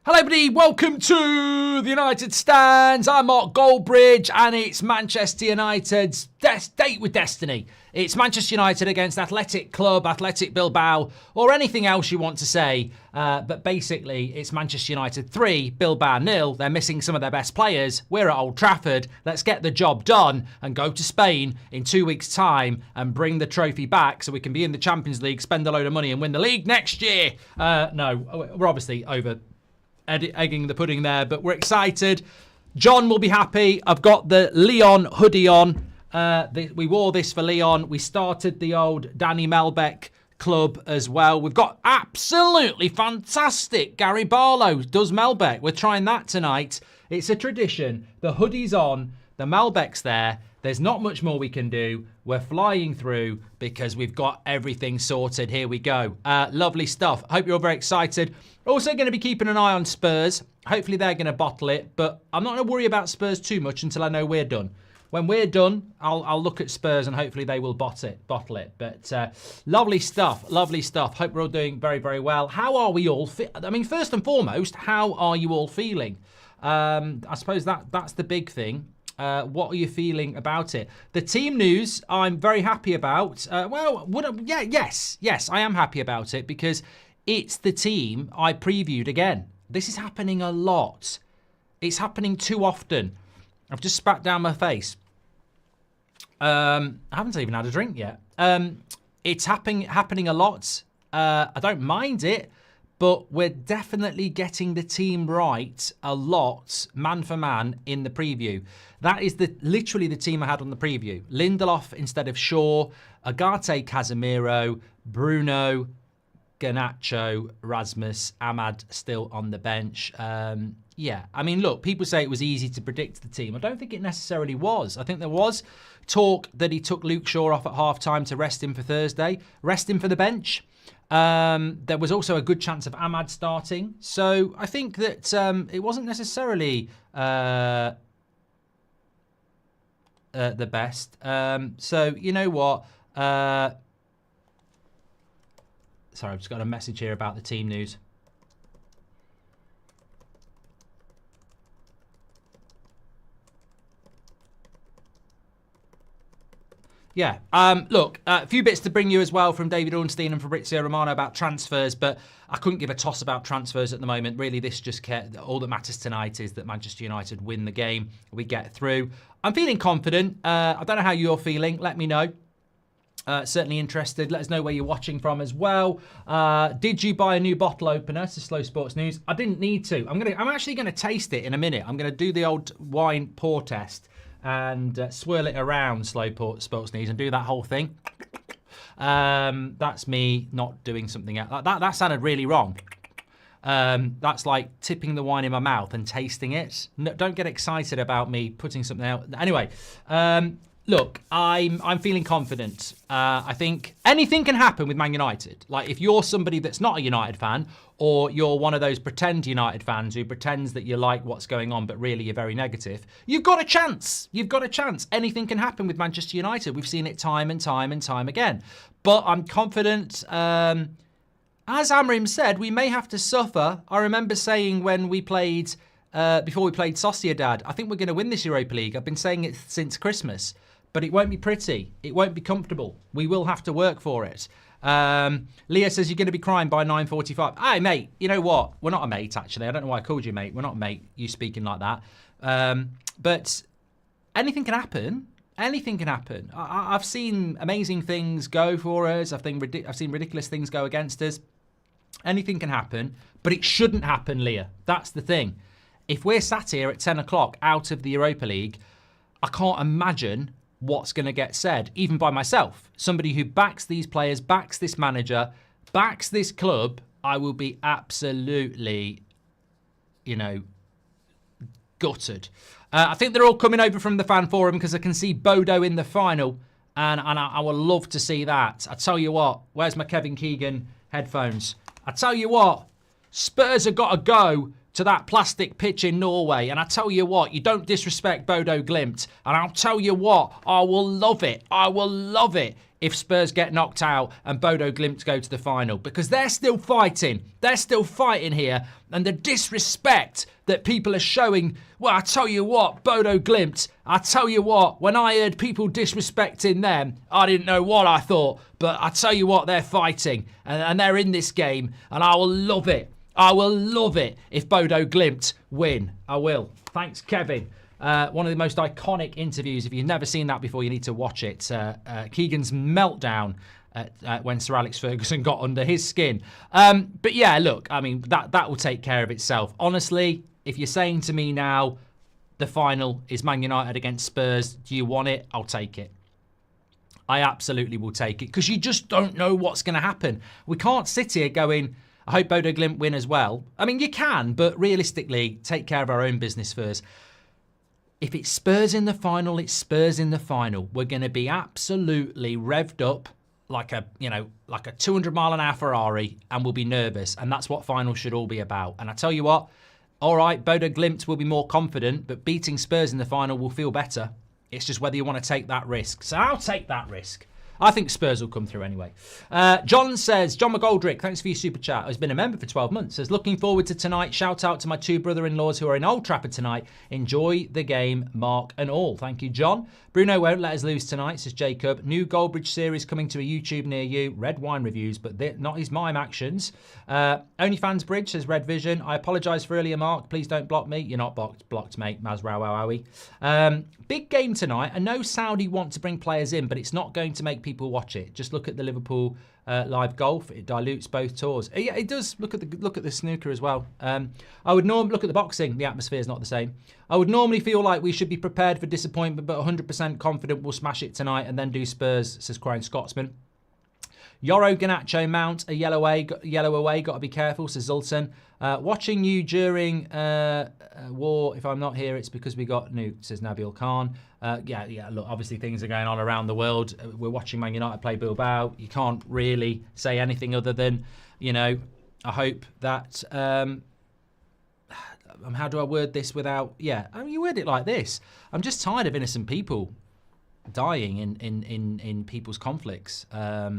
Hello everybody, welcome to the United Stands. I'm Mark Goldbridge and it's Manchester United's date with destiny. It's Manchester United against Athletic Club, Athletic Bilbao, or anything else you want to say. But basically, it's Manchester United 3, Bilbao 0. They're missing some of their best players. We're at Old Trafford. Let's get the job done and go to Spain in 2 weeks' time and bring the trophy back so we can be in the Champions League, spend a load of money and win the league next year. No, we're obviously over egging the pudding there, but we're excited. John will be happy. I've got the Leon hoodie on. We wore this for Leon. We started the old Danny Melbeck club as well. We've got absolutely fantastic Gary Barlow does Melbeck. We're trying that tonight. It's a tradition. The hoodie's on. The Melbeck's there. There's not much more we can do. We're flying through because we've got everything sorted. Here we go. Lovely stuff. Hope you're all very excited. Also going to be keeping an eye on Spurs. Hopefully they're going to bottle it, but I'm not going to worry about Spurs too much until I know we're done. When we're done, I'll look at Spurs and hopefully they will bottle it. But lovely stuff, lovely stuff. Hope we're all doing very, very well. How are we all? I mean, first and foremost, how are you all feeling? I suppose that's the big thing. What are you feeling about it? The team news, I'm very happy about. Yes, I am happy about it because it's the team I previewed again. This is happening a lot. It's happening too often. I've just spat down my face. I haven't even had a drink yet. It's happening a lot. I don't mind it, but we're definitely getting the team right a lot, man for man, in the preview. That is literally the team I had on the preview. Lindelof instead of Shaw, Agate Casemiro, Bruno, Garnacho, Rasmus, Ahmad still on the bench. Yeah, I mean, look, people say it was easy to predict the team. I don't think it necessarily was. I think there was talk that he took Luke Shaw off at half-time to rest him for Thursday, rest him for the bench. There was also a good chance of Ahmad starting. So I think that it wasn't necessarily the best. So, you know what? Sorry, I've just got a message here about the team news. Yeah, look, a few bits to bring you as well from David Ornstein and Fabrizio Romano about transfers, but I couldn't give a toss about transfers at the moment. Really, all that matters tonight is that Manchester United win the game, we get through. I'm feeling confident. I don't know how you're feeling. Let me know. Certainly interested. Let us know where you're watching from as well. Did you buy a new bottle opener to Slow Sports News? I didn't need to. I'm actually going to taste it in a minute. I'm going to do the old wine pour test and swirl it around Slow Sports News and do that whole thing. That's me not doing something else. That sounded really wrong. That's like tipping the wine in my mouth and tasting it. No, don't get excited about me putting something out. Anyway, look, I'm feeling confident. I think anything can happen with Man United. Like if you're somebody that's not a United fan, or you're one of those pretend United fans who pretends that you like what's going on, but really you're very negative, you've got a chance. You've got a chance. Anything can happen with Manchester United. We've seen it time and time and time again. But I'm confident. As Amrim said, we may have to suffer. I remember saying when we played, before we played Sociedad, I think we're going to win this Europa League. I've been saying it since Christmas. But it won't be pretty. It won't be comfortable. We will have to work for it. Leah says you're going to be crying by 9:45. Hey, mate, you know what? We're not a mate, actually. I don't know why I called you mate. We're not a mate, you speaking like that. But anything can happen. Anything can happen. I've seen amazing things go for us. I've seen ridiculous things go against us. Anything can happen, but it shouldn't happen, Leah. That's the thing. If we're sat here at 10 o'clock out of the Europa League, I can't imagine what's going to get said, even by myself. Somebody who backs these players, backs this manager, backs this club, I will be absolutely, gutted. I think they're all coming over from the fan forum because I can see Bodo in the final, and I would love to see that. I tell you what, where's my Kevin Keegan headphones? I tell you what, Spurs have got to go to that plastic pitch in Norway. And I tell you what, you don't disrespect Bodo Glimt. And I'll tell you what, I will love it. I will love it if Spurs get knocked out and Bodo Glimt go to the final, because they're still fighting. They're still fighting here. And the disrespect that people are showing, well, I tell you what, Bodo Glimt, I tell you what, when I heard people disrespecting them, I didn't know what I thought. But I tell you what, they're fighting and they're in this game, and I will love it. I will love it if Bodo Glimt win. I will. Thanks, Kevin. One of the most iconic interviews. If you've never seen that before, you need to watch it. Keegan's meltdown when Sir Alex Ferguson got under his skin. But yeah, look, I mean, that will take care of itself. Honestly, if you're saying to me now, the final is Man United against Spurs, do you want it? I'll take it. I absolutely will take it, because you just don't know what's going to happen. We can't sit here going, I hope Bodo Glimt win as well. I mean, you can, but realistically, take care of our own business first. If it's Spurs in the final, it's Spurs in the final. We're going to be absolutely revved up like a 200-mile-an-hour Ferrari, and we'll be nervous. And that's what finals should all be about. And I tell you what, all right, Bodo Glimt will be more confident, but beating Spurs in the final will feel better. It's just whether you want to take that risk. So I'll take that risk. I think Spurs will come through anyway. John says, John McGoldrick, thanks for your super chat. Has been a member for 12 months. Says, looking forward to tonight. Shout out to my two brother-in-laws who are in Old Trafford tonight. Enjoy the game, Mark and all. Thank you, John. Bruno won't let us lose tonight, says Jacob. New Goldbridge series coming to a YouTube near you. Red wine reviews, but not his mime actions. OnlyFans Bridge says Red Vision. I apologise for earlier, Mark. Please don't block me. You're not blocked, mate. Mazrawowie. Big game tonight. I know Saudi want to bring players in, but it's not going to make people watch it. Just look at the Liverpool live golf. It dilutes both tours. Yeah, it does. Look at the snooker as well. I would normally look at the boxing. The atmosphere is not the same. I would normally feel like we should be prepared for disappointment, but 100% confident we'll smash it tonight and then do Spurs, says Crying Scotsman. Yoro Ganacho Mount, a yellow away, got to be careful, says Zoltan. Watching you during war, if I'm not here, it's because we got nuked, says Nabil Khan. Yeah, look, obviously things are going on around the world. We're watching Man United play Bilbao. You can't really say anything other than, I hope that, how do I word this without, you word it like this. I'm just tired of innocent people dying in people's conflicts. I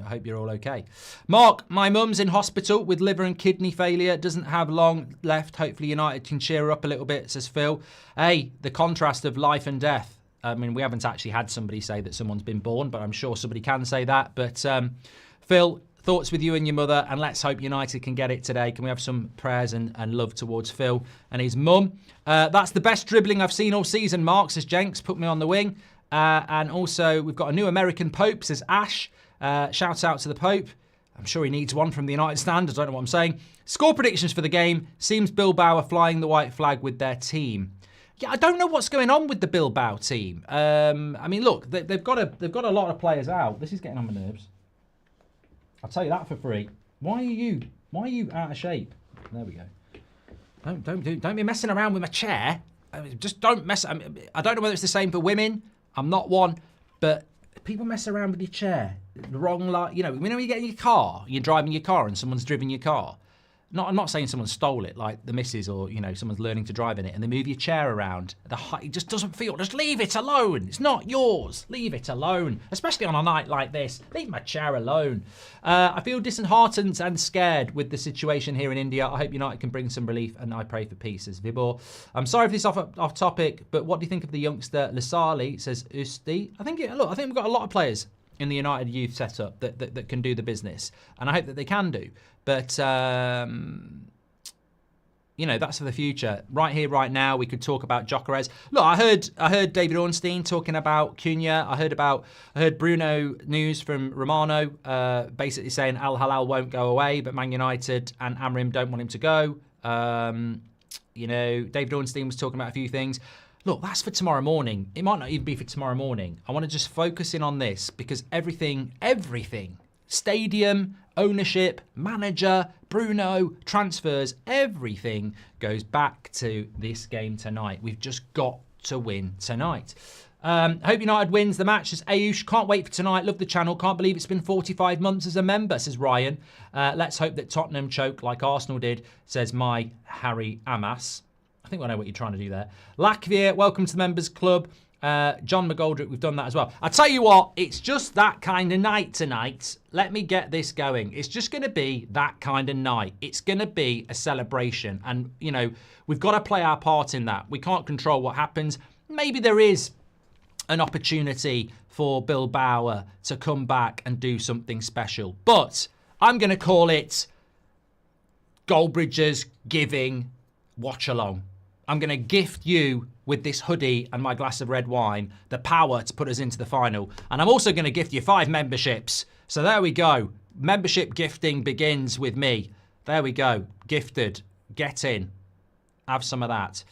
hope you're all okay. Mark, my mum's in hospital with liver and kidney failure. Doesn't have long left. Hopefully United can cheer her up a little bit, says Phil. Hey, the contrast of life and death. I mean, we haven't actually had somebody say that someone's been born, but I'm sure somebody can say that. But Phil, thoughts with you and your mother, and let's hope United can get it today. Can we have some prayers and love towards Phil and his mum? That's the best dribbling I've seen all season, Mark, says Jenks. Put me on the wing. And also, we've got a new American Pope, says Ash. Shout out to the Pope. I'm sure he needs one from the United stand. I don't know what I'm saying. Score predictions for the game. Seems Bilbao are flying the white flag with their team. Yeah, I don't know what's going on with the Bilbao team. I mean, look, they've got a lot of players out. This is getting on my nerves. I'll tell you that for free. Why are you out of shape? There we go. Don't be messing around with my chair. Just don't mess. I don't know whether it's the same for women. I'm not one, but people mess around with your chair. The wrong light. When you get in your car, you're driving your car, and someone's driven your car. I'm not saying someone stole it, like the missus, or someone's learning to drive in it, and they move your chair around. It just doesn't feel. Just leave it alone. It's not yours. Leave it alone. Especially on a night like this. Leave my chair alone. I feel disheartened and scared with the situation here in India. I hope United can bring some relief, and I pray for peace, says Vibor. I'm sorry if this is off topic, but what do you think of the youngster Lasali? Says Usti. I think we've got a lot of players in the United youth setup that can do the business, and I hope that they can do. But, that's for the future. Right here, right now, we could talk about Gyökeres. Look, I heard David Ornstein talking about Cunha. I heard Bruno news from Romano, basically saying Al Hilal won't go away, but Man United and Amrim don't want him to go. David Ornstein was talking about a few things. Look, that's for tomorrow morning. It might not even be for tomorrow morning. I want to just focus in on this because everything, stadium, ownership, manager, Bruno, transfers, everything goes back to this game tonight. We've just got to win tonight. Hope United wins the match, says Ayush. Can't wait for tonight. Love the channel. Can't believe it's been 45 months as a member, says Ryan. Let's hope that Tottenham choke like Arsenal did, says my Harry Amas. I think I know what you're trying to do there. Lakvia, welcome to the members club. John McGoldrick, we've done that as well. I tell you what, it's just that kind of night tonight. Let me get this going. It's just going to be that kind of night. It's going to be a celebration. And, you know, we've got to play our part in that. We can't control what happens. Maybe there is an opportunity for Bilboa to come back and do something special. But I'm going to call it Goldbridge's giving watch along. I'm going to gift you with this hoodie and my glass of red wine the power to put us into the final. And I'm also going to gift you 5 memberships. So there we go. Membership gifting begins with me. There we go. Gifted. Get in. Have some of that.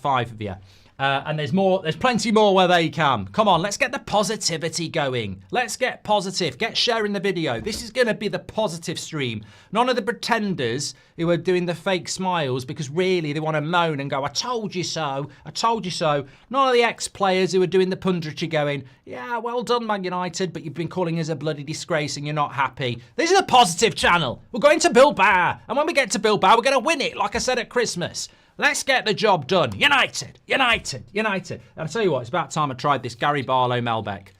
5 of you. And there's more. There's plenty more where they come. Come on, let's get the positivity going. Let's get positive. Get sharing the video. This is going to be the positive stream. None of the pretenders who are doing the fake smiles because really they want to moan and go, I told you so. I told you so. None of the ex-players who are doing the punditry going, yeah, well done, Man United, but you've been calling us a bloody disgrace and you're not happy. This is a positive channel. We're going to Bilbao. And when we get to Bilbao, we're going to win it, like I said at Christmas. Let's get the job done. United, United, United. And I'll tell you what, it's about time I tried this Gary Barlow Melbeck.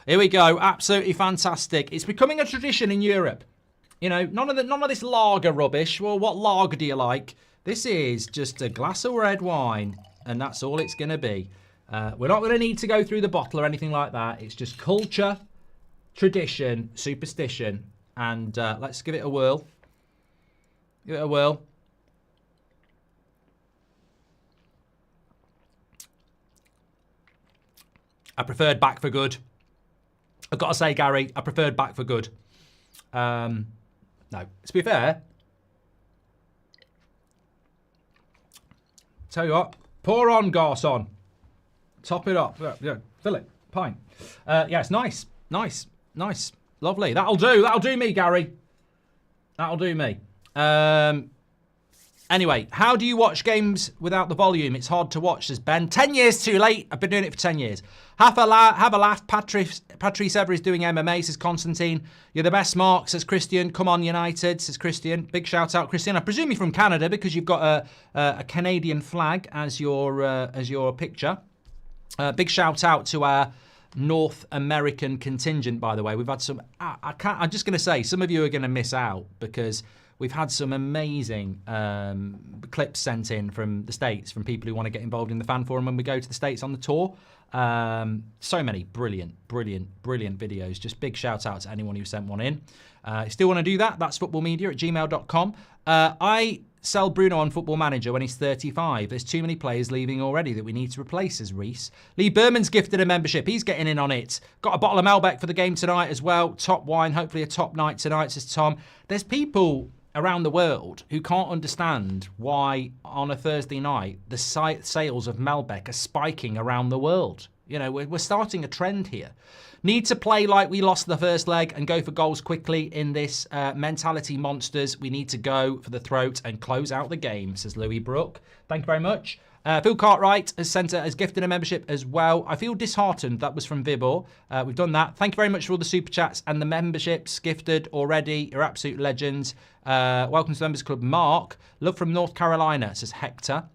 Here we go. Absolutely fantastic. It's becoming a tradition in Europe. You know, none of this lager rubbish. Well, what lager do you like? This is just a glass of red wine, and that's all it's going to be. We're not going to need to go through the bottle or anything like that. It's just culture, tradition, superstition, and let's give it a whirl. Give it a whirl. I preferred back for good. I've got to say, Gary, I preferred back for good. No, to be fair, tell you what, pour on, garçon. Top it up. Yeah, fill it. Pint. Yeah, it's nice. Nice. Nice. Lovely. That'll do. That'll do me, Gary. That'll do me. Anyway, how do you watch games without the volume? It's hard to watch, says Ben. 10 years too late. I've been doing it for 10 years. Have a laugh. Patrice Ever is doing MMA, says Constantine. You're the best, Mark, says Christian. Come on, United, says Christian. Big shout out, Christian. I presume you're from Canada because you've got a Canadian flag as your picture. Big shout out to our North American contingent, by the way. We've had some... I'm just going to say, some of you are going to miss out because... We've had some amazing clips sent in from the States, from people who want to get involved in the fan forum when we go to the States on the tour. So many brilliant videos. Just big shout out to anyone who sent one in. You still want to do that? That's footballmedia@gmail.com. I sell Bruno on Football Manager when he's 35. There's too many players leaving already that we need to replace, says Reese. Lee Berman's gifted a membership. He's getting in on it. Got a bottle of Malbec for the game tonight as well. Top wine. Hopefully a top night tonight, says Tom. There's people around the world who can't understand why on a Thursday night the sales of Malbec are spiking around the world. You know, we're starting a trend here. Need to play like we lost the first leg and go for goals quickly in this mentality monsters. We need to go for the throat and close out the game, says Louis Brook. Thank you very much. Phil Cartwright has gifted a membership as well. I feel disheartened. That was from Vibor. We've done that. Thank you very much for all the super chats and the memberships gifted already. You're absolute legends. Welcome to the Members Club, Mark. Love from North Carolina, says Hector.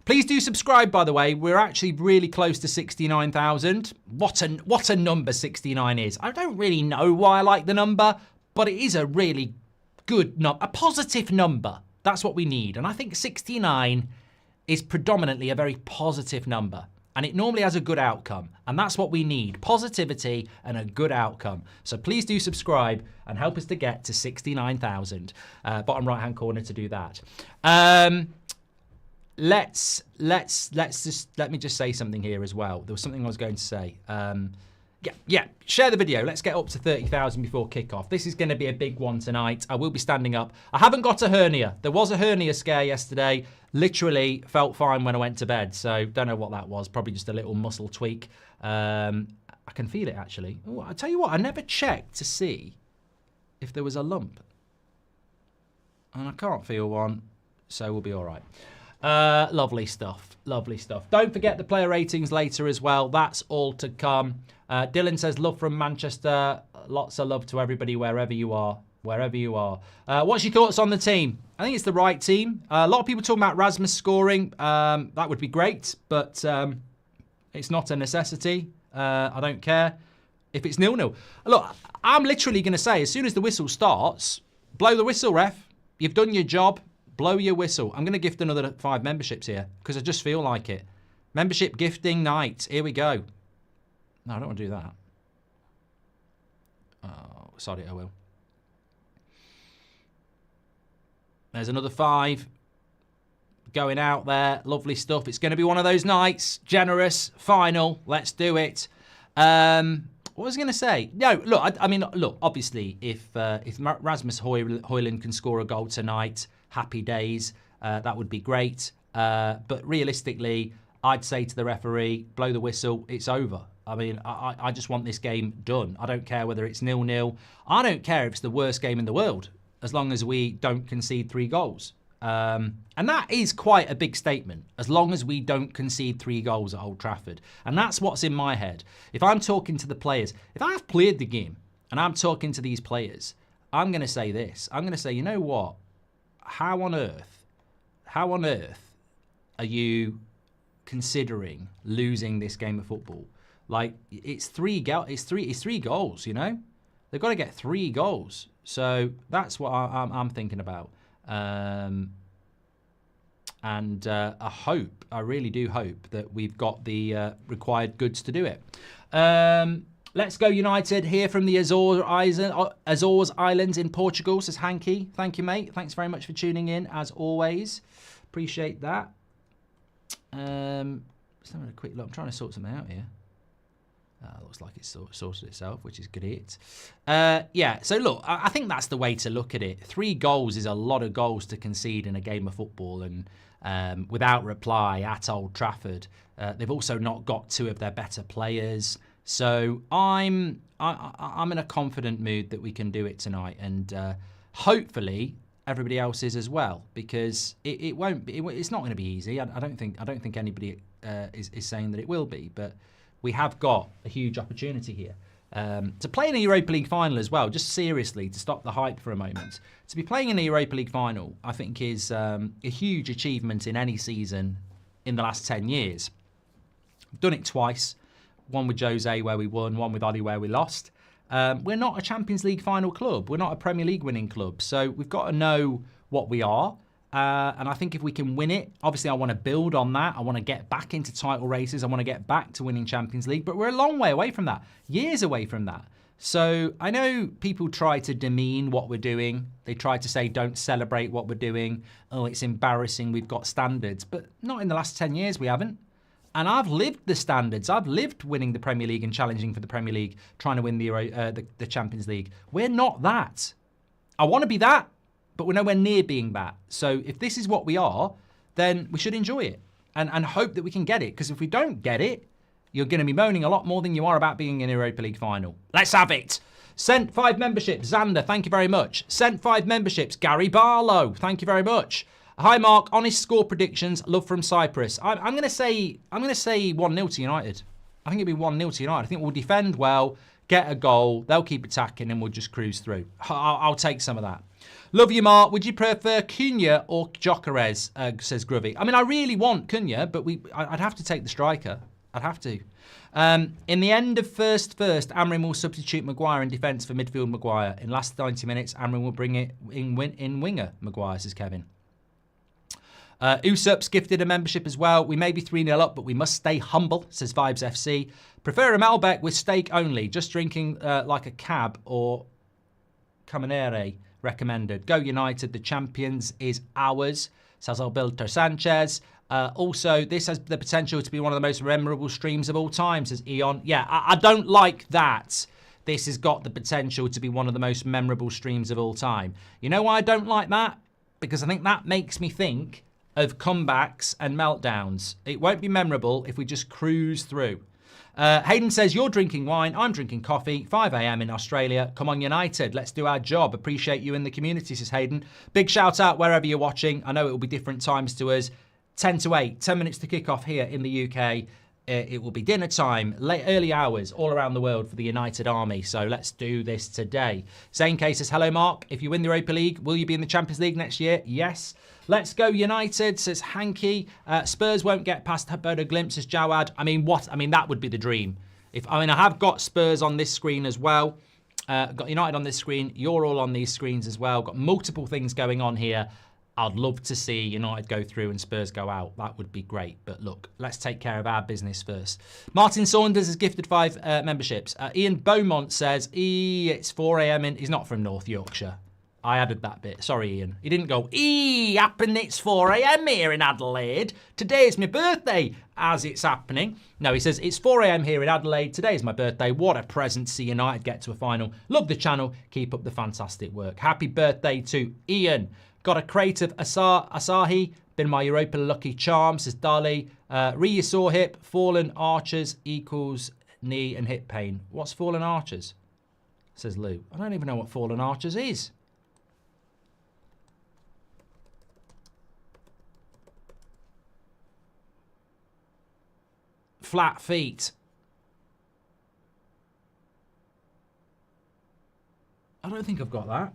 Please do subscribe, by the way. We're actually really close to 69,000. What a number 69 is. I don't really know why I like the number, but it is a really good number, a positive number. That's what we need. And I think 69 is predominantly a very positive number. And it normally has a good outcome. And that's what we need. Positivity and a good outcome. So please do subscribe and help us to get to 69,000. Bottom right-hand corner to do that. Let me just say something here as well. There was something I was going to say. Yeah, share the video. Let's get up to 30,000 before kickoff. This is going to be a big one tonight. I will be standing up. I haven't got a hernia. There was a hernia scare yesterday. Literally felt fine when I went to bed. So don't know what that was. Probably just a little muscle tweak. I can feel it actually. Ooh, I tell you what, I never checked to see if there was a lump. And I can't feel one, so we'll be all right. Lovely stuff. Lovely stuff. Don't forget the player ratings later as well. That's all to come. Dylan says, love from Manchester. Lots of love to everybody wherever you are. Wherever you are. What's your thoughts on the team? I think it's the right team. A lot of people talking about Rasmus scoring. That would be great, but it's not a necessity. I don't care if it's 0-0. Look, I'm literally going to say, as soon as the whistle starts, blow the whistle, ref. You've done your job. Blow your whistle. I'm going to gift another 5 memberships here because I just feel like it. Membership gifting night. Here we go. No, I don't want to do that. Oh, sorry, I will. There's another 5 going out there. Lovely stuff. It's going to be one of those nights. Generous. Final. Let's do it. What was I going to say? No, look, I mean, look, obviously, if Rasmus Højlund can score a goal tonight, happy days. That would be great. But realistically, I'd say to the referee, blow the whistle, it's over. I mean, I just want this game done. I don't care whether it's 0-0. I don't care if it's the worst game in the world, as long as we don't concede 3 goals. And that is quite a big statement, as long as we don't concede 3 goals at Old Trafford. And that's what's in my head. If I'm talking to the players, if I've played the game and I'm talking to these players, I'm going to say this. I'm going to say, you know what? How on earth are you considering losing this game of football? Like, it's 3 goals, you know? They've got to get 3 goals. So that's what I'm thinking about. And I really do hope that we've got the required goods to do it. Let's go United here from the Azores Islands in Portugal, says Hanky. Thank you, mate. Thanks very much for tuning in, as always. Appreciate that. Let's have a quick look. I'm trying to sort something out here. Looks like it's sorted itself, which is great. Yeah, so look, I think that's the way to look at it. 3 goals is a lot of goals to concede in a game of football, and without reply at Old Trafford. They've also not got 2 of their better players. So I'm in a confident mood that we can do it tonight, and hopefully everybody else is as well, because it won't be. It's not going to be easy. I don't think anybody is saying that it will be, but we have got a huge opportunity here to play in a Europa League final as well. Just seriously, to stop the hype for a moment, to be playing in the Europa League final, I think is a huge achievement in any season in the last 10 years. I've done it twice. One with Jose where we won, one with Oli where we lost. We're not a Champions League final club. We're not a Premier League winning club. So we've got to know what we are. And I think if we can win it, obviously I want to build on that. I want to get back into title races. I want to get back to winning Champions League. But we're a long way away from that. Years away from that. So I know people try to demean what we're doing. They try to say, don't celebrate what we're doing. Oh, it's embarrassing. We've got standards. But not in the last 10 years, we haven't. And I've lived the standards. I've lived winning the Premier League and challenging for the Premier League, trying to win the Champions League. We're not that. I want to be that, but we're nowhere near being that. So if this is what we are, then we should enjoy it and hope that we can get it. Because if we don't get it, you're going to be moaning a lot more than you are about being in a Europa League final. Let's have it. Sent 5 memberships. Xander, thank you very much. Sent 5 memberships. Gary Barlow, thank you very much. Hi Mark, honest score predictions. Love from Cyprus. I'm going to say 1-0 to United. I think it'll be 1-0 to United. I think we'll defend well, get a goal. They'll keep attacking, and we'll just cruise through. I'll take some of that. Love you, Mark. Would you prefer Cunha or Gyökeres? Says Groovy. I mean, I really want Cunha, but I'd have to take the striker. I'd have to. In the end of first, Amrin will substitute Maguire in defence for midfield Maguire. In last 90 minutes, Amrin will bring it in winger Maguire, says Kevin. Usup's gifted a membership as well. We may be 3-0 up, but we must stay humble, says Vibes FC. Prefer a Malbec with steak only. Just drinking like a cab or Caminere recommended. Go United. The champions is ours, says Alberto Sanchez. Also, this has the potential to be one of the most memorable streams of all time, says Eon. Yeah, I don't like that. This has got the potential to be one of the most memorable streams of all time. You know why I don't like that? Because I think that makes me think of comebacks and meltdowns. It won't be memorable if we just cruise through. Hayden says, you're drinking wine, I'm drinking coffee, 5 a.m. in Australia. Come on, United, let's do our job. Appreciate you in the community, says Hayden. Big shout out wherever you're watching. I know it will be different times to us. 10 to 8, 10 minutes to kick off here in the UK. It will be dinner time, early hours all around the world for the United Army. So let's do this today. Zane K says, hello, Mark. If you win the Europa League, will you be in the Champions League next year? Yes. Let's go United, says Hanky. Spurs won't get past Bodo Glimt, says Jawad. I mean, what? I mean, that would be the dream. I have got Spurs on this screen as well. Got United on this screen. You're all on these screens as well. Got multiple things going on here. I'd love to see United go through and Spurs go out. That would be great. But look, let's take care of our business first. Martin Saunders has gifted 5 memberships. Ian Beaumont says, it's 4 a.m. He's not from North Yorkshire. I added that bit. Sorry, Ian. He didn't go, happen it's 4 a.m. here in Adelaide. Today is my birthday as it's happening. No, he says, it's 4 a.m. here in Adelaide. Today is my birthday. What a present to see United get to a final. Love the channel. Keep up the fantastic work. Happy birthday to Ian. Got a crate of Asahi. Been my Europa lucky charm, says Dali. Re-saw hip. Fallen archers equals knee and hip pain. What's fallen archers? Says Lou. I don't even know what fallen archers is. Flat feet. I don't think I've got that.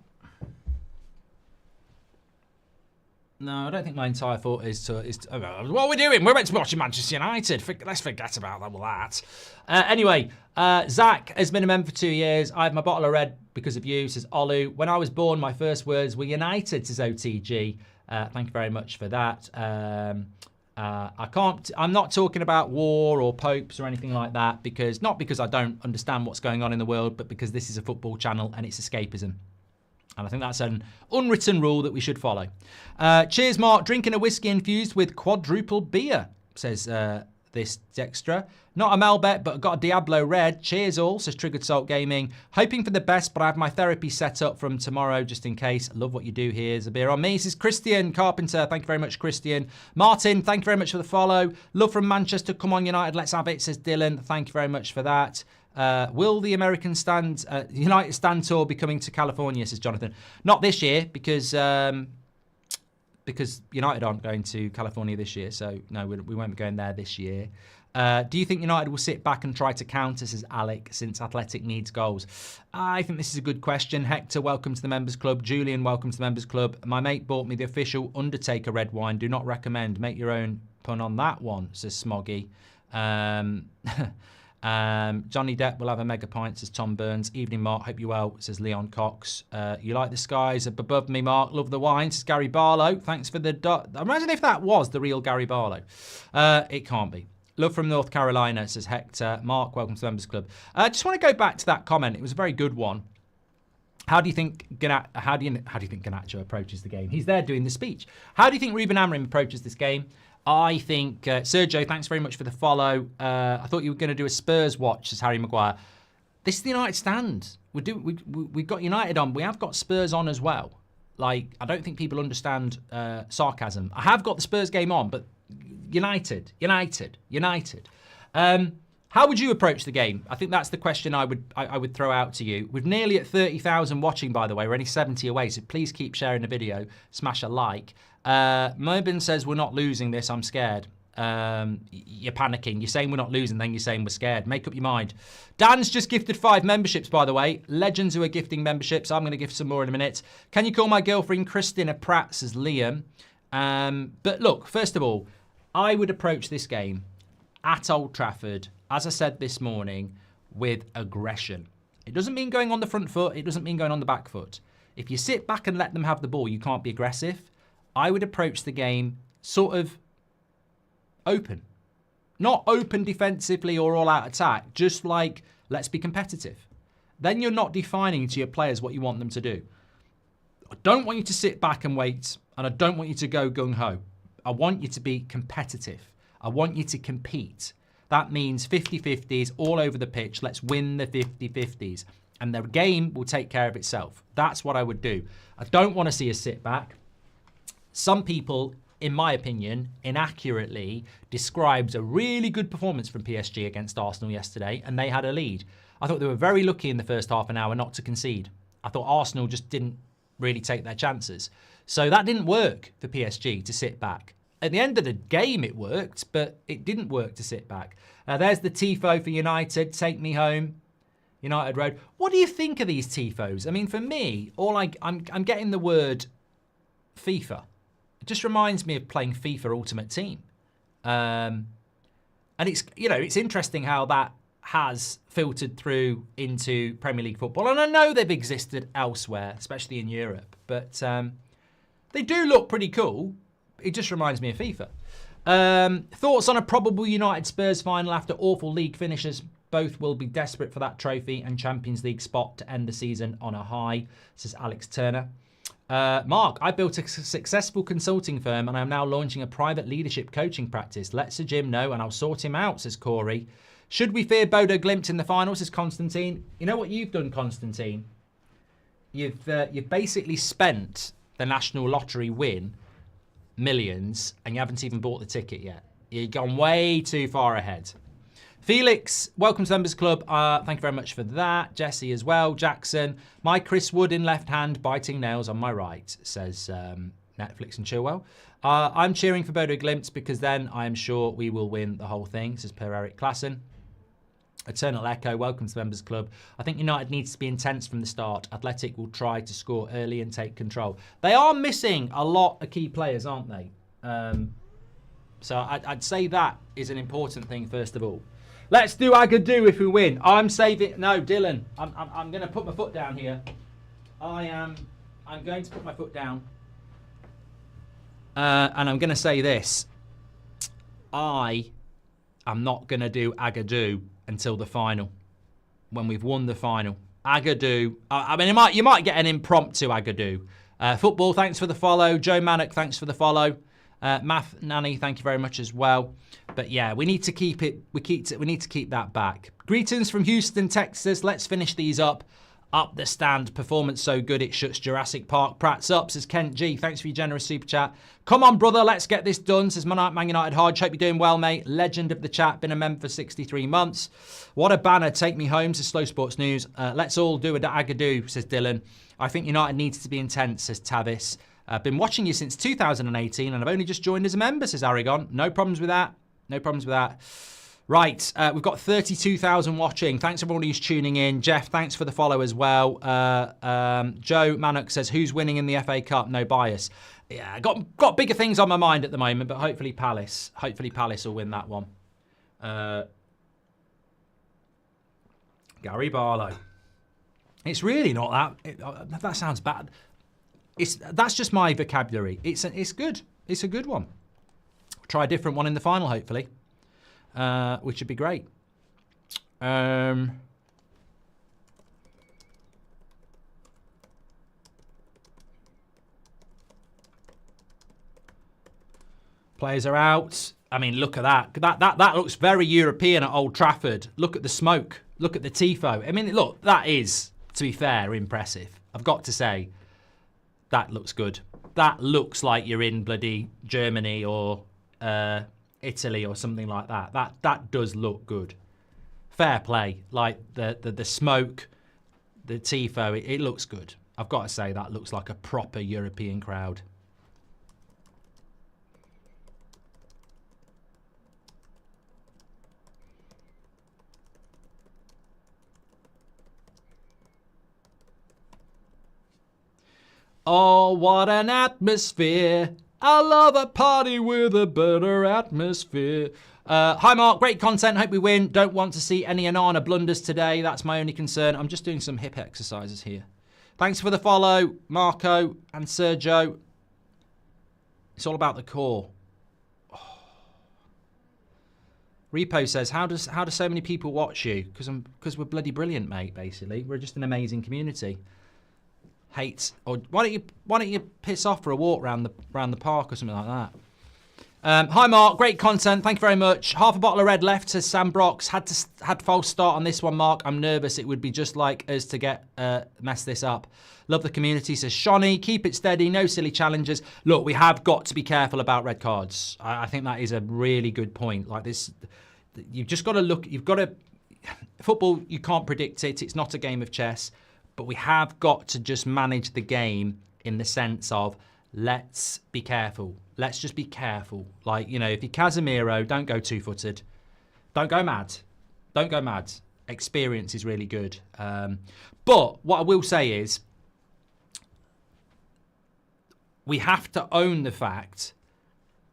No, I don't think my entire thought is to what are we doing? We're meant to be watching Manchester United. Let's forget about that. Anyway, Zach has been a member for 2 years. I have my bottle of red because of you, says Olu. When I was born, my first words were United, says OTG. Thank you very much for that. I'm not talking about war or popes or anything like that not because I don't understand what's going on in the world, but because this is a football channel and it's escapism. And I think that's an unwritten rule that we should follow. Cheers, Mark. Drinking a whiskey infused with quadruple beer, says this Dextra. Not a Melbet, but got a Diablo Red. Cheers all, says Triggered Salt Gaming. Hoping for the best, but I have my therapy set up from tomorrow just in case. Love what you do here. There's a beer on me. This is Christian Carpenter. Thank you very much, Christian. Martin, thank you very much for the follow. Love from Manchester. Come on, United. Let's have it, says Dylan. Thank you very much for that. Will the American United Stand Tour be coming to California, says Jonathan? Not this year, because United aren't going to California this year. So, no, we won't be going there this year. Do you think United will sit back and try to counter, says Alec, since Athletic needs goals? I think this is a good question. Hector, welcome to the Members Club. Julian, welcome to the Members Club. My mate bought me the official Undertaker red wine. Do not recommend. Make your own pun on that one, says Smoggy. Johnny Depp will have a mega pint, says Tom Burns. Evening, Mark. Hope you well, says Leon Cox. You like the skies above me, Mark. Love the wine, says Gary Barlow. Thanks for the imagine if that was the real Gary Barlow. It can't be. Love from North Carolina, says Hector. Mark, welcome to the Members Club. Just want to go back to that comment. It was a very good one. How do you think Garnacho approaches the game? He's there doing the speech. How do you think Ruben Amorim approaches this game? I think, Sergio, thanks very much for the follow. I thought you were going to do a Spurs watch, says Harry Maguire. This is the United stand. We've got United on. We have got Spurs on as well. Like, I don't think people understand sarcasm. I have got the Spurs game on, but United. How would you approach the game? I think that's the question I would throw out to you. We're nearly at 30,000 watching, by the way. We're only 70 away, so please keep sharing the video. Smash a like. Mobin says, we're not losing this. I'm scared. You're panicking. You're saying we're not losing, then you're saying we're scared. Make up your mind. Dan's just gifted 5 memberships, by the way. Legends who are gifting memberships. I'm going to gift some more in a minute. Can you call my girlfriend Christina Pratt, says Liam. But look, first of all, I would approach this game at Old Trafford, as I said this morning, with aggression. It doesn't mean going on the front foot. It doesn't mean going on the back foot. If you sit back and let them have the ball, you can't be aggressive. I would approach the game sort of open. Not open defensively or all-out attack, just like, let's be competitive. Then you're not defining to your players what you want them to do. I don't want you to sit back and wait, and I don't want you to go gung-ho. I want you to be competitive. I want you to compete. That means 50-50s all over the pitch. Let's win the 50-50s. And the game will take care of itself. That's what I would do. I don't want to see us sit back. Some people, in my opinion, inaccurately described a really good performance from PSG against Arsenal yesterday, and they had a lead. I thought they were very lucky in the first half an hour not to concede. I thought Arsenal just didn't really take their chances. So that didn't work for PSG to sit back. at the end of the game it worked, but it didn't work to sit back. There's the tifo for United. Take me home. United Road. What do you think of these tifos? I mean, for me, I'm getting the word FIFA. It just reminds me of playing FIFA Ultimate Team. And it's, it's interesting how that has filtered through into Premier League football. And I know they've existed elsewhere, especially in Europe. But they do look pretty cool. It just reminds me of FIFA. Thoughts on a probable United Spurs final after awful league finishes? Both will be desperate for that trophy and Champions League spot to end the season on a high, says Alex Turner. Mark, I built a successful consulting firm and I'm now launching a private leadership coaching practice. Let Sir Jim know and I'll sort him out, says Corey. Should we fear Bodo Glimt in the final, says Constantine? You know what you've done, Constantine? You've basically spent the National Lottery win millions and you haven't even bought the ticket yet. You've gone way too far ahead. Felix, welcome to the Members Club. Thank you very much for that. Jesse as well. Jackson, my Chris Wood in left hand, biting nails on my right, says Netflix and Chilwell. I'm cheering for Bodo Glimt because then I am sure we will win the whole thing, says Per Eric Klassen. Eternal Echo, welcome to the Members Club. I think United needs to be intense from the start. Athletic will try to score early and take control. They are missing a lot of key players, aren't they? So I'd say that is an important thing, first of all. Let's do Agadoo if we win. I'm saving... No, Dylan, I'm going to put my foot down here. I'm going to put my foot down. And I'm going to say this. I am not going to do Agadoo until the final. When we've won the final. Agadoo. I mean, you might get an impromptu Agadoo. Football, thanks for the follow. Joe Manick, thanks for the follow. Math Nanny, thank you very much as well. But yeah, we need to keep it. We need to keep that back. Greetings from Houston, Texas. Let's finish these up. Up the stand. Performance so good it shuts Jurassic Park. Pratt's up, says Kent G. Thanks for your generous super chat. Come on, brother. Let's get this done, says Man United Hodge. Hope you're doing well, mate. Legend of the chat. Been a member for 63 months. What a banner. Take me home, says Slow Sports News. Let's all do a Agadoo, says Dylan. I think United needs to be intense, says Tavis. I've been watching you since 2018 and I've only just joined as a member, says Aragon. No problems with that. No problems with that. Right, we've got 32,000 watching. Thanks everyone who's tuning in. Jeff, thanks for the follow as well. Joe Manock says, who's winning in the FA Cup? No bias. Yeah, got bigger things on my mind at the moment, but hopefully Palace. Hopefully Palace will win that one. Gary Barlow. It's really not that. That sounds bad. That's just my vocabulary. It's good. It's a good one. We'll try a different one in the final, hopefully. Which would be great. Players are out. I mean, look at that. That looks very European at Old Trafford. Look at the smoke. Look at the tifo. I mean, look, that is, to be fair, impressive. I've got to say, that looks good. That looks like you're in bloody Germany or Italy or something like that. That does look good. Fair play. Like the smoke, the tifo, it looks good. I've got to say that looks like a proper European crowd. Oh, what an atmosphere. I love a party with a better atmosphere. Hi, Mark. Great content. Hope we win. Don't want to see any Anana blunders today. That's my only concern. I'm just doing some hip exercises here. Thanks for the follow, Marco and Sergio. It's all about the core. Oh. Repo says, how do so many people watch you? Because we're bloody brilliant, mate, basically. We're just an amazing community. Hate, or why don't you piss off for a walk around the park or something like that? Hi Mark, great content, thank you very much. Half a bottle of red left, says Sam Brox. Had false start on this one, Mark. I'm nervous. It would be just like us to get mess this up. Love the community, says Shawnee. Keep it steady, no silly challenges. Look, we have got to be careful about red cards. I think that is a really good point. Like this, you've just got to look. You've got to football. You can't predict it. It's not a game of chess. But we have got to just manage the game in the sense of let's be careful. Let's just be careful. Like, you know, if you're Casemiro, don't go two-footed. Don't go mad. Don't go mad. Experience is really good. But what I will say is, we have to own the fact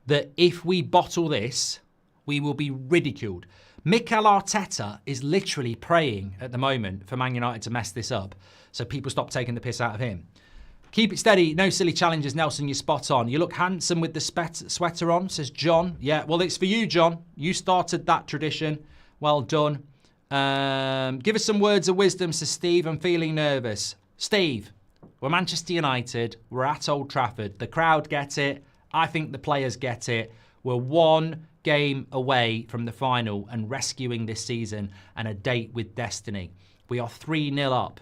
that if we bottle this, we will be ridiculed. Mikel Arteta is literally praying at the moment for Man United to mess this up so people stop taking the piss out of him. Keep it steady. No silly challenges, Nelson. You're spot on. You look handsome with the sweater on, says John. Yeah, well, it's for you, John. You started that tradition. Well done. Give us some words of wisdom, says Steve. I'm feeling nervous. Steve, we're Manchester United. We're at Old Trafford. The crowd get it. I think the players get it. We're one game away from the final and rescuing this season and a date with destiny. We are 3-0 up.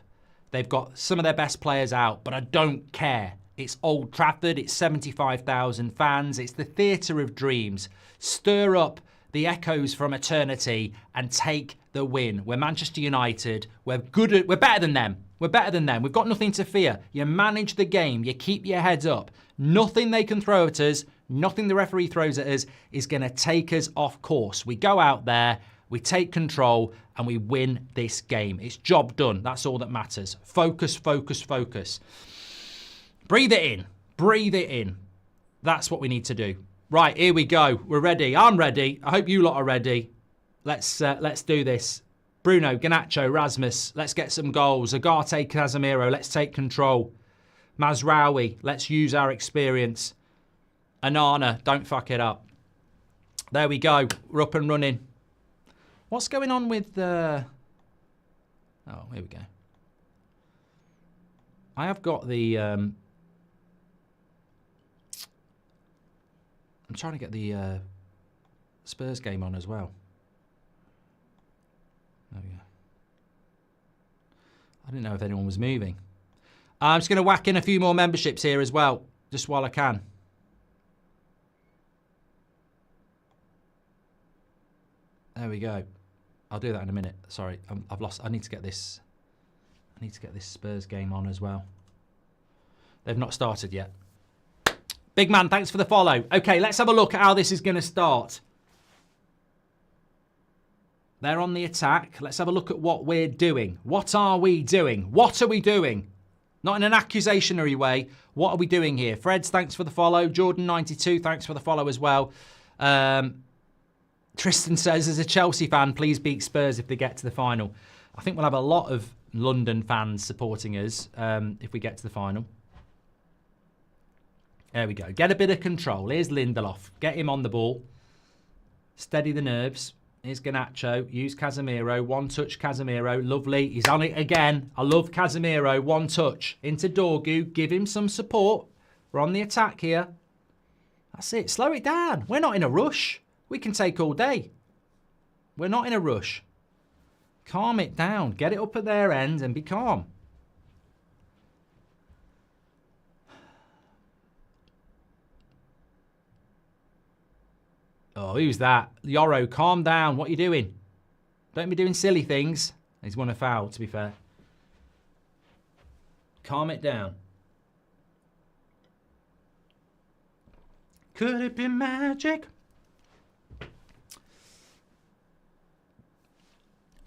They've got some of their best players out, but I don't care. It's Old Trafford. It's 75,000 fans. It's the theatre of dreams. Stir up the echoes from eternity and take the win. We're Manchester United. We're better than them. We're better than them. We've got nothing to fear. You manage the game. You keep your heads up. Nothing they can throw at us, nothing the referee throws at us is going to take us off course. We go out there, we take control, and we win this game. It's job done. That's all that matters. Focus, focus, focus. Breathe it in. Breathe it in. That's what we need to do. Right, here we go. We're ready. I'm ready. I hope you lot are ready. Let's do this. Bruno, Garnacho, Rasmus. Let's get some goals. Agate, Casemiro. Let's take control. Mazraoui. Let's use our experience. Anana. Don't fuck it up. There we go. We're up and running. What's going on with the... Oh, here we go. I have got the... I'm trying to get the Spurs game on as well. There we go. I didn't know if anyone was moving. I'm just going to whack in a few more memberships here as well, just while I can. There we go. I'll do that in a minute. Sorry, I've lost. I need to get this. I need to get this Spurs game on as well. They've not started yet. Big man, thanks for the follow. Okay, let's have a look at how this is going to start. They're on the attack. Let's have a look at what we're doing. What are we doing? What are we doing? Not in an accusationary way. What are we doing here? Freds, thanks for the follow. Jordan92, thanks for the follow as well. Tristan says, as a Chelsea fan, please beat Spurs if they get to the final. I think we'll have a lot of London fans supporting us if we get to the final. There we go. Get a bit of control. Here's Lindelof. Get him on the ball. Steady the nerves. Here's Garnacho. Use Casemiro. One touch Casemiro. Lovely. He's on it again. I love Casemiro. One touch. Into Dorgu. Give him some support. We're on the attack here. That's it. Slow it down. We're not in a rush. We can take all day. We're not in a rush. Calm it down. Get it up at their end and be calm. Oh, who's that? Yoro, calm down. What are you doing? Don't be doing silly things. He's won a foul, to be fair. Calm it down. Could it be magic?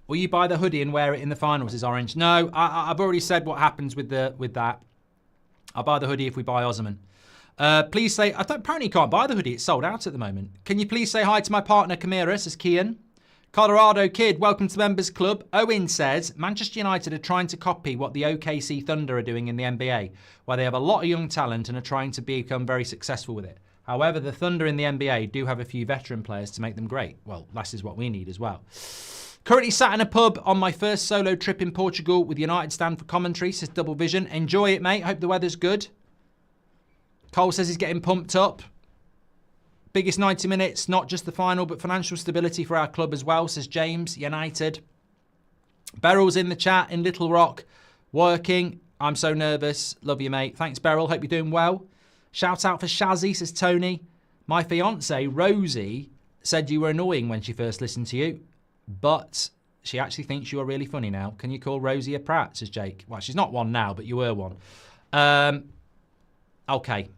Will you buy the hoodie and wear it in the finals? Is Orange? No, I've already said what happens with that. I'll buy the hoodie if we buy Osman. Please say, apparently you can't buy the hoodie. It's sold out at the moment. Can you please say hi to my partner, Kamira, says Kian. Colorado Kid, welcome to the Members Club. Owen says, Manchester United are trying to copy what the OKC Thunder are doing in the NBA, where they have a lot of young talent and are trying to become very successful with it. However, the Thunder in the NBA do have a few veteran players to make them great. Well, this is what we need as well. Currently sat in a pub on my first solo trip in Portugal with United stand for commentary, says Double Vision. Enjoy it, mate. Hope the weather's good. Cole says he's getting pumped up. Biggest 90 minutes, not just the final, but financial stability for our club as well, says James, United. Beryl's in the chat in Little Rock, working. I'm so nervous. Love you, mate. Thanks, Beryl. Hope you're doing well. Shout out for Shazzy, says Tony. My fiance, Rosie, said you were annoying when she first listened to you, but she actually thinks you are really funny now. Can you call Rosie a prat, says Jake. Well, she's not one now, but you were one. Okay.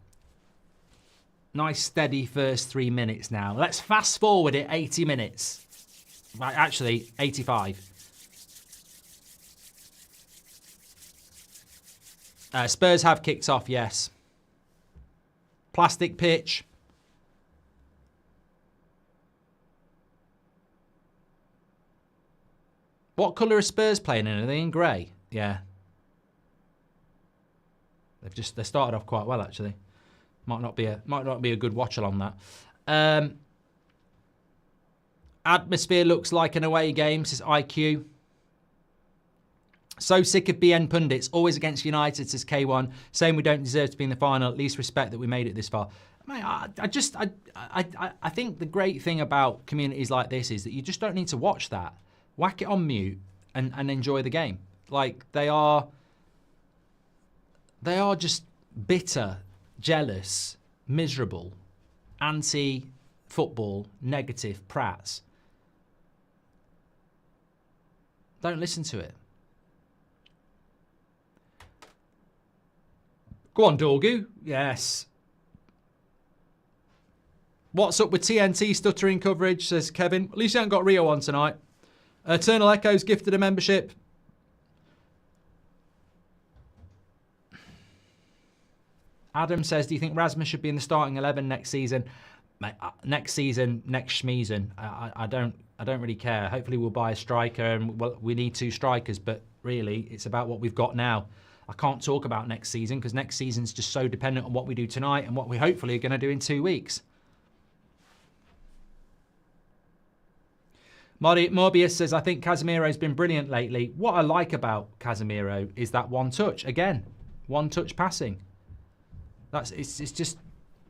Nice steady first 3 minutes now. Let's fast forward it 80 minutes. Right, actually, 85. Spurs have kicked off, yes. Plastic pitch. What colour are Spurs playing in? Are they in grey? Yeah. They started off quite well, actually. Might not be a good watch along that. Atmosphere looks like an away game, says IQ. So sick of BN pundits, always against United, says K1, saying we don't deserve to be in the final. At least respect that we made it this far. Mate, I think the great thing about communities like this is that you just don't need to watch that. Whack it on mute and enjoy the game. Like, they are just bitter, jealous, miserable, anti-football, negative prats. Don't listen to it. Go on, Dorgu. Yes. What's up with TNT stuttering coverage, says Kevin. At least you haven't got Rio on tonight. Eternal Echoes gifted a membership. Adam says, do you think Rasmus should be in the starting 11 next season? Next season, next schmeezen. I don't really care. Hopefully we'll buy a striker, and we need 2 strikers, but really it's about what we've got now. I can't talk about next season because next season's just so dependent on what we do tonight and what we hopefully are going to do in 2 weeks. Morbius says, I think Casemiro's been brilliant lately. What I like about Casemiro is that one touch. Again, one touch passing. It's just,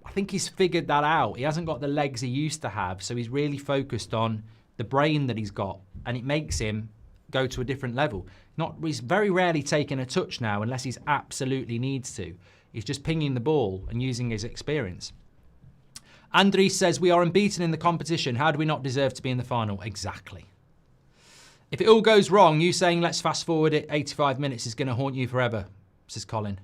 I think he's figured that out. He hasn't got the legs he used to have, so he's really focused on the brain that he's got, and it makes him go to a different level. He's very rarely taking a touch now unless he's absolutely needs to. He's just pinging the ball and using his experience. Andres says, we are unbeaten in the competition. How do we not deserve to be in the final? Exactly. If it all goes wrong, you saying let's fast forward it 85 minutes is going to haunt you forever, says Colin.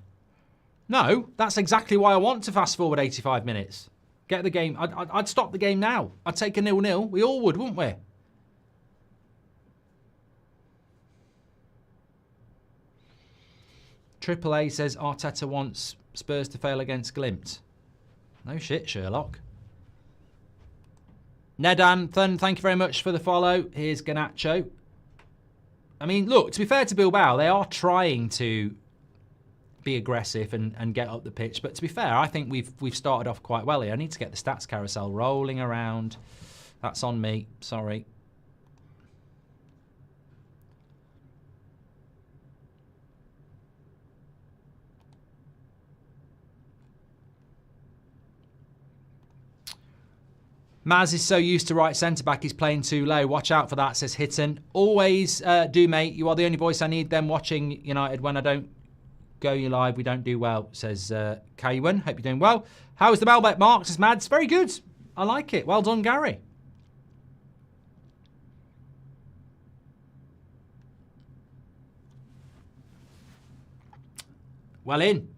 No, that's exactly why I want to fast forward 85 minutes. Get the game. I'd stop the game now. I'd take a 0-0. We all would, wouldn't we? Triple A says Arteta wants Spurs to fail against Glimt. No shit, Sherlock. Nedan, thank you very much for the follow. Here's Garnacho. I mean, look, to be fair to Bilbao, they are trying to be aggressive and get up the pitch. But to be fair, I think we've started off quite well here. I need to get the stats carousel rolling around. That's on me. Sorry. Maz is so used to right centre-back, he's playing too low. Watch out for that, says Hitton. Always do, mate. You are the only voice I need then watching United. When I don't go you live, we don't do well, says Kaiwan. Hope you're doing well. How is the Melbeck Mark, says Mads? Very good. I like it. Well done, Gary. Well in.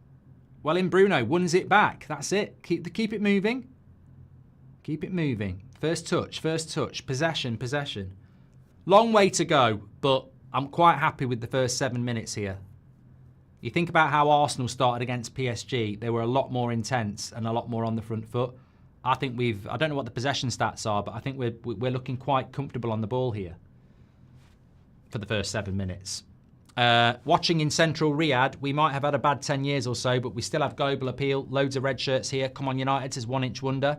Well in, Bruno. Wins it back. That's it. Keep it moving. Keep it moving. First touch, possession. Long way to go, but I'm quite happy with the first 7 minutes here. You think about how Arsenal started against PSG. They were a lot more intense and a lot more on the front foot. I think I don't know what the possession stats are, but I think we're looking quite comfortable on the ball here for the first 7 minutes. Watching in central Riyadh, we might have had a bad 10 years or so, but we still have global appeal. Loads of red shirts here. Come on, United, says 1-inch wonder.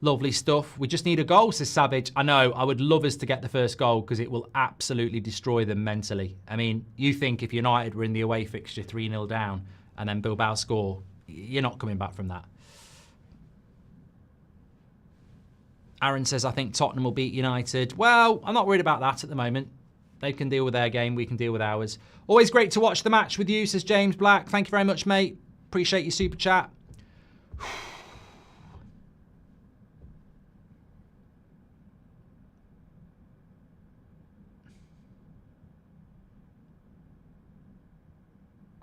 Lovely stuff. We just need a goal, says Savage. I know. I would love us to get the first goal because it will absolutely destroy them mentally. I mean, you think if United were in the away fixture 3-0 down and then Bilbao score, you're not coming back from that. Aaron says, I think Tottenham will beat United. Well, I'm not worried about that at the moment. They can deal with their game. We can deal with ours. Always great to watch the match with you, says James Black. Thank you very much, mate. Appreciate your super chat.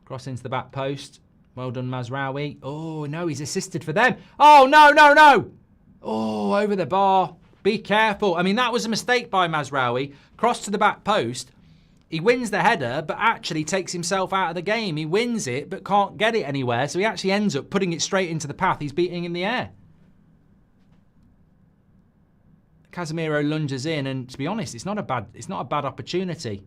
Cross into the back post. Well done, Mazraoui. Oh, no, he's assisted for them. Oh, no, no, no. Oh, over the bar. Be careful. I mean, that was a mistake by Mazraoui. Cross to the back post. He wins the header, but actually takes himself out of the game. He wins it, but can't get it anywhere. So he actually ends up putting it straight into the path he's beating in the air. Casemiro lunges in, and to be honest, it's not a bad opportunity.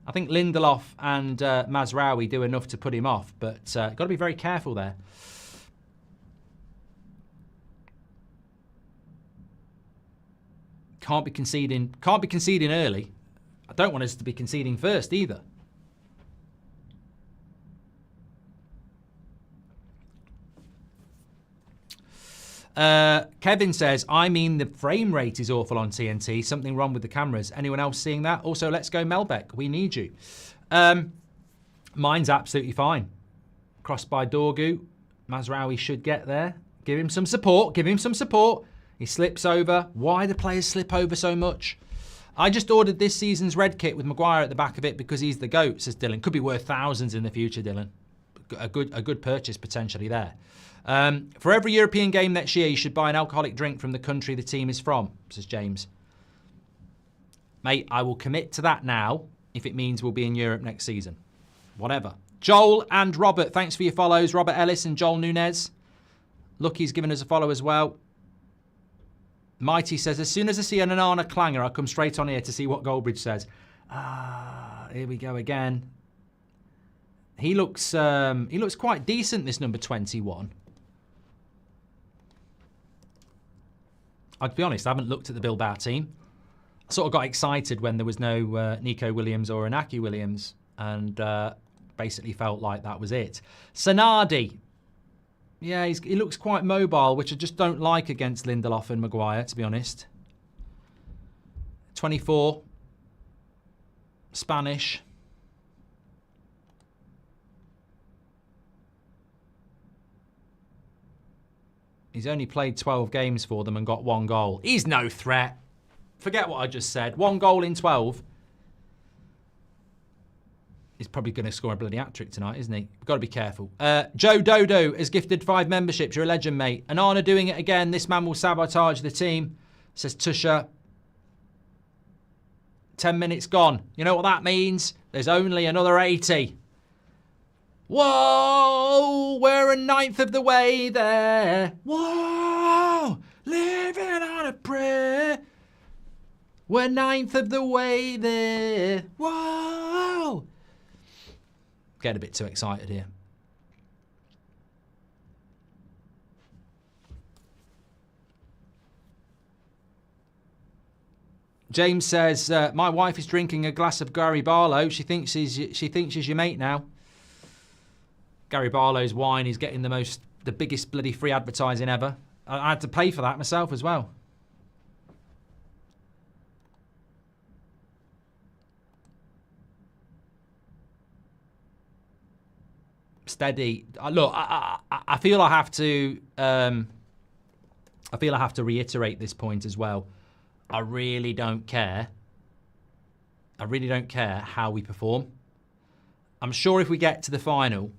I think Lindelof and Mazraoui do enough to put him off, but got to be very careful there. Can't be conceding early. I don't want us to be conceding first either. Kevin says, I mean, the frame rate is awful on TNT. Something wrong with the cameras. Anyone else seeing that? Also, let's go Melbeck. We need you. Mine's absolutely fine. Crossed by Dorgu. Mazraoui should get there. Give him some support. Give him some support. He slips over. Why do players slip over so much? I just ordered this season's red kit with Maguire at the back of it because he's the GOAT, says Dylan. Could be worth thousands in the future, Dylan. A good purchase potentially there. For every European game next year, you should buy an alcoholic drink from the country the team is from, says James. Mate, I will commit to that now if it means we'll be in Europe next season. Whatever. Joel and Robert, thanks for your follows. Robert Ellis and Joel Nunez. Lucky's given us a follow as well. Mighty says, as soon as I see an Onana clanger, I'll come straight on here to see what Goldbridge says. Here we go again. He looks quite decent, this number 21. I'll be honest, I haven't looked at the Bilbao team. I sort of got excited when there was no Nico Williams or Inaki Williams, and basically felt like that was it. Sanadi. Yeah, he looks quite mobile, which I just don't like against Lindelof and Maguire, to be honest. 24. Spanish. He's only played 12 games for them and got 1 goal. He's no threat. Forget what I just said. 1 goal in 12. He's probably going to score a bloody hat-trick tonight, isn't he? We've got to be careful. Joe Dodo has gifted 5 memberships. You're a legend, mate. Onana doing it again. This man will sabotage the team, says Tusha. 10 minutes gone. You know what that means? There's only another 80. Whoa, we're a 1/9 of the way there. Whoa, living on a prayer. We're 1/9 of the way there. Whoa. Get a bit too excited here. James says, my wife is drinking a glass of Gary Barlow. She thinks she's your mate now. Gary Barlow's wine is getting the biggest bloody free advertising ever. I had to pay for that myself as well. Steady. Look, I feel I have to. I feel I have to reiterate this point as well. I really don't care. I really don't care how we perform. I'm sure if we get to the final,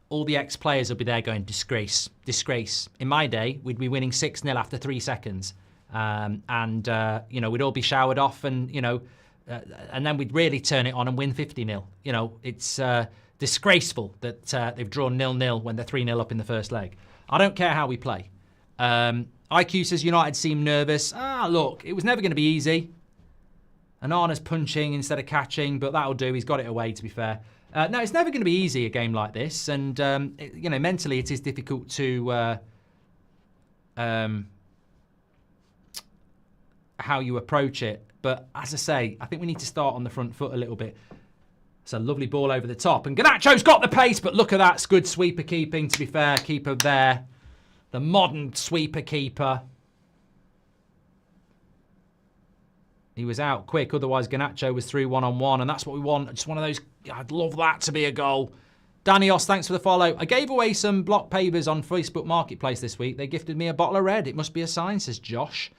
all the ex-players will be there going, disgrace, disgrace. In my day, we'd be winning 6-0 after 3 seconds. We'd all be showered off and then we'd really turn it on and win 50-0. It's disgraceful that they've drawn 0-0 when they're 3-0 up in the first leg. I don't care how we play. IQ says United seem nervous. Look, it was never going to be easy. Onana's punching instead of catching, but that'll do. He's got it away, to be fair. No, it's never going to be easy, a game like this. And, mentally it is difficult to how you approach it. But as I say, I think we need to start on the front foot a little bit. It's a lovely ball over the top. And Garnacho's got the pace, but look at that. It's good sweeper keeping, to be fair. Keeper there. The modern sweeper keeper. He was out quick. Otherwise, Garnacho was through one-on-one. And that's what we want. Just one of those. I'd love that to be a goal. Danios, thanks for the follow. I gave away some block pavers on Facebook Marketplace this week. They gifted me a bottle of red. It must be a sign, says Josh.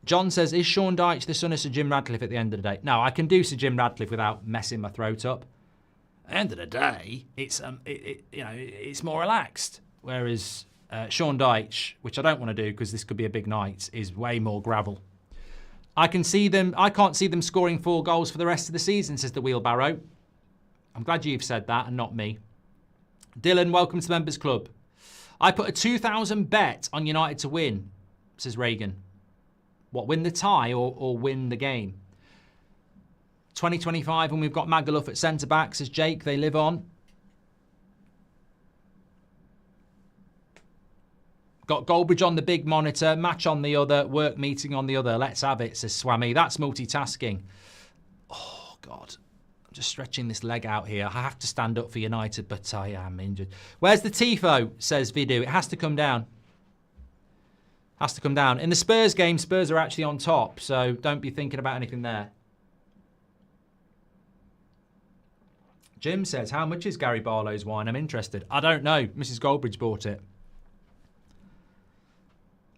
John says, is Sean Dyche the son of Sir Jim Radcliffe at the end of the day? No, I can do Sir Jim Radcliffe without messing my throat up. At the end of the day, it's more relaxed. Whereas Sean Dyche, which I don't want to do because this could be a big night, is way more gravel. I can't see them scoring 4 goals for the rest of the season, says the Wheelbarrow. I'm glad you've said that and not me. Dylan, welcome to the Members Club. I put a 2,000 bet on United to win, says Reagan. What, win the tie or win the game? 2025 and we've got Magaluf at centre-back, says Jake. They live on. Got Goldbridge on the big monitor, match on the other, work meeting on the other. Let's have it, says Swami. That's multitasking. Oh, God. I'm just stretching this leg out here. I have to stand up for United, but I am injured. Where's the tifo, says Vidu. It has to come down. Has to come down. In the Spurs game, Spurs are actually on top, so don't be thinking about anything there. Jim says, how much is Gary Barlow's wine? I'm interested. I don't know. Mrs. Goldbridge bought it.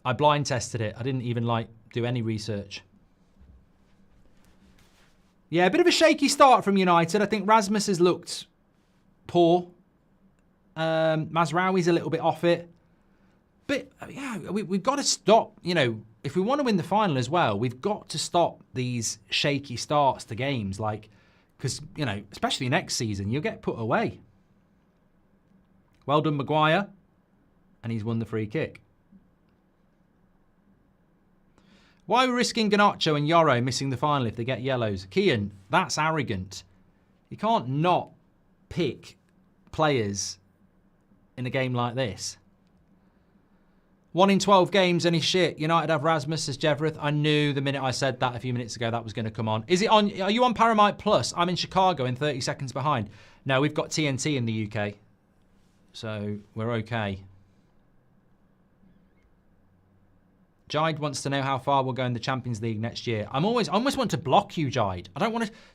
I blind tested it. I didn't even do any research. Yeah, a bit of a shaky start from United. I think Rasmus has looked poor. Mazraoui's a little bit off it. But yeah, we've got to stop, if we want to win the final as well, we've got to stop these shaky starts to games. Because, especially next season, you'll get put away. Well done, Maguire. And he's won the free kick. Why are we risking Garnacho and Yoro missing the final if they get yellows? Kian, that's arrogant. You can't not pick players in a game like this. 1 in 12 games, any shit. United have Rasmus, says Jevereth. I knew the minute I said that a few minutes ago that was going to come on. Is it on? Are you on Paramount Plus? I'm in Chicago and 30 seconds behind. No, we've got TNT in the UK. So we're okay. Jide wants to know how far we'll go in the Champions League next year. I almost want to block you, Jide.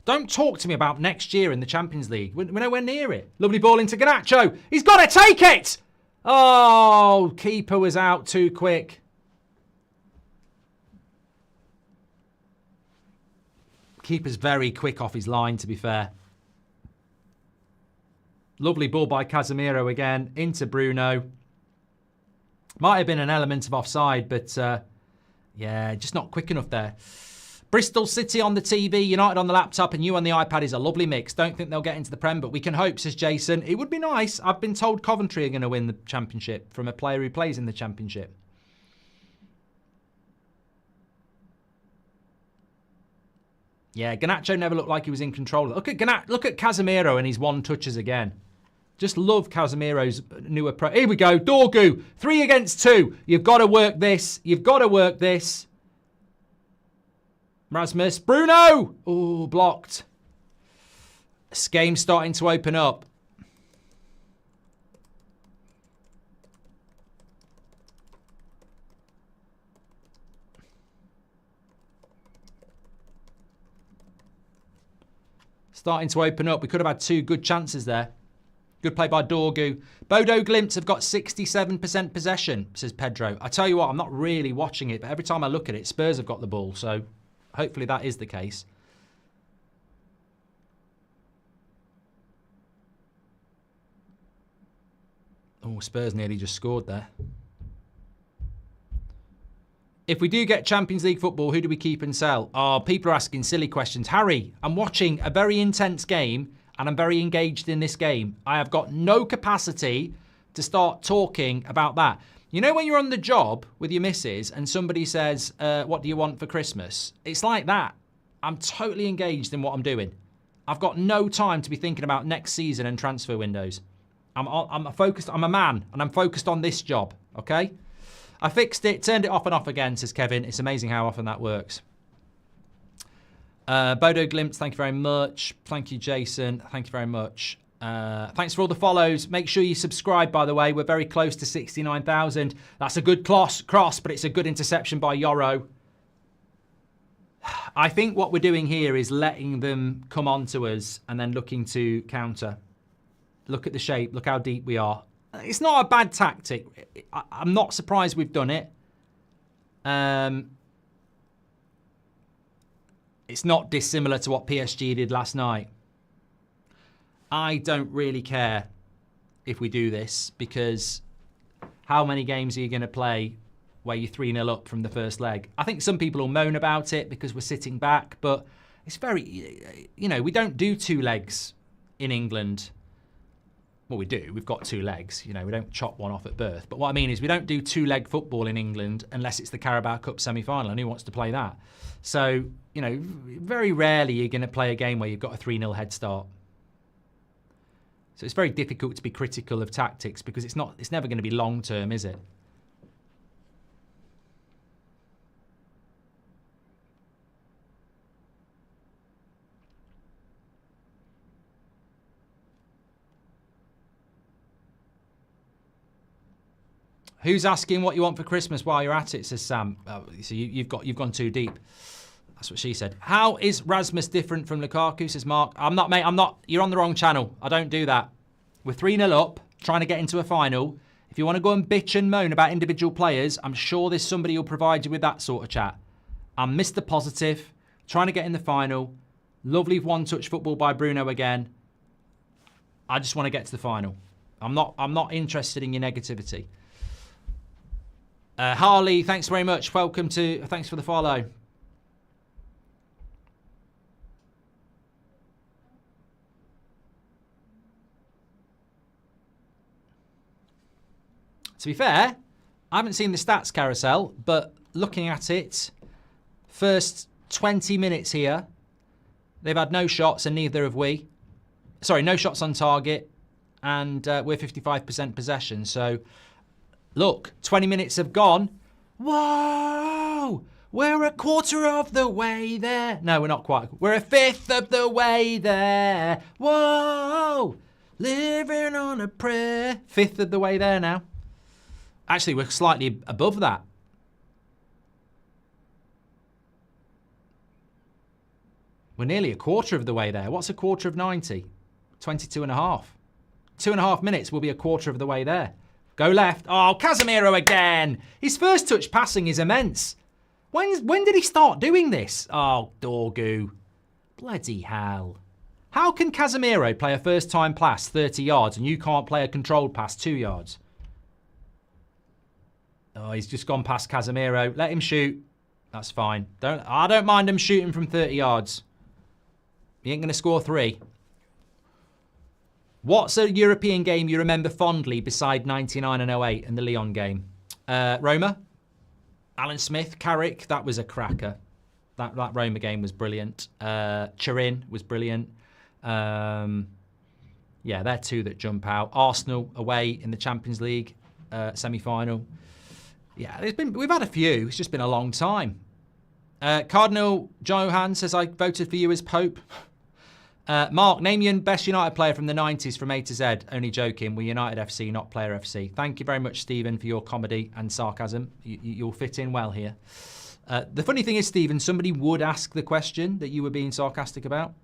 Don't talk to me about next year in the Champions League. We're nowhere near it. Lovely ball into Garnacho. He's got to take it! Oh, keeper was out too quick. Keeper's very quick off his line, to be fair. Lovely ball by Casemiro again. Into Bruno. Might have been an element of offside, but yeah, just not quick enough there. Bristol City on the TV, United on the laptop, and you on the iPad is a lovely mix. Don't think they'll get into the Prem, but we can hope, says Jason. It would be nice. I've been told Coventry are going to win the Championship from a player who plays in the Championship. Yeah, Garnacho never looked like he was in control. Look at Casemiro and his one touches again. Just love Casemiro's new approach. Here we go. Dorgu. 3 against 2. You've got to work this. You've got to work this. Rasmus. Bruno. Oh, blocked. This game's starting to open up. Starting to open up. We could have had 2 good chances there. Good play by Dorgu. Bodo Glimt have got 67% possession, says Pedro. I tell you what, I'm not really watching it, but every time I look at it, Spurs have got the ball, so hopefully that is the case. Oh, Spurs nearly just scored there. If we do get Champions League football, who do we keep and sell? Oh, people are asking silly questions. Harry, I'm watching a very intense game and I'm very engaged in this game. I have got no capacity to start talking about that. You know when you're on the job with your missus and somebody says, what do you want for Christmas? It's like that. I'm totally engaged in what I'm doing. I've got no time to be thinking about next season and transfer windows. I'm focused. I'm a man and I'm focused on this job, okay? I fixed it, turned it off and off again, says Kevin. It's amazing how often that works. Bodo Glimt, thank you very much. Thank you, Jason. Thank you very much. Thanks for all the follows. Make sure you subscribe, by the way. We're very close to 69,000. That's a good cross, but it's a good interception by Yoro. I think what we're doing here is letting them come on to us and then looking to counter. Look at the shape. Look how deep we are. It's not a bad tactic. I'm not surprised we've done it. It's not dissimilar to what PSG did last night. I don't really care if we do this, because how many games are you going to play where you're 3-0 up from the first leg? I think some people will moan about it because we're sitting back, but it's very, we don't do 2 legs in England. Well, we do. We've got 2 legs. We don't chop one off at birth. But what I mean is we don't do 2-leg football in England unless it's the Carabao Cup semi-final, and who wants to play that? So, very rarely you're going to play a game where you've got a 3-0 head start. So it's very difficult to be critical of tactics because it's never going to be long-term, is it? Who's asking what you want for Christmas while you're at it, says Sam. So you've gone too deep. That's what she said. How is Rasmus different from Lukaku, says Mark. I'm not, mate. You're on the wrong channel. I don't do that. We're 3-0 up, trying to get into a final. If you want to go and bitch and moan about individual players, I'm sure there's somebody who'll provide you with that sort of chat. I'm Mr. Positive, trying to get in the final. Lovely one-touch football by Bruno again. I just want to get to the final. I'm not interested in your negativity. Harley, thanks very much. Thanks for the follow. To be fair, I haven't seen the stats carousel, but looking at it, first 20 minutes here, they've had no shots and neither have we. Sorry, no shots on target, and we're 55% possession. So, look, 20 minutes have gone. Whoa! We're a quarter of the way there. No, we're not quite. We're a fifth of the way there. Whoa! Living on a prayer. Fifth of the way there now. Actually, we're slightly above that. We're nearly a quarter of the way there. What's a quarter of 90? 22 and a half. 2.5 minutes will be a quarter of the way there. Go left. Oh, Casemiro again. His first touch passing is immense. When did he start doing this? Oh, Dorgu. Bloody hell. How can Casemiro play a first-time pass 30 yards and you can't play a controlled pass 2 yards? Oh, he's just gone past Casemiro. Let him shoot. That's fine. I don't mind him shooting from 30 yards. He ain't going to score 3. What's a European game you remember fondly beside 99 and 08 and the Lyon game? Roma. Alan Smith. Carrick. That was a cracker. That Roma game was brilliant. Turin was brilliant. Yeah, they're 2 that jump out. Arsenal away in the Champions League semi-final. Yeah, we've had a few. It's just been a long time. Cardinal Johan says, I voted for you as Pope. Mark, name your best United player from the 90s from A to Z. Only joking. We're United FC, not Player FC. Thank you very much, Stephen, for your comedy and sarcasm. You'll fit in well here. The funny thing is, Stephen, somebody would ask the question that you were being sarcastic about.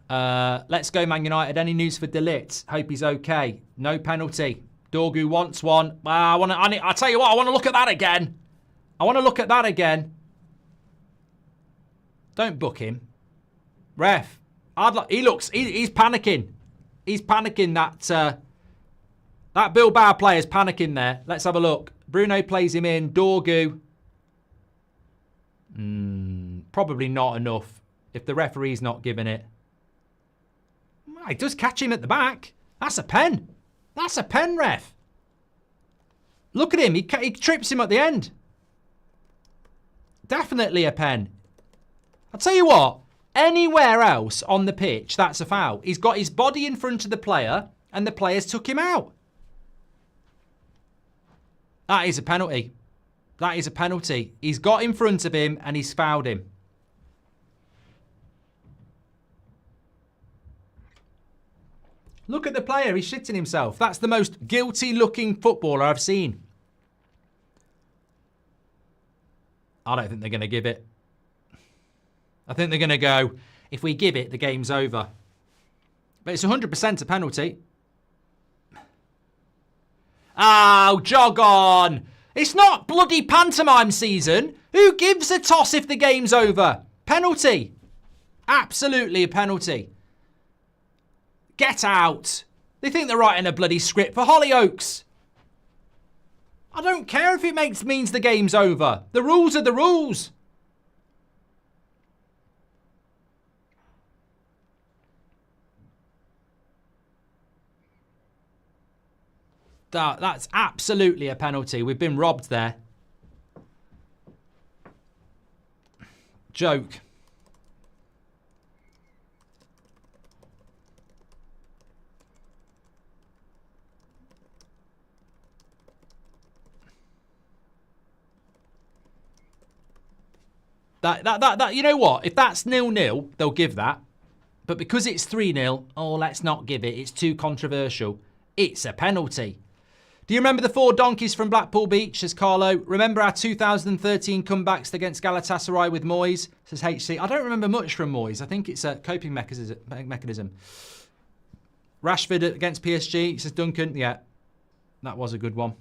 Let's go, Man United. Any news for De Ligt? Hope he's okay. No penalty. Dorgu wants one. I'll tell you what, I want to look at that again. Don't book him. Ref. He's panicking. He's panicking. That Bilbao player's panicking there. Let's have a look. Bruno plays him in. Dorgu. Probably not enough if the referee's not giving it. He does catch him at the back. That's a pen. That's a pen, ref. Look at him. He trips him at the end. Definitely a pen. I'll tell you what. Anywhere else on the pitch, that's a foul. He's got his body in front of the player, and the players took him out. That is a penalty. That is a penalty. He's got in front of him, and he's fouled him. Look at the player. He's shitting himself. That's the most guilty-looking footballer I've seen. I don't think they're going to give it. I think they're going to go, if we give it, the game's over. But it's 100% a penalty. Oh, jog on. It's not bloody pantomime season. Who gives a toss if the game's over? Penalty. Absolutely a penalty. Get out. They think they're writing a bloody script for Hollyoaks. I don't care if it means the game's over. The rules are the rules. That's absolutely a penalty. We've been robbed there. Joke. That you know what? If that's 0-0, they'll give that. But because it's 3-0, oh, let's not give it. It's too controversial. It's a penalty. Do you remember the 4 donkeys from Blackpool Beach, says Carlo? Remember our 2013 comebacks against Galatasaray with Moyes, says HC. I don't remember much from Moyes. I think it's a coping mechanism. Rashford against PSG, says Duncan. Yeah, that was a good one.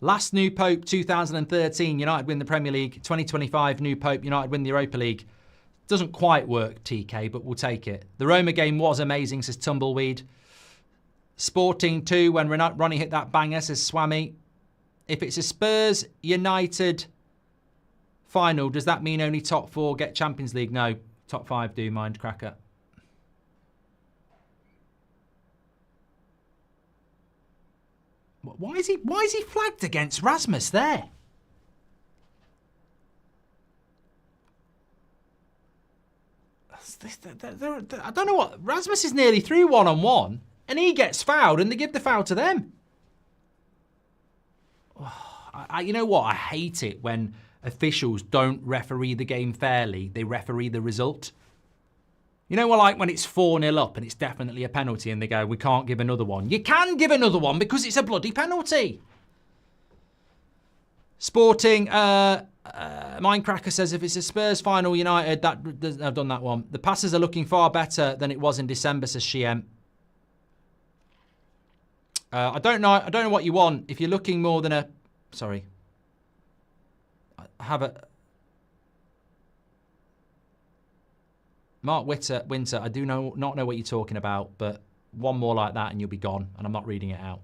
Last new Pope, 2013, United win the Premier League. 2025, new Pope, United win the Europa League. Doesn't quite work, TK, but we'll take it. The Roma game was amazing, says Tumbleweed. Sporting 2, when Ronnie hit that banger, says Swami. If it's a Spurs United final, does that mean only top 4 get Champions League? No, top 5 do, Mindcracker. Why is he flagged against Rasmus there? I don't know what. Rasmus is nearly through 1-on-1 and he gets fouled and they give the foul to them. You know what? I hate it when officials don't referee the game fairly. They referee the result. You know, like when it's 4-0 up and it's definitely a penalty and they go, we can't give another one. You can give another one because it's a bloody penalty. Sporting, Mindcracker says, if it's a Spurs final United, I've done that one. The passes are looking far better than it was in December, says Shiem. I don't know what you want. If you're looking more than a... Sorry. I have a... Mark Winter, I do not know what you're talking about, but one more like that and you'll be gone, and I'm not reading it out.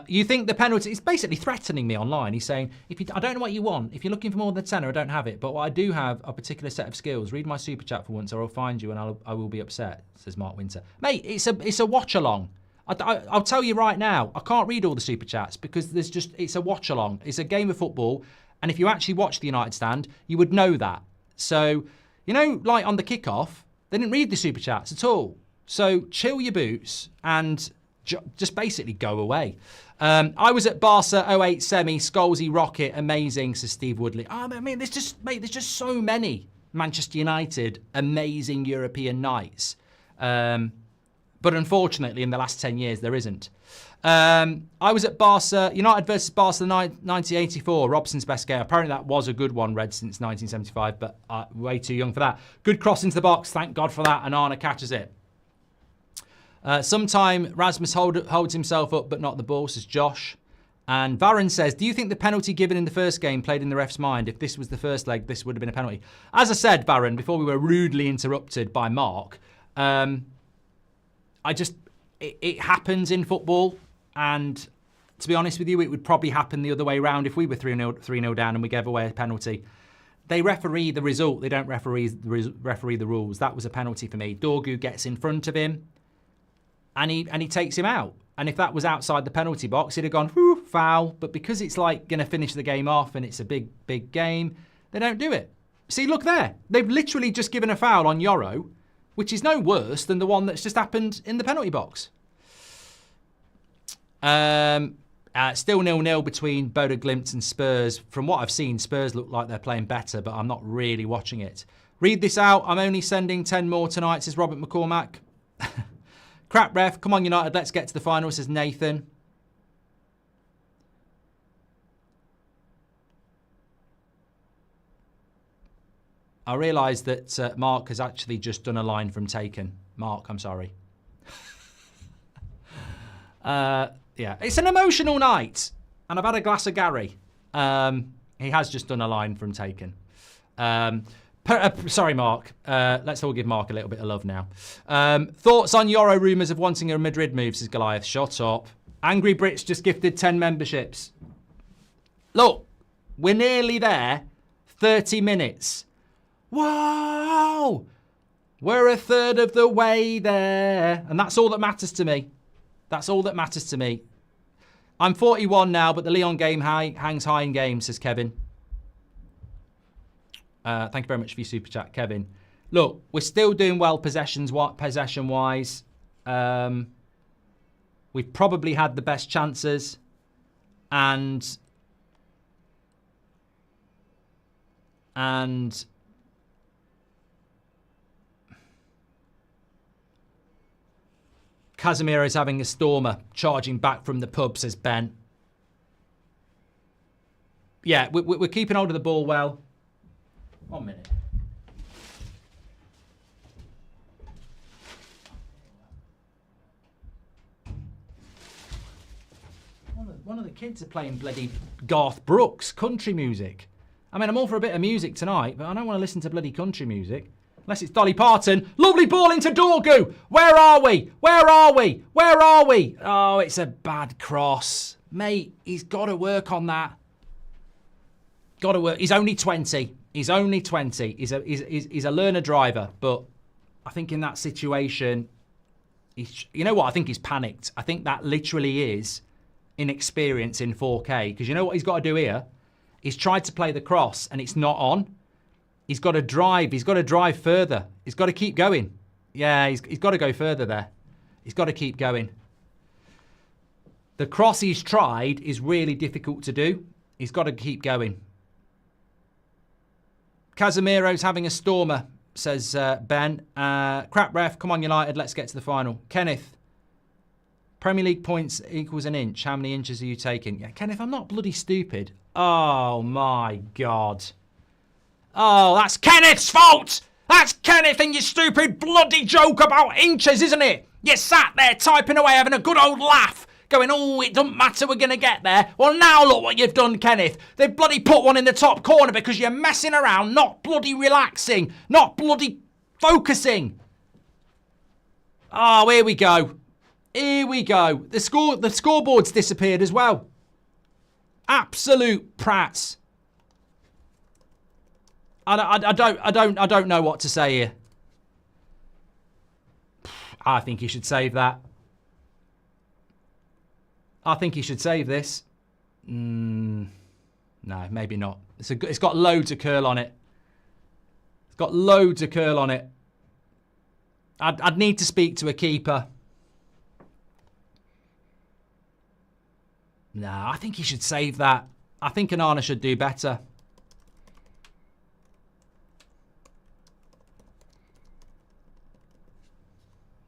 You think the penalty... He's basically threatening me online. He's saying, I don't know what you want. If you're looking for more than a tenner, I don't have it. But what I do have a particular set of skills. Read my super chat for once or I'll find you and I will be upset, says Mark Winter. Mate, it's a watch-along. I'll tell you right now, I can't read all the super chats because it's a watch-along. It's a game of football. And if you actually watch the United stand, you would know that. So... You know, like on the kickoff, they didn't read the super chats at all. So chill your boots and just basically go away. I was at Barca 08 semi, Scholesy Rocket, amazing, says Steve Woodley. I mean, there's just so many Manchester United amazing European nights. But unfortunately, in the last 10 years, there isn't. I was at Barca, United versus Barca 1984, Robson's best game. Apparently that was a good one, read since 1975, but way too young for that. Good cross into the box, thank God for that, and Arna catches it. Sometime Rasmus holds himself up, but not the ball, says Josh. And Varron says, do you think the penalty given in the first game played in the ref's mind? If this was the first leg, this would have been a penalty. As I said, Varron, before we were rudely interrupted by Mark, it happens in football. And to be honest with you, it would probably happen the other way around if we were 3-0 down and we gave away a penalty. They referee the result. They don't referee the rules. That was a penalty for me. Dorgu gets in front of him and he takes him out. And if that was outside the penalty box, he'd have gone, whoo, foul. But because it's like going to finish the game off and it's a big, big game, they don't do it. See, look there. They've literally just given a foul on Yoro, which is no worse than the one that's just happened in the penalty box. Still 0-0 between Bodo Glimt and Spurs. From what I've seen, Spurs look like they're playing better, but I'm not really watching it. Read this out. I'm only sending 10 more tonight, says Robert McCormack. Crap ref. Come on, United. Let's get to the final, says Nathan. I realised that Mark has actually just done a line from Taken. Mark, I'm sorry. Yeah, it's an emotional night, and I've had a glass of Gary. He has just done a line from Taken. Sorry, Mark. Let's all give Mark a little bit of love now. Thoughts on Euro rumours of wanting a Madrid move, says Goliath. Shut up. Angry Brits just gifted 10 memberships. Look, we're nearly there. 30 minutes. Wow! We're a third of the way there. And that's all that matters to me. That's all that matters to me. I'm 41 now, but the Leon game hangs high in game, says Kevin. Thank you very much for your super chat, Kevin. Look, we're still doing well possession-wise. We've probably had the best chances. And Casemiro's having a stormer, charging back from the pub, says Ben. Yeah, we're keeping hold of the ball well. 1 minute. One of the kids are playing bloody Garth Brooks country music. I mean, I'm all for a bit of music tonight, but I don't want to listen to bloody country music. Unless it's Dolly Parton. Lovely ball into Dorgu. Where are we? Where are we? Where are we? Oh, it's a bad cross. Mate, he's got to work on that. Got to work. He's only 20. He's only 20. He's a learner driver. But I think in that situation, you know what? I think he's panicked. I think that literally is inexperience in 4K. Because you know what he's got to do here? He's tried to play the cross and it's not on. He's got to drive. He's got to drive further. He's got to keep going. Yeah, he's got to go further there. He's got to keep going. The cross he's tried is really difficult to do. He's got to keep going. Casemiro's having a stormer, says Ben. Crap ref. Come on, United. Let's get to the final. Kenneth. Premier League points equals an inch. How many inches are you taking? Yeah, Kenneth, I'm not bloody stupid. Oh, my God. Oh, that's Kenneth's fault. That's Kenneth and your stupid bloody joke about inches, isn't it? You sat there typing away, having a good old laugh, going, oh, it doesn't matter, we're going to get there. Well, now look what you've done, Kenneth. They've bloody put one in the top corner because you're messing around, not bloody relaxing, not bloody focusing. Oh, here we go. Here we go. The scoreboard's disappeared as well. Absolute prats. I don't know what to say here. I think he should save that. I think he should save this. No, maybe not. It's got loads of curl on it. It's got loads of curl on it. I'd need to speak to a keeper. No, I think he should save that. I think Onana should do better.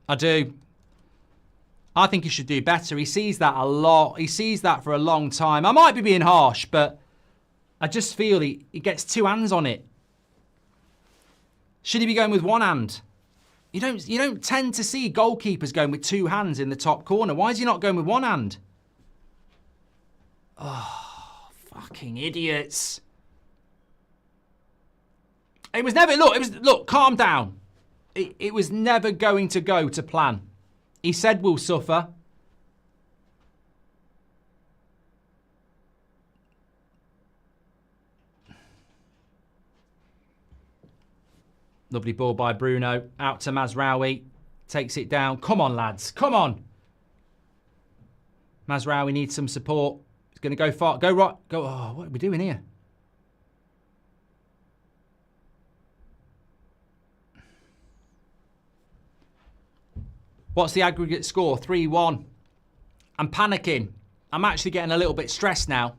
I do. I think he should do better. He sees that a lot. He sees that for a long time. I might be being harsh, but I just feel he gets two hands on it. Should he be going with one hand? You don't tend to see goalkeepers going with two hands in the top corner. Why is he not going with one hand? Oh, fucking idiots. It was never, look, calm down. It was never going to go to plan. He said we'll suffer. Lovely ball by Bruno. Out to Mazraoui. Takes it down. Come on, lads. Come on. Mazraoui needs some support. He's going to go far. Go right. Go. Oh, what are we doing here? What's the aggregate score? 3-1. I'm panicking. I'm actually getting a little bit stressed now.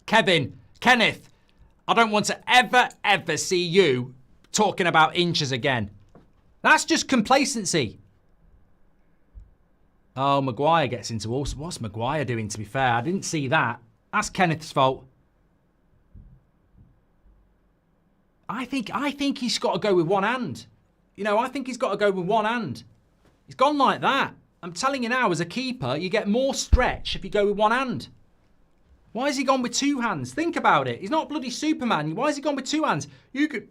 Kenneth, I don't want to ever see you talking about inches again. That's just complacency. Oh, Maguire gets into all. What's Maguire doing, to be fair? I didn't see that. That's Kenneth's fault. I think he's got to go with one hand. You know, I think he's got to go with one hand. He's gone like that. I'm telling you now, as a keeper, you get more stretch if you go with one hand. Why has he gone with two hands? Think about it. He's not bloody Superman. Why has he gone with two hands? You could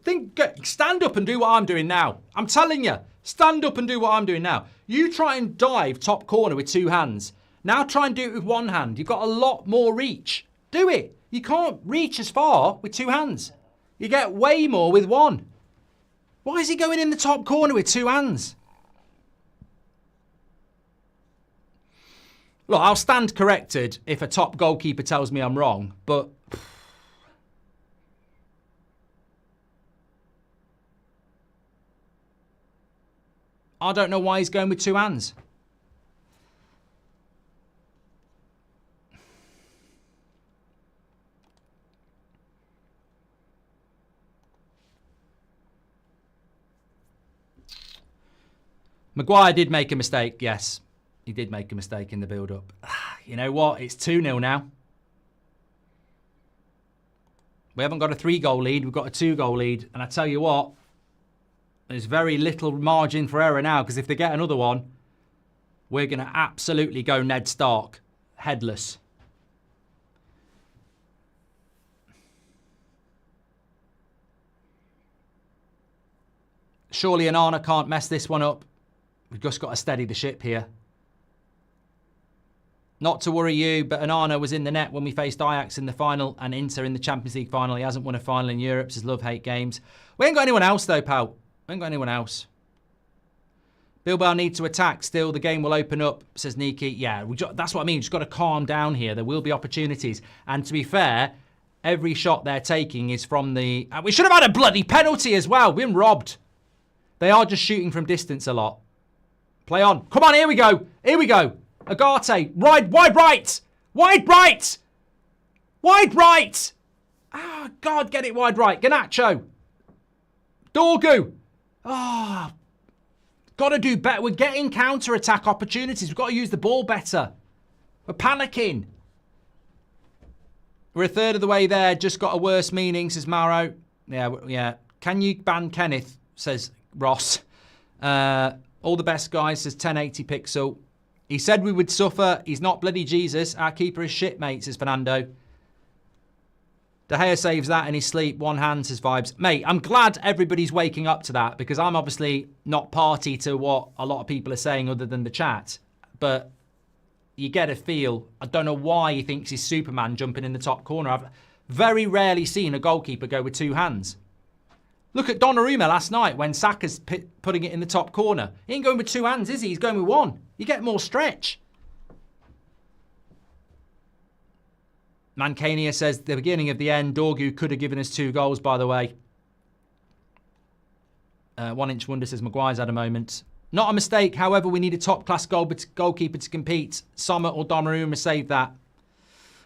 stand up and do what I'm doing now. I'm telling you, stand up and do what I'm doing now. You try and dive top corner with two hands. Now try and do it with one hand. You've got a lot more reach. Do it. You can't reach as far with two hands. You get way more with one. Why is he going in the top corner with two hands? Look, I'll stand corrected if a top goalkeeper tells me I'm wrong, but I don't know why he's going with two hands. Maguire did make a mistake, yes. He did make a mistake in the build-up. You know what? It's 2-0 now. We haven't got a 3-goal lead. We've got a 2-goal lead. And I tell you what, there's very little margin for error now, because if they get another one, we're going to absolutely go Ned Stark, headless. Surely Onana can't mess this one up. We've just got to steady the ship here. Not to worry you, but Onana was in the net when we faced Ajax in the final and Inter in the Champions League final. He hasn't won a final in Europe, says Love-Hate Games. We ain't got anyone else though, pal. We ain't got anyone else. Bilbao need to attack. Still, the game will open up, says Niki. Yeah, that's what I mean. You've just got to calm down here. There will be opportunities. And to be fair, every shot they're taking is from the... we should have had a bloody penalty as well. We've been robbed. They are just shooting from distance a lot. Play on. Come on, here we go. Here we go. Agate, wide right, wide right, wide right. Ah, God, get it wide right. Garnacho, Dorgu. Ah, got to do better. We're getting counter-attack opportunities. We've got to use the ball better. We're panicking. We're a third of the way there. Just got a worse meaning, says Mauro. Yeah. Can you ban Kenneth, says Ross. All the best, guys, says 1080 Pixel. He said we would suffer. He's not bloody Jesus. Our keeper is shit, mate, says Fernando. De Gea saves that in his sleep. One hand, says Vibes. Mate, I'm glad everybody's waking up to that, because I'm obviously not party to what a lot of people are saying other than the chat. But you get a feel. I don't know why he thinks he's Superman jumping in the top corner. I've very rarely seen a goalkeeper go with two hands. Look at Donnarumma last night when Saka's putting it in the top corner. He ain't going with two hands, is he? He's going with one. You get more stretch. Mancania says, the beginning of the end, Dorgu could have given us 2 goals, by the way. 1 Inch Wonder says, Maguire's had a moment. Not a mistake, however, we need a top-class goalkeeper to compete. Sommer or Donnarumma saved that.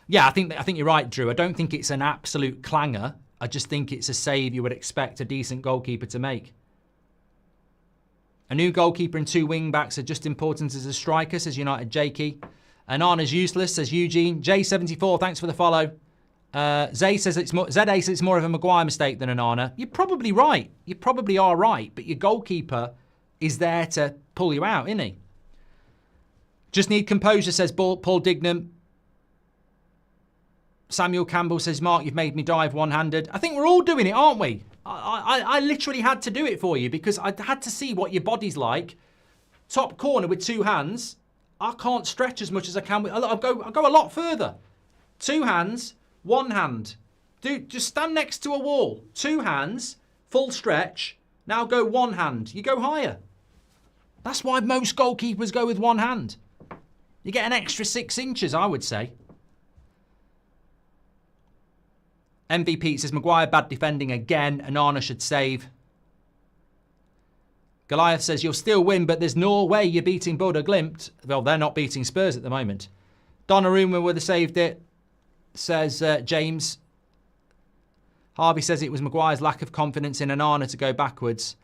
Yeah, I think you're right, Drew. I don't think it's an absolute clanger. I just think it's a save you would expect a decent goalkeeper to make. A new goalkeeper and 2 wing-backs are just important as a striker, says United Jakey. Onana's useless, says Eugene. J74, thanks for the follow. Zay says ZA says it's more of a Maguire mistake than Onana. You're probably right. You probably are right. But your goalkeeper is there to pull you out, isn't he? Just need composure, says Paul Dignam. Samuel Campbell says, Mark, you've made me dive one-handed. I think we're all doing it, aren't we? I literally had to do it for you because I had to see what your body's like. Top corner with 2 hands. I can't stretch as much as I can. I'll go a lot further. 2 hands, 1 hand. Just stand next to a wall. 2 hands, full stretch. Now go 1 hand. You go higher. That's why most goalkeepers go with 1 hand. You get an extra 6 inches, I would say. MVP says, Maguire bad defending again. Onana should save. Goliath says, you'll still win, but there's no way you're beating Bodo Glimt. Well, they're not beating Spurs at the moment. Donnarumma would have saved it, says James. Harvey says it was Maguire's lack of confidence in Onana to go backwards.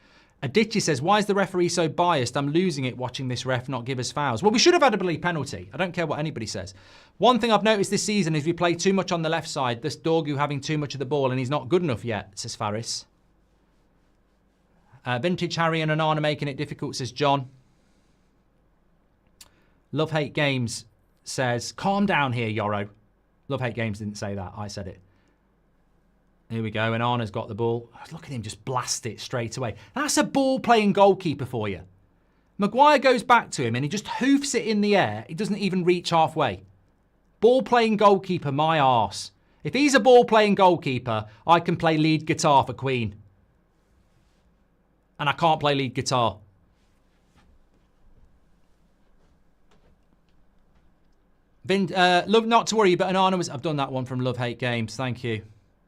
Adichie says, why is the referee so biased? I'm losing it watching this ref not give us fouls. Well, we should have had a bloody penalty. I don't care what anybody says. One thing I've noticed this season is we play too much on the left side. This Dorgu having too much of the ball and he's not good enough yet, says Faris. Vintage Harry and Onana making it difficult, says John. Love Hate Games says, calm down here, Yoro. Love Hate Games didn't say that. I said it. Here we go. And Arna's got the ball. Look at him just blast it straight away. That's a ball-playing goalkeeper for you. Maguire goes back to him and he just hoofs it in the air. He doesn't even reach halfway. Ball-playing goalkeeper, my arse. If he's a ball-playing goalkeeper, I can play lead guitar for Queen. And I can't play lead guitar. Love not to worry, but Anana was... I've done that one from Love Hate Games. Thank you.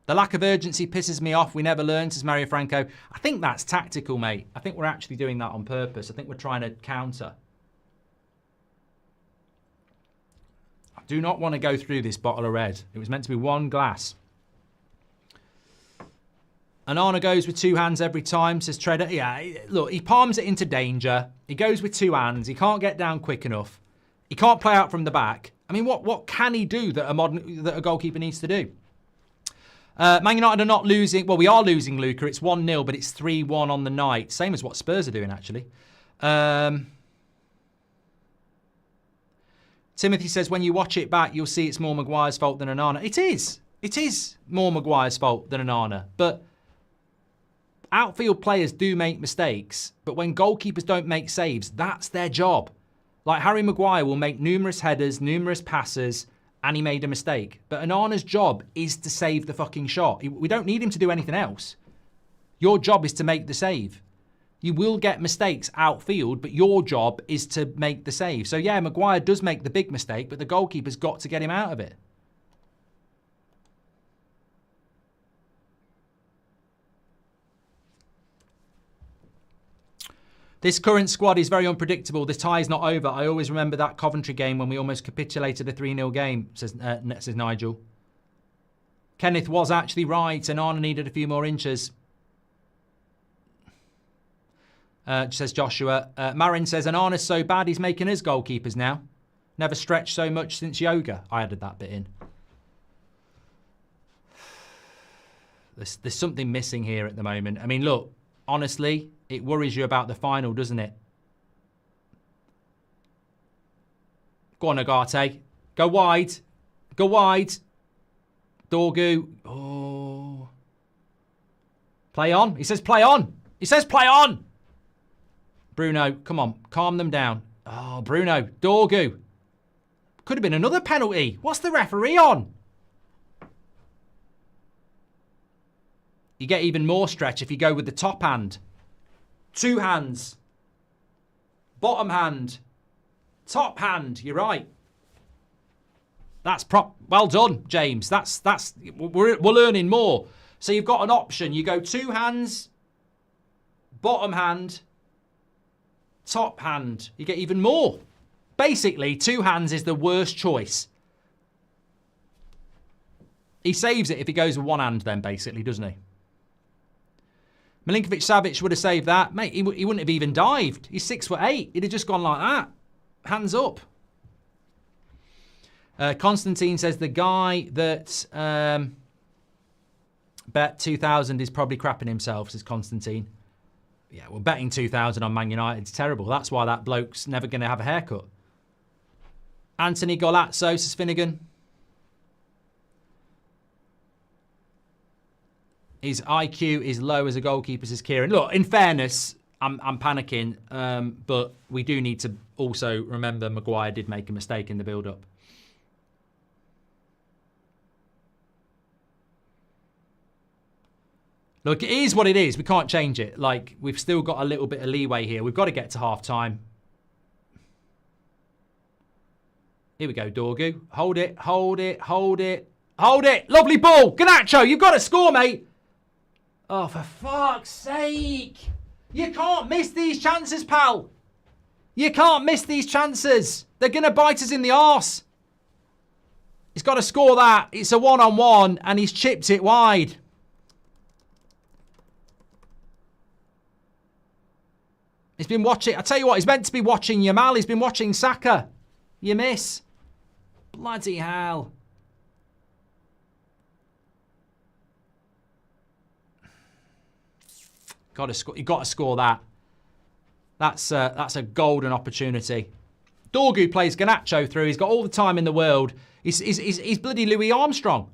The lack of urgency pisses me off. We never learn, says Mario Franco. I think that's tactical, mate. I think we're actually doing that on purpose. I think we're trying to counter. I do not want to go through this bottle of red. It was meant to be one glass. Anana goes with two hands every time, says Treader. Yeah, look, he palms it into danger. He goes with two hands. He can't get down quick enough. He can't play out from the back. I mean, what can he do that a goalkeeper needs to do? Man United are not losing. Well, we are losing, Luca. It's 1-0, but it's 3-1 on the night. Same as what Spurs are doing, actually. Timothy says, when you watch it back, you'll see it's more Maguire's fault than Onana. It is. It is more Maguire's fault than Onana. But outfield players do make mistakes. But when goalkeepers don't make saves, that's their job. Like Harry Maguire will make numerous headers, numerous passes, and he made a mistake. But Onana's job is to save the fucking shot. We don't need him to do anything else. Your job is to make the save. You will get mistakes outfield, but your job is to make the save. So yeah, Maguire does make the big mistake, but the goalkeeper's got to get him out of it. This current squad is very unpredictable. This tie is not over. I always remember that Coventry game when we almost capitulated a 3-0 game, says Nigel. Kenneth was actually right, and Arna needed a few more inches. Says Joshua. Marin says, and Arna's so bad he's making us goalkeepers now. Never stretched so much since yoga. I added that bit in. There's something missing here at the moment. I mean, look, honestly, it worries you about the final, doesn't it? Go on, Agate. Go wide. Go wide. Dorgu. Oh. Play on. He says play on. He says play on. Bruno, come on. Calm them down. Oh, Bruno. Dorgu. Could have been another penalty. What's the referee on? You get even more stretch if you go with the top hand. Two hands. Bottom hand. Top hand. You're right. That's well done, James. We're learning more. So you've got an option. You go two hands, bottom hand, top hand. You get even more. Basically, two hands is the worst choice. He saves it if he goes with one hand then, basically, doesn't he? Milinkovic-Savic would have saved that. Mate, he wouldn't have even dived. He's 6'8". He'd have just gone like that. Hands up. Constantine says the guy that bet 2,000 is probably crapping himself, says Constantine. Yeah, well, betting 2,000 on Man United is terrible. That's why that bloke's never going to have a haircut. Anthony Golazzo, says Finnegan. His IQ is low as a goalkeeper, says Kieran. Look, in fairness, I'm panicking, but we do need to also remember Maguire did make a mistake in the build-up. Look, it is what it is. We can't change it. Like, we've still got a little bit of leeway here. We've got to get to half-time. Here we go, Dorgu. Hold it, hold it, hold it. Hold it! Lovely ball! Garnacho, you've got to score, mate! Oh, for fuck's sake! You can't miss these chances, pal! You can't miss these chances! They're going to bite us in the arse! He's got to score that. It's a one-on-one, and he's chipped it wide. He's been watching... I tell you what, he's meant to be watching Yamal. He's been watching Saka. You miss. Bloody hell. You got to score that. That's a golden opportunity. Dorgu plays Garnacho through. He's got all the time in the world. He's bloody Louis Armstrong.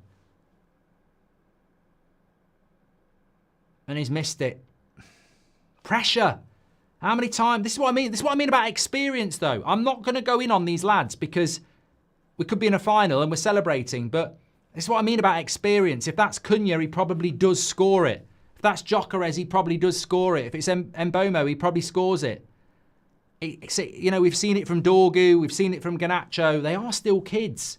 And he's missed it. Pressure. How many times? This is what I mean. This is what I mean about experience, though. I'm not going to go in on these lads because we could be in a final and we're celebrating. But this is what I mean about experience. If that's Cunha, he probably does score it. If that's Gyökeres, he probably does score it. If it's Mbomo, he probably scores it. You know, we've seen it from Dorgu. We've seen it from Garnacho. They are still kids.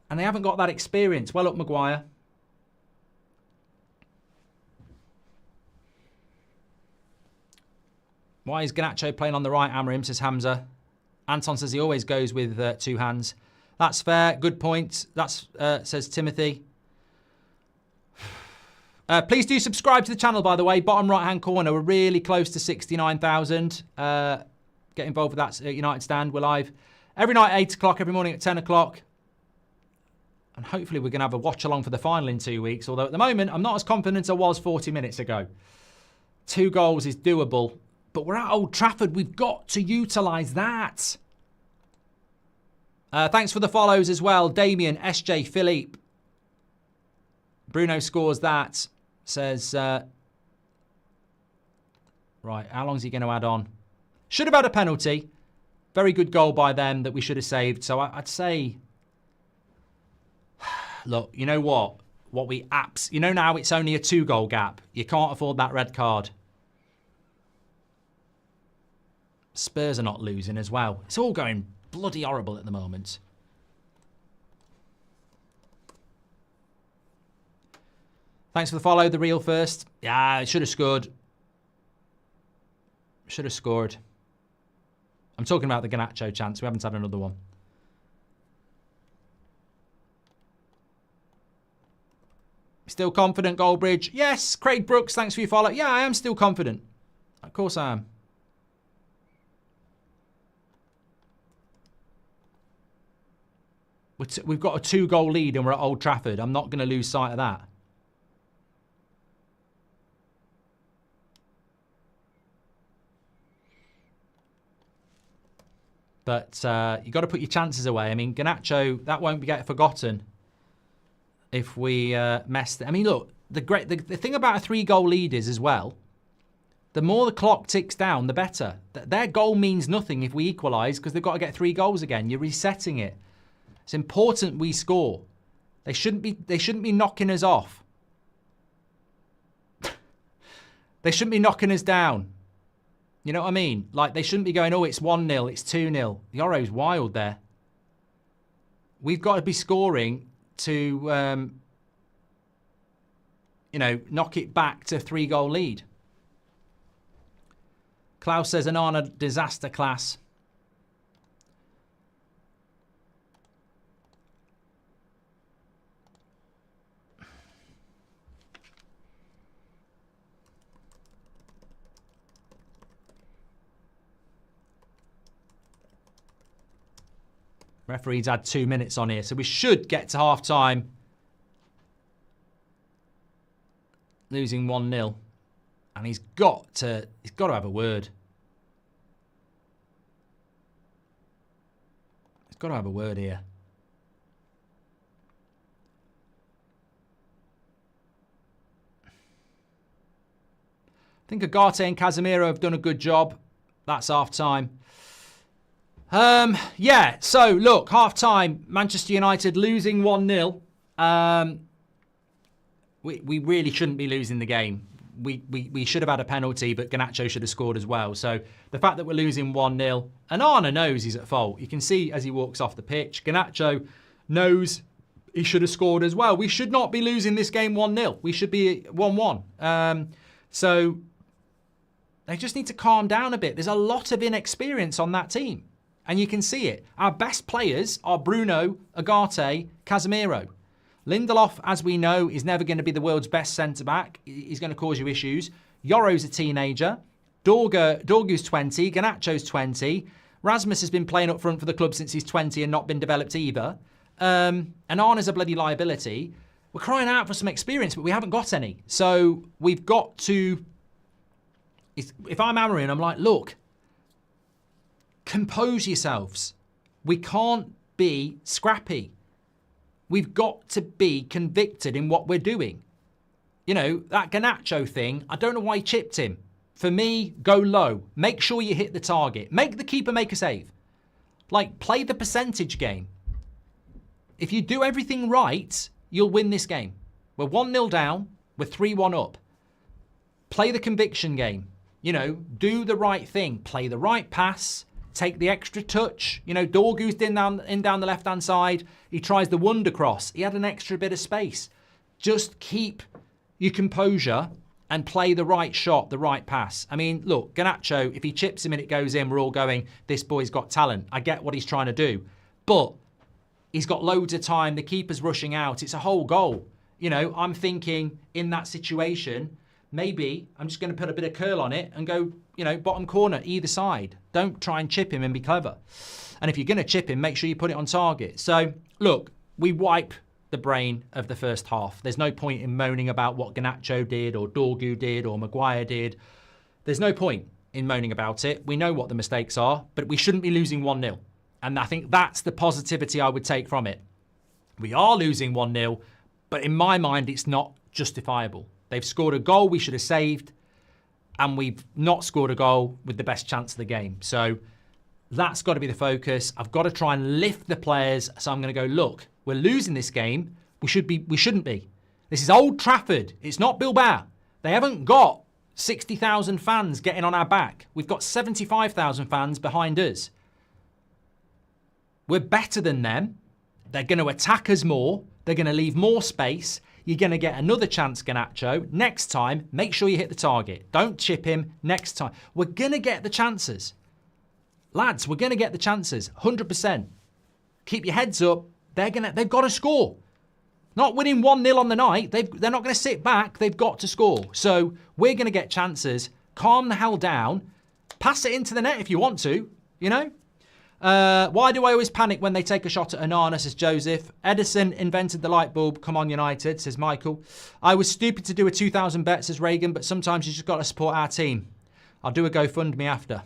And they haven't got that experience. Well up, Maguire. Why is Garnacho playing on the right, Amarim, says Hamza. Anton says he always goes with two hands. That's fair. Good point. That's says Timothy. Please do subscribe to the channel, by the way. Bottom right-hand corner. We're really close to 69,000. Get involved with that United Stand. We're live every night at 8 o'clock, every morning at 10 o'clock. And hopefully we're going to have a watch-along for the final in 2 weeks. Although at the moment, I'm not as confident as I was 40 minutes ago. 2 goals is doable. But we're at Old Trafford. We've got to utilise that. Thanks for the follows as well. Damien, SJ, Philippe. Bruno scores that. Says, right, how long is he going to add on? Should have had a penalty. Very good goal by them that we should have saved. So I'd say, look, you know what? You know now it's only a 2-goal gap. You can't afford that red card. Spurs are not losing as well. It's all going bloody horrible at the moment. Thanks for the follow, the real first. Yeah, should have scored. Should have scored. I'm talking about the Garnacho chance. We haven't had another one. Still confident, Goldbridge? Yes. Craig Brooks, thanks for your follow. Yeah, I am still confident. Of course I am. We've got a 2-goal lead and we're at Old Trafford. I'm not going to lose sight of that. But you've got to put your chances away. I mean, Garnacho, that won't get forgotten if we mess it. I mean, look, the thing about a 3-goal lead is as well, the more the clock ticks down, the better. Their goal means nothing if we equalise because they've got to get 3 goals again. You're resetting it. It's important we score. They shouldn't be knocking us off. They shouldn't be knocking us down. You know what I mean? Like, they shouldn't be going, oh, it's 1-0, it's 2-0. Yoro's wild there. We've got to be scoring to, you know, knock it back to 3-goal lead. Klaus says, Anana, disaster class. Referee's had 2 minutes on here, so we should get to half-time. Losing 1-0. And he's got to have a word. He's got to have a word here. I think Agate and Casemiro have done a good job. That's half-time. Yeah, so look, half-time, Manchester United losing 1-0. We really shouldn't be losing the game. We should have had a penalty, but Garnacho should have scored as well. So the fact that we're losing 1-0, and Arna knows he's at fault. You can see as he walks off the pitch, Garnacho knows he should have scored as well. We should not be losing this game 1-0. We should be 1-1. So they just need to calm down a bit. There's a lot of inexperience on that team. And you can see it. Our best players are Bruno, Agate, Casemiro. Lindelof, as we know, is never going to be the world's best centre-back. He's going to cause you issues. Yoro's a teenager. Dorgu's 20. Garnacho's 20. Rasmus has been playing up front for the club since he's 20 and not been developed either. And Arna's a bloody liability. We're crying out for some experience, but we haven't got any. So we've got to... If I'm Amarin, I'm like, look... compose yourselves. We can't be scrappy. We've got to be convicted in what we're doing. You know, that Garnacho thing, I don't know why he chipped him. For me, go low. Make sure you hit the target. Make the keeper make a save. Like, play the percentage game. If you do everything right, you'll win this game. We're 1-0 down. We're 3-1 up. Play the conviction game. You know, do the right thing. Play the right pass. Take the extra touch. You know, Dorgu's in down the left-hand side. He tries the wonder cross. He had an extra bit of space. Just keep your composure and play the right shot, the right pass. I mean, look, Garnacho, if he chips him and it goes in, we're all going, this boy's got talent. I get what he's trying to do. But he's got loads of time. The keeper's rushing out. It's a whole goal. You know, I'm thinking in that situation, maybe I'm just going to put a bit of curl on it and go, you know, bottom corner, either side. Don't try and chip him and be clever. And if you're going to chip him, make sure you put it on target. So, look, we wipe the brain of the first half. There's no point in moaning about what Garnacho did or Dorgu did or Maguire did. There's no point in moaning about it. We know what the mistakes are, but we shouldn't be losing 1-0. And I think that's the positivity I would take from it. We are losing 1-0, but in my mind, it's not justifiable. They've scored a goal we should have saved, and we've not scored a goal with the best chance of the game. So that's got to be the focus. I've got to try and lift the players. So I'm going to go, look, we're losing this game. We shouldn't be. This is Old Trafford. It's not Bilbao. They haven't got 60,000 fans getting on our back. We've got 75,000 fans behind us. We're better than them. They're going to attack us more. They're going to leave more space. You're going to get another chance, Garnacho. Next time, make sure you hit the target. Don't chip him next time. We're going to get the chances. Lads, we're going to get the chances. 100%. Keep your heads up. They've got to score. Not winning 1-0 on the night. They're not going to sit back. They've got to score. So we're going to get chances. Calm the hell down. Pass it into the net if you want to, you know. Why do I always panic when they take a shot at Onana, says Joseph. Edison invented the light bulb. Come on, United, says Michael. I was stupid to do a 2,000 bet, says Reagan, but sometimes you just got to support our team. I'll do a GoFundMe after.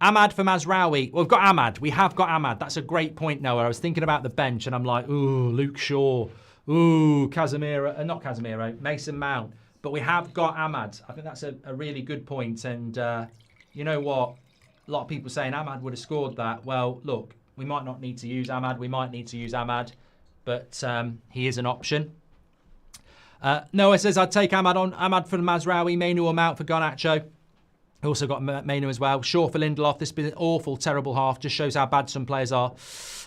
Ahmad for Mazraoui. Well, we've got Ahmad. We have got Ahmad. That's a great point, Noah. I was thinking about the bench and I'm like, ooh, Luke Shaw. Ooh, Casemiro. Not Casemiro, Mason Mount. But we have got Ahmad. I think that's a really good point. And you know what? A lot of people saying Ahmad would have scored that. Well, look, we might not need to use Ahmad. We might need to use Ahmad. But he is an option. Noah says, I'd take Ahmad for Mazraoui, Mainu or Mount for Garnacho. Also got Mainu as well. Shaw for Lindelof. This has been an awful, terrible half. Just shows how bad some players are.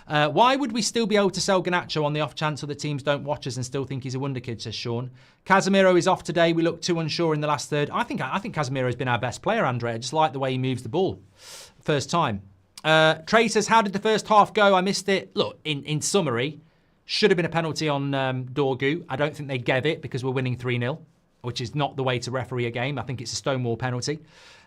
Why would we still be able to sell Garnacho on the off chance other teams don't watch us and still think he's a wonder kid, says Sean. Casemiro is off today. We look too unsure in the last third. I think Casemiro has been our best player, Andre. I just like the way he moves the ball. First time. Trey says, how did the first half go? I missed it. Look, in summary, should have been a penalty on Dorgu. I don't think they gave it because we're winning 3-0, which is not the way to referee a game. I think it's a stonewall penalty.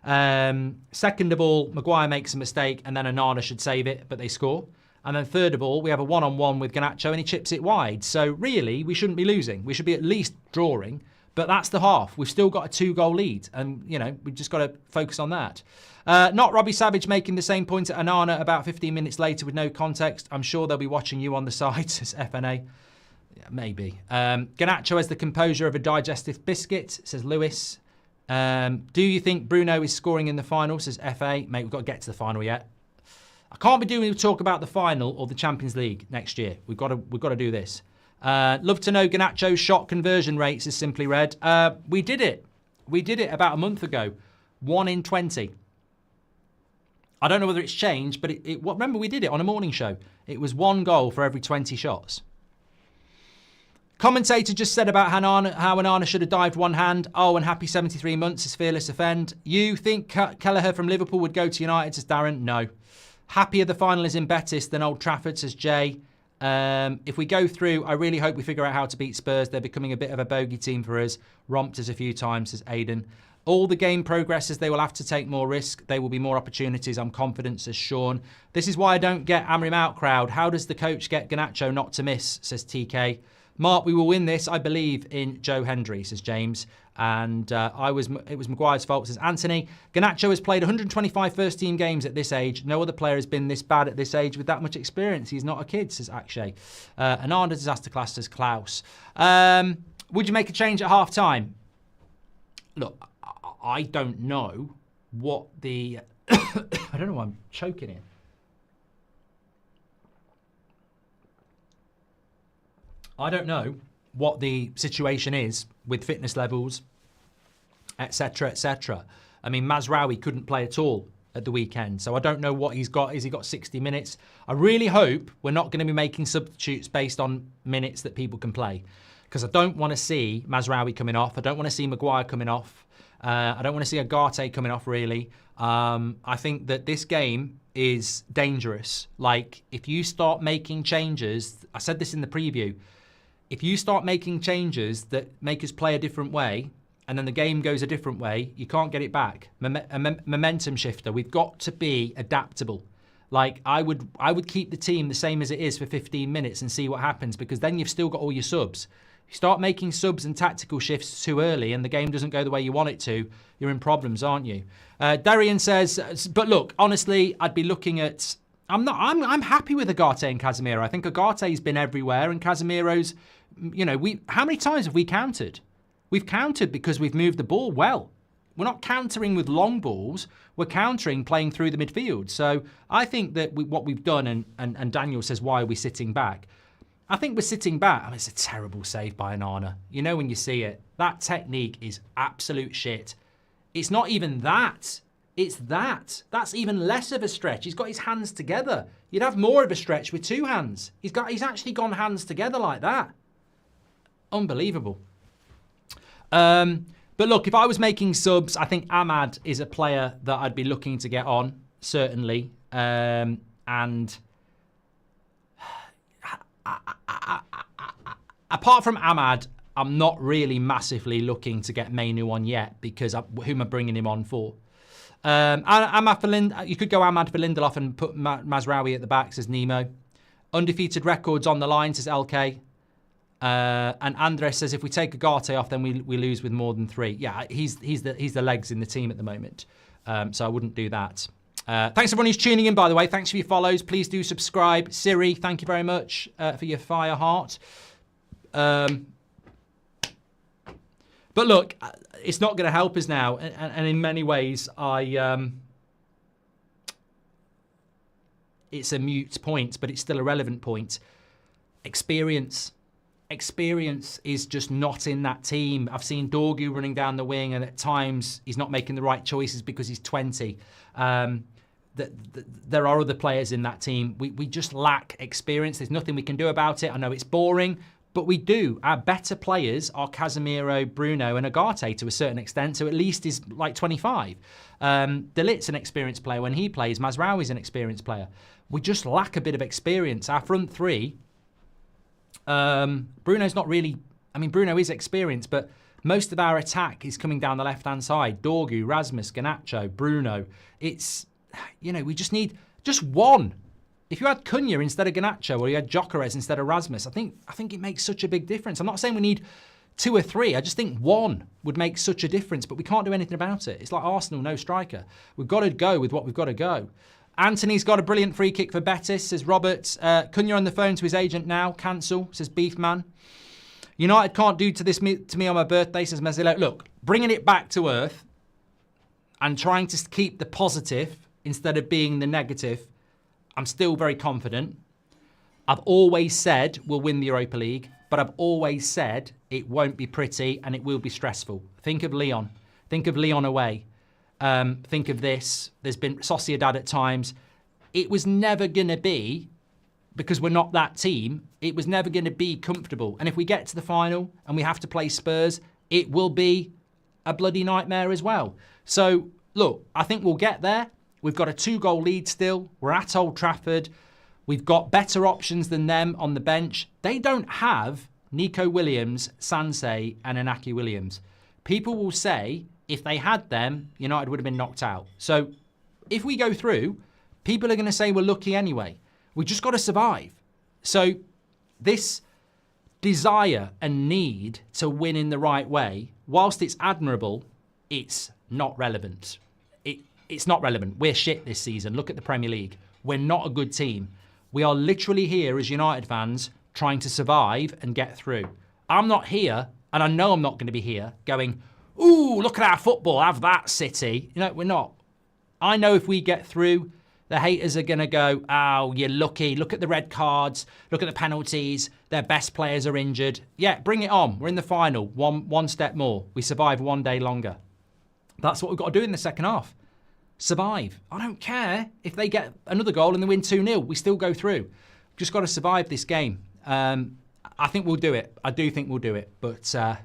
Second of all, Maguire makes a mistake and then Onana should save it, but they score. And then third of all, we have a one-on-one with Garnacho and he chips it wide. So really, we shouldn't be losing. We should be at least drawing. But that's the half. We've still got a 2-goal lead. And, you know, we've just got to focus on that. Not Robbie Savage making the same point at Onana about 15 minutes later with no context. I'm sure they'll be watching you on the side, says FNA. Yeah, maybe. Garnacho has the composure of a digestive biscuit, says Lewis. Do you think Bruno is scoring in the final, says FA? Mate, we've got to get to the final yet. I can't be doing talk about the final or the Champions League next year. We've got to do this. Love to know Garnacho's shot conversion rates, is simply read. We did it. We did it about a month ago. 1 in 20. I don't know whether it's changed, but remember we did it on a morning show. It was 1 goal for every 20 shots. Commentator just said about how Onana should have dived one hand. Oh, and happy 73 months is Fearless Offend. You think Kelleher from Liverpool would go to United, says Darren? No. Happier the final is in Betis than Old Trafford, says Jay. If we go through, I really hope we figure out how to beat Spurs. They're becoming a bit of a bogey team for us. Romped us a few times, says Aidan. All the game progresses, they will have to take more risk. There will be more opportunities, I'm confident, says Sean. This is why I don't get Amrim out crowd. How does the coach get Garnacho not to miss, says TK. Mark, we will win this, I believe, in Joe Hendry, says James. And it was Maguire's fault, says Anthony. Garnacho has played 125 first-team games at this age. No other player has been this bad at this age with that much experience. He's not a kid, says Akshay. Ananda disaster class, says Klaus. Would you make a change at half-time? Look, I don't know what the... I don't know why I'm choking here. I don't know what the situation is with fitness levels, etc., etc. I mean, Mazraoui couldn't play at all at the weekend, so I don't know what he's got. Has he got 60 minutes? I really hope we're not going to be making substitutes based on minutes that people can play, because I don't want to see Mazraoui coming off. I don't want to see Maguire coming off. I don't want to see Agate coming off, really. I think that this game is dangerous. Like, if you start making changes, I said this in the preview, if you start making changes that make us play a different way, and then the game goes a different way, you can't get it back. Momentum shifter. We've got to be adaptable. Like, I would keep the team the same as it is for 15 minutes and see what happens, because then you've still got all your subs. You start making subs and tactical shifts too early and the game doesn't go the way you want it to, you're in problems, aren't you? Darian says, but look, honestly, I'd be looking at... I'm happy with Agate and Casemiro. I think Agate's been everywhere and Casemiro's, you know, how many times have we countered? We've countered because we've moved the ball well. We're not countering with long balls. We're countering playing through the midfield. So I think that what we've done, and Daniel says, why are we sitting back? I think we're sitting back. I mean, it's a terrible save by Onana. You know when you see it. That technique is absolute shit. It's not even that. It's that. That's even less of a stretch. He's got his hands together. You'd have more of a stretch with two hands. He's actually gone hands together like that. Unbelievable. But look, if I was making subs, I think Ahmad is a player that I'd be looking to get on, certainly. And apart from Ahmad, I'm not really massively looking to get Mainu on yet, because who am I bringing him on for? You could go Ahmad for Lindelof and put Mazraoui at the back, says Nemo. Undefeated records on the line, says LK. And Andres says, if we take Agate off, then we lose with more than 3. Yeah, he's the legs in the team at the moment. So I wouldn't do that. Thanks everyone who's tuning in, by the way. Thanks for your follows. Please do subscribe. Siri, thank you very much for your fire heart. But look, it's not going to help us now. And in many ways, it's a mute point, but it's still a relevant point. Experience is just not in that team. I've seen Dorgu running down the wing, and at times he's not making the right choices because he's 20. There are other players in that team. We just lack experience. There's nothing we can do about it. I know it's boring, but we do. Our better players are Casemiro, Bruno, and Agate to a certain extent, so at least he's like 25. De Ligt's an experienced player when he plays. Mazraoui's an experienced player. We just lack a bit of experience. Our front three... Bruno's not really... I mean, Bruno is experienced, but most of our attack is coming down the left-hand side. Dorgu, Rasmus, Garnacho, Bruno. It's, you know, we just need just one. If you had Cunha instead of Garnacho, or you had Gyökeres instead of Rasmus, I think it makes such a big difference. I'm not saying we need 2 or 3. I just think one would make such a difference, but we can't do anything about it. It's like Arsenal, no striker. We've got to go with what we've got to go. Anthony's got a brilliant free kick for Betis, says Robert. Cunha on the phone to his agent now. Cancel, says Beefman. United can't do to me on my birthday, says Mezzillo. Look, bringing it back to earth and trying to keep the positive instead of being the negative, I'm still very confident. I've always said we'll win the Europa League, but I've always said it won't be pretty and it will be stressful. Think of Lyon. Think of Lyon away. Think of this. There's been Sociedad at times. It was never going to be, because we're not that team, it was never going to be comfortable. And if we get to the final and we have to play Spurs, it will be a bloody nightmare as well. So, look, I think we'll get there. We've got a 2-goal lead still. We're at Old Trafford. We've got better options than them on the bench. They don't have Nico Williams, Sansei, and Inaki Williams. People will say... if they had them, United would have been knocked out. So if we go through, people are going to say we're lucky anyway. We just got to survive. So this desire and need to win in the right way, whilst it's admirable, it's not relevant. It's not relevant. We're shit this season. Look at the Premier League. We're not a good team. We are literally here as United fans trying to survive and get through. I'm not here, and I know I'm not going to be here, going, ooh, look at our football, have that, City. You know, we're not. I know if we get through, the haters are going to go, oh, you're lucky. Look at the red cards. Look at the penalties. Their best players are injured. Yeah, bring it on. We're in the final. One step more. We survive one day longer. That's what we've got to do in the second half. Survive. I don't care if they get another goal and they win 2-0. We still go through. Just got to survive this game. I think we'll do it. I do think we'll do it. But I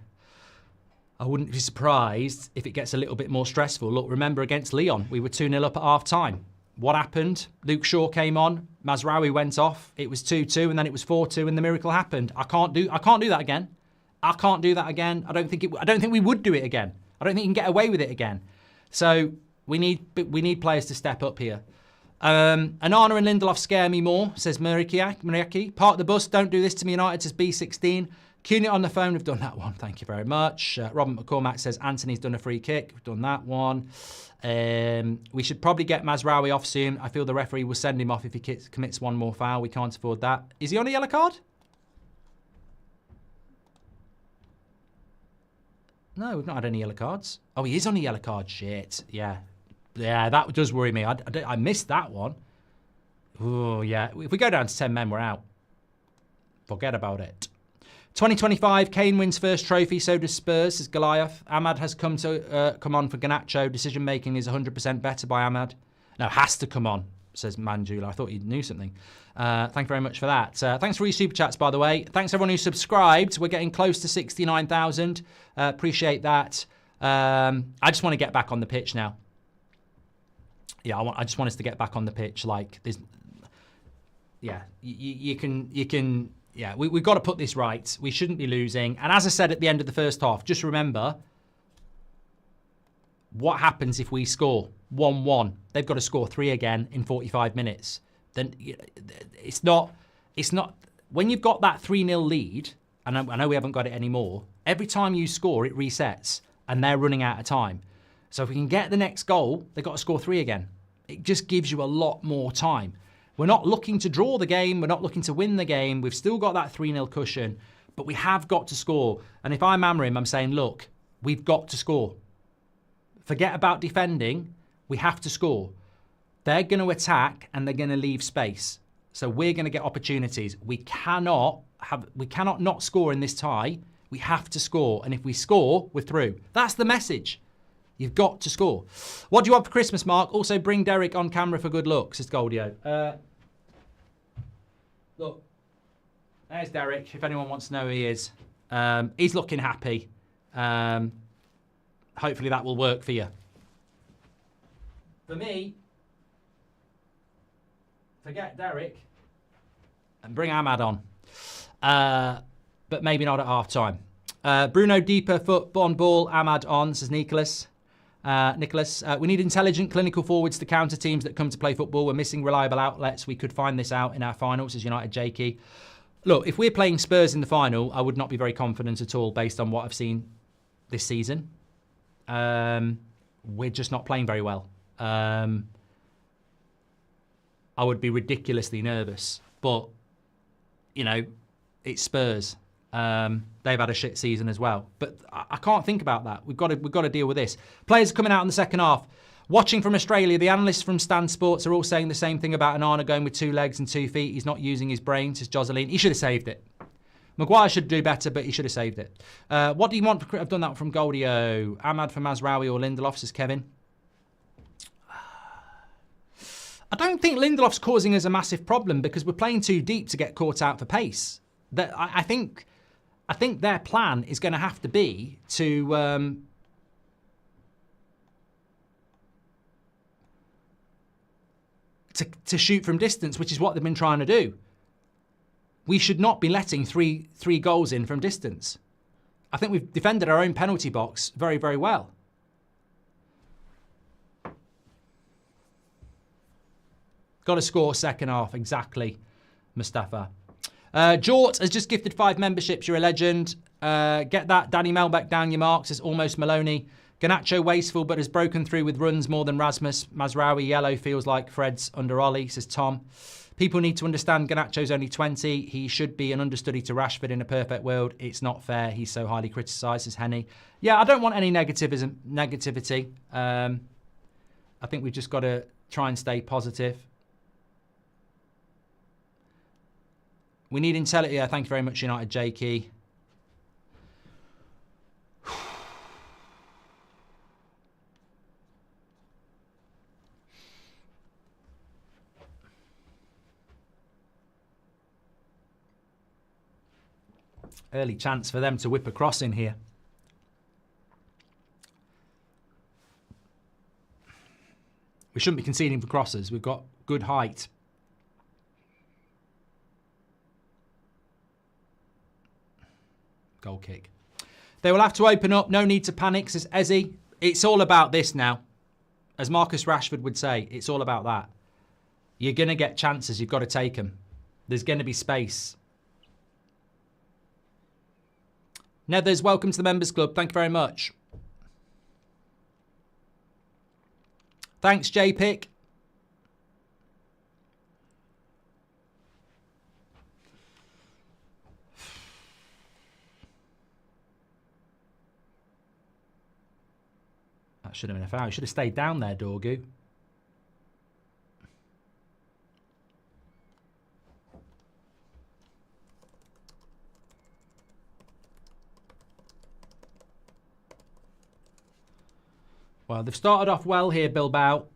wouldn't be surprised if it gets a little bit more stressful. Look, remember against Lyon, we were 2-0 up at half-time. What happened? Luke Shaw came on. Mazraoui went off. It was 2-2, and then it was 4-2, and the miracle happened. I can't do that again. I can't do that again. I don't think we would do it again. I don't think you can get away with it again. So we need players to step up here. Anana and Lindelof scare me more, says Muriaki. Park the bus, don't do this to me, United, says B16. Cunit on the phone, we've done that one. Thank you very much. Robin McCormack says Anthony's done a free kick. We've done that one. We should probably get Mazraoui off soon. I feel the referee will send him off if he commits one more foul. We can't afford that. Is he on a yellow card? No, we've not had any yellow cards. Oh, he is on a yellow card. Shit. Yeah. Yeah, that does worry me. I missed that one. Oh, yeah. If we go down to 10 men, we're out. Forget about it. 2025, Kane wins first trophy, so does Spurs, says Goliath. Ahmad has come on for Garnacho. Decision-making is 100% better by Ahmad. No, has to come on, says Manjula. I thought he knew something. Thank you very much for that. Thanks for your super chats, by the way. Thanks everyone who subscribed. We're getting close to 69,000. Appreciate that. I just want to get back on the pitch now. Yeah, I just want us to get back on the pitch. Like, there's, yeah, you can. Yeah, we've got to put this right. We shouldn't be losing. And as I said at the end of the first half, just remember, what happens if we score 1-1? They've got to score 3 again in 45 minutes. Then it's not, when you've got that 3-0 lead, and I know we haven't got it anymore, every time you score, it resets, and they're running out of time. So if we can get the next goal, they've got to score 3 again. It just gives you a lot more time. We're not looking to draw the game. We're not looking to win the game. We've still got that 3-0 cushion, but we have got to score. And if I'm Amorim, I'm saying, look, we've got to score. Forget about defending. We have to score. They're going to attack and they're going to leave space. So we're going to get opportunities. We cannot not score in this tie. We have to score. And if we score, we're through. That's the message. You've got to score. What do you want for Christmas, Mark? Also, bring Derek on camera for good luck, says Goldio. Look, there's Derek, if anyone wants to know who he is. He's looking happy. Hopefully that will work for you. For me, forget Derek and bring Ahmad on. But maybe not at half-time. Bruno deeper foot on ball, Ahmad on, says Nicholas. We need intelligent clinical forwards to counter teams that come to play football. We're missing reliable outlets. We could find this out in our finals as United Jakey. Look, if we're playing Spurs in the final, I would not be very confident at all based on what I've seen this season. We're just not playing very well. I would be ridiculously nervous. But, you know, it's Spurs. They've had a shit season as well. But I can't think about that. We've got to deal with this. Players coming out in the second half. Watching from Australia, the analysts from Stan Sports are all saying the same thing about Anana going with 2 legs and 2 feet. He's not using his brain, says Jocelyn. He should have saved it. Maguire should do better, but he should have saved it. What do you want? I've done that from Goldio. Ahmad for Mazraoui or Lindelof, says Kevin. I don't think Lindelof's causing us a massive problem because we're playing too deep to get caught out for pace. I think their plan is going to have to be to shoot from distance, which is what they've been trying to do. We should not be letting three goals in from distance. I think we've defended our own penalty box very, very well. Got to score second half, exactly, Mustafa. Jort has just gifted 5 memberships. You're a legend. Get that Danny Melbeck down your marks. It's almost Maloney. Garnacho wasteful, but has broken through with runs more than Rasmus. Mazraoui yellow feels like Fred's under Ollie, says Tom. People need to understand Garnacho's only 20. He should be an understudy to Rashford in a perfect world. It's not fair. He's so highly criticised, says Henny. Yeah, I don't want any negativity. I think we've just got to try and stay positive. We need intelligence. Yeah, thank you very much, United Jakey. Early chance for them to whip a cross in here. We shouldn't be conceding for crosses. We've got good height. Goal kick. They will have to open up. No need to panic, says Ezzy. It's all about this now. As Marcus Rashford would say, it's all about that. You're going to get chances. You've got to take them. There's going to be space. Nethers, welcome to the Members Club. Thank you very much. Thanks, JPick. That should have been a foul. You should have stayed down there, Dorgu. Well, they've started off well here, Bilbao.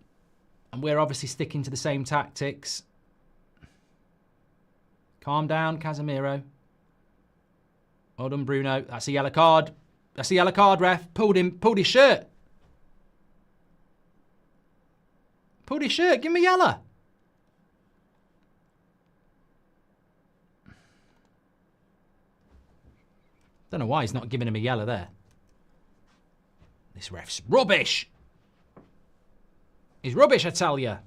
And we're obviously sticking to the same tactics. Calm down, Casemiro. Well done, Bruno. That's a yellow card. That's a yellow card, ref. Pulled his shirt. Pulled his shirt. Give him a yellow. Don't know why he's not giving him a yellow there. This ref's rubbish. He's rubbish, I tell you.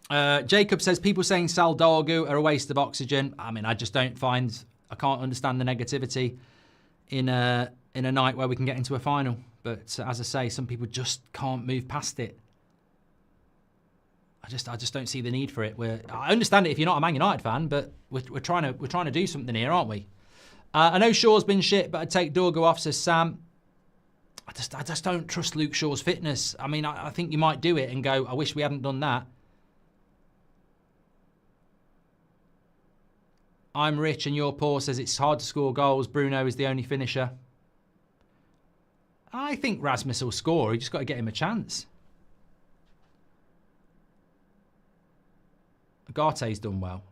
Jacob says, people saying Saldargu are a waste of oxygen. I mean, I just don't find... I can't understand the negativity in a night where we can get into a final. But as I say, some people just can't move past it. I just don't see the need for it. I understand it if you're not a Man United fan, but we're trying to do something here, aren't we? I know Shaw's been shit, but I'd take Dorgu off, says Sam. I just don't trust Luke Shaw's fitness. I mean, I think you might do it and go, I wish we hadn't done that. I'm rich and you're poor, says it's hard to score goals. Bruno is the only finisher. I think Rasmus will score. You just got to get him a chance. Agarte's done well.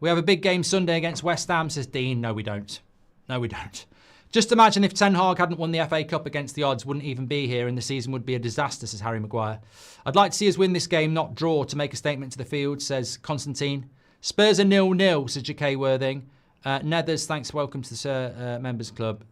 We have a big game Sunday against West Ham, says Dean. No, we don't. No, we don't. Just imagine if Ten Hag hadn't won the FA Cup against the odds, wouldn't even be here, and the season would be a disaster, says Harry Maguire. I'd like to see us win this game, not draw, to make a statement to the field, says Constantine. Spurs are 0-0, says J.K. Worthing. Nethers, thanks, welcome to the Members Club.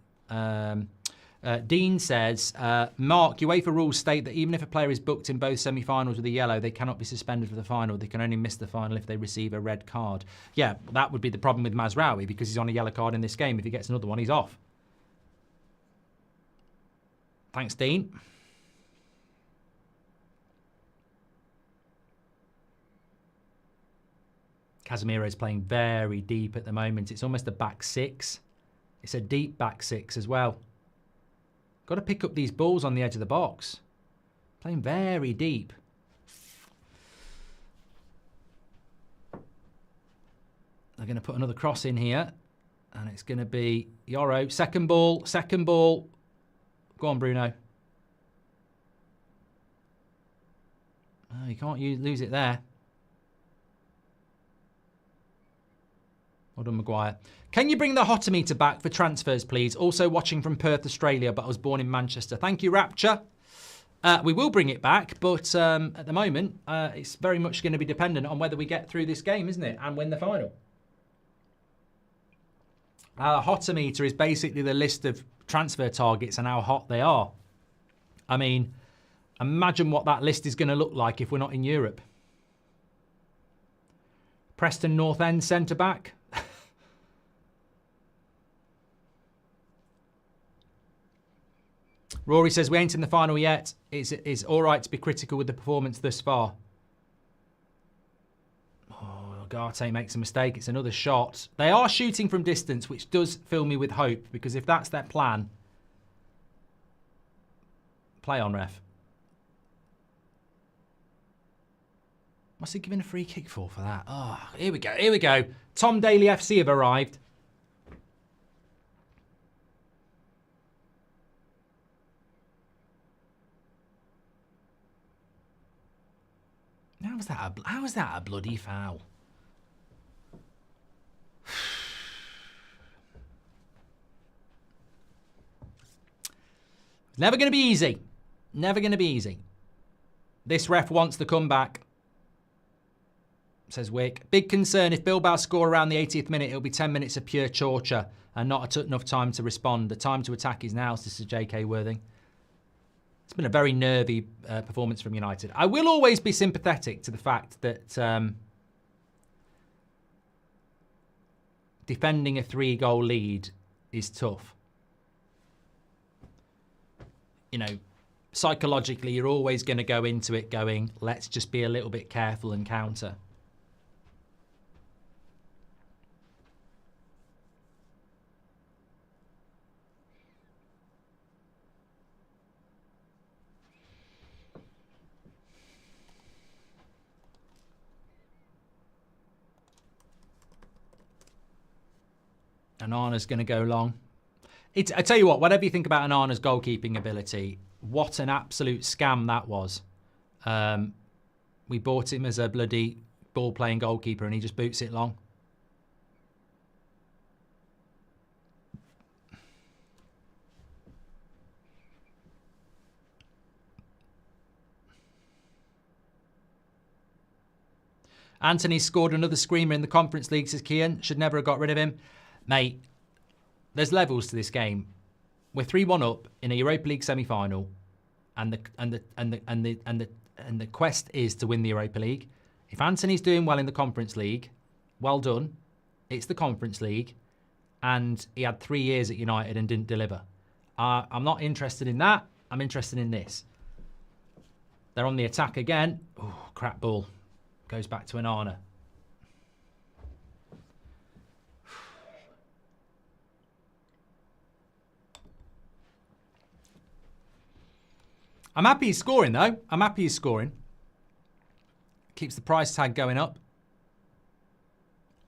Dean says, Mark, UEFA rules state that even if a player is booked in both semi-finals with a yellow, they cannot be suspended for the final. They can only miss the final if they receive a red card. Yeah, that would be the problem with Mazraoui because he's on a yellow card in this game. If he gets another one, he's off. Thanks, Dean. Casemiro is playing very deep at the moment. It's almost a back six. It's a deep back six as well. Got to pick up these balls on the edge of the box. Playing very deep. They're going to put another cross in here. And it's going to be Yoro. Second ball. Second ball. Go on, Bruno. Oh, you can't lose it there. Well done, Maguire. Can you bring the Hotometer back for transfers, please? Also watching from Perth, Australia, but I was born in Manchester. Thank you, Rapture. We will bring it back, but at the moment, it's very much going to be dependent on whether we get through this game, isn't it? And win the final. Hotometer is basically the list of transfer targets and how hot they are. I mean, Imagine what that list is going to look like if we're not in Europe. Preston North End centre-back. Rory says, we ain't in the final yet. It's all right to be critical with the performance thus far. Oh, Garte makes a mistake. It's another shot. They are shooting from distance, which does fill me with hope, because if that's their plan... Play on, ref. What's he giving a free kick for that? Oh, here we go. Here we go. Tom Daly FC have arrived. How was that a bloody foul? Never going to be easy. Never going to be easy. This ref wants the comeback. Says Wick. Big concern, if Bilbao score around the 80th minute, it'll be 10 minutes of pure torture and not enough time to respond. The time to attack is now, says J.K. Worthing. It's been a very nervy performance from United. I will always be sympathetic to the fact that defending a 3-goal lead is tough. You know, psychologically, you're always going to go into it going, let's just be a little bit careful and counter. Anana's going to go long. I tell you what, whatever you think about Anana's goalkeeping ability, what an absolute scam that was. We bought him as a bloody ball-playing goalkeeper and he just boots it long. Anthony scored another screamer in the Conference League, says Kian. Should never have got rid of him. Mate, there's levels to this game. We're 3-1 up in a Europa League semi-final, and the quest is to win the Europa League. If Anthony's doing well in the Conference League, well done. It's the Conference League, and he had 3 years at United and didn't deliver. I'm not interested in that. I'm interested in this. They're on the attack again. Oh, crap ball. Goes back to Anana. I'm happy he's scoring, though. I'm happy he's scoring. Keeps the price tag going up.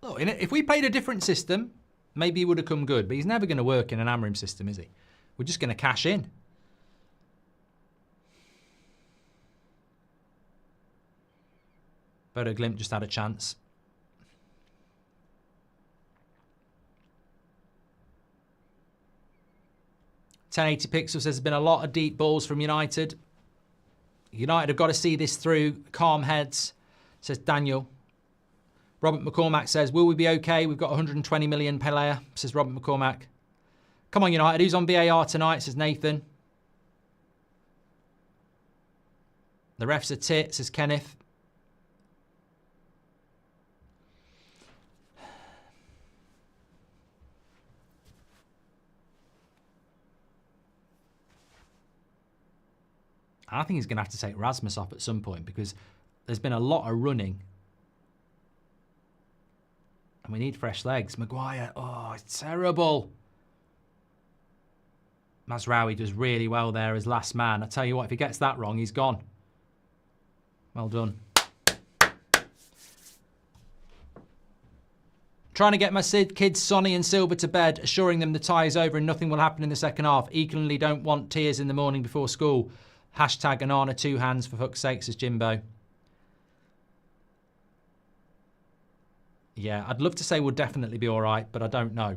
Look, if we played a different system, maybe he would have come good. But he's never going to work in an Amrim system, is he? We're just going to cash in. Bodo Glimt just had a chance. .1080 Pixel says there's been a lot of deep balls from United. United have got to see this through. Calm heads, says Daniel. Robert McCormack says, will we be okay? We've got 120 million player, says Robert McCormack. Come on, United. Who's on VAR tonight, says Nathan. The ref's a tit, says Kenneth. I think he's going to have to take Rasmus off at some point because there's been a lot of running. And we need fresh legs. Maguire, oh, it's terrible. Mazraoui does really well there as last man. I tell you what, if he gets that wrong, he's gone. Well done. Trying to get my kids Sonny and Silver to bed, assuring them the tie is over and nothing will happen in the second half. Equally don't want tears in the morning before school. Hashtag Anana 2 hands for fuck's sake, says Jimbo. Yeah, I'd love to say we'll definitely be all right, but I don't know.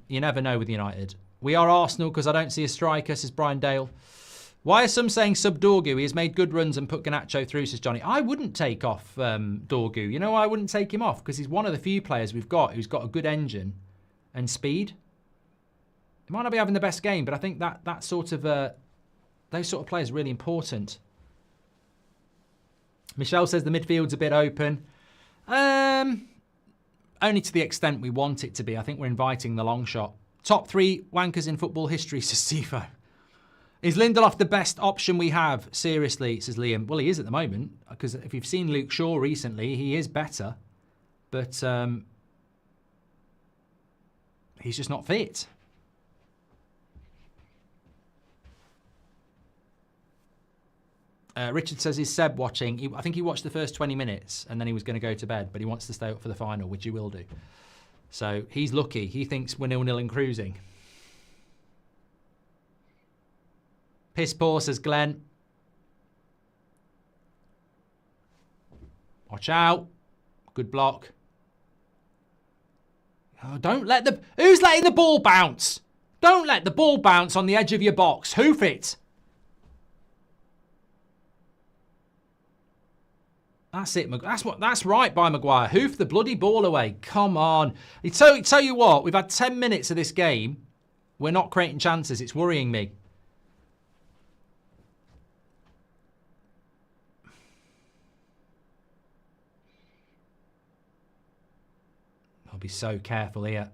You never know with United. We are Arsenal because I don't see a striker, says Brian Dale. Why are some saying sub Dorgu? He has made good runs and put Garnacho through, says Johnny. I wouldn't take off Dorgu. You know why I wouldn't take him off? Because he's one of the few players we've got who's got a good engine and speed. He might not be having the best game, but I think that sort of Those sort of players are really important. Michelle says the midfield's a bit open. Only to the extent we want it to be. I think we're inviting the long shot. Top 3 wankers in football history, says Sifo. Is Lindelof the best option we have? Seriously, says Liam. Well, he is at the moment, because if you've seen Luke Shaw recently, he is better. But he's just not fit. Richard says, is Seb watching? I think he watched the first 20 minutes and then he was going to go to bed, but he wants to stay up for the final, which he will do. So he's lucky. He thinks we're 0-0 and cruising. Piss poor, says Glenn. Watch out. Good block. Oh, don't let the... Who's letting the ball bounce? Don't let the ball bounce on the edge of your box. Hoof it. That's it. That's right by Maguire. Hoof the bloody ball away. Come on. Tell you what, we've had 10 minutes of this game. We're not creating chances. It's worrying me. I'll be so careful here.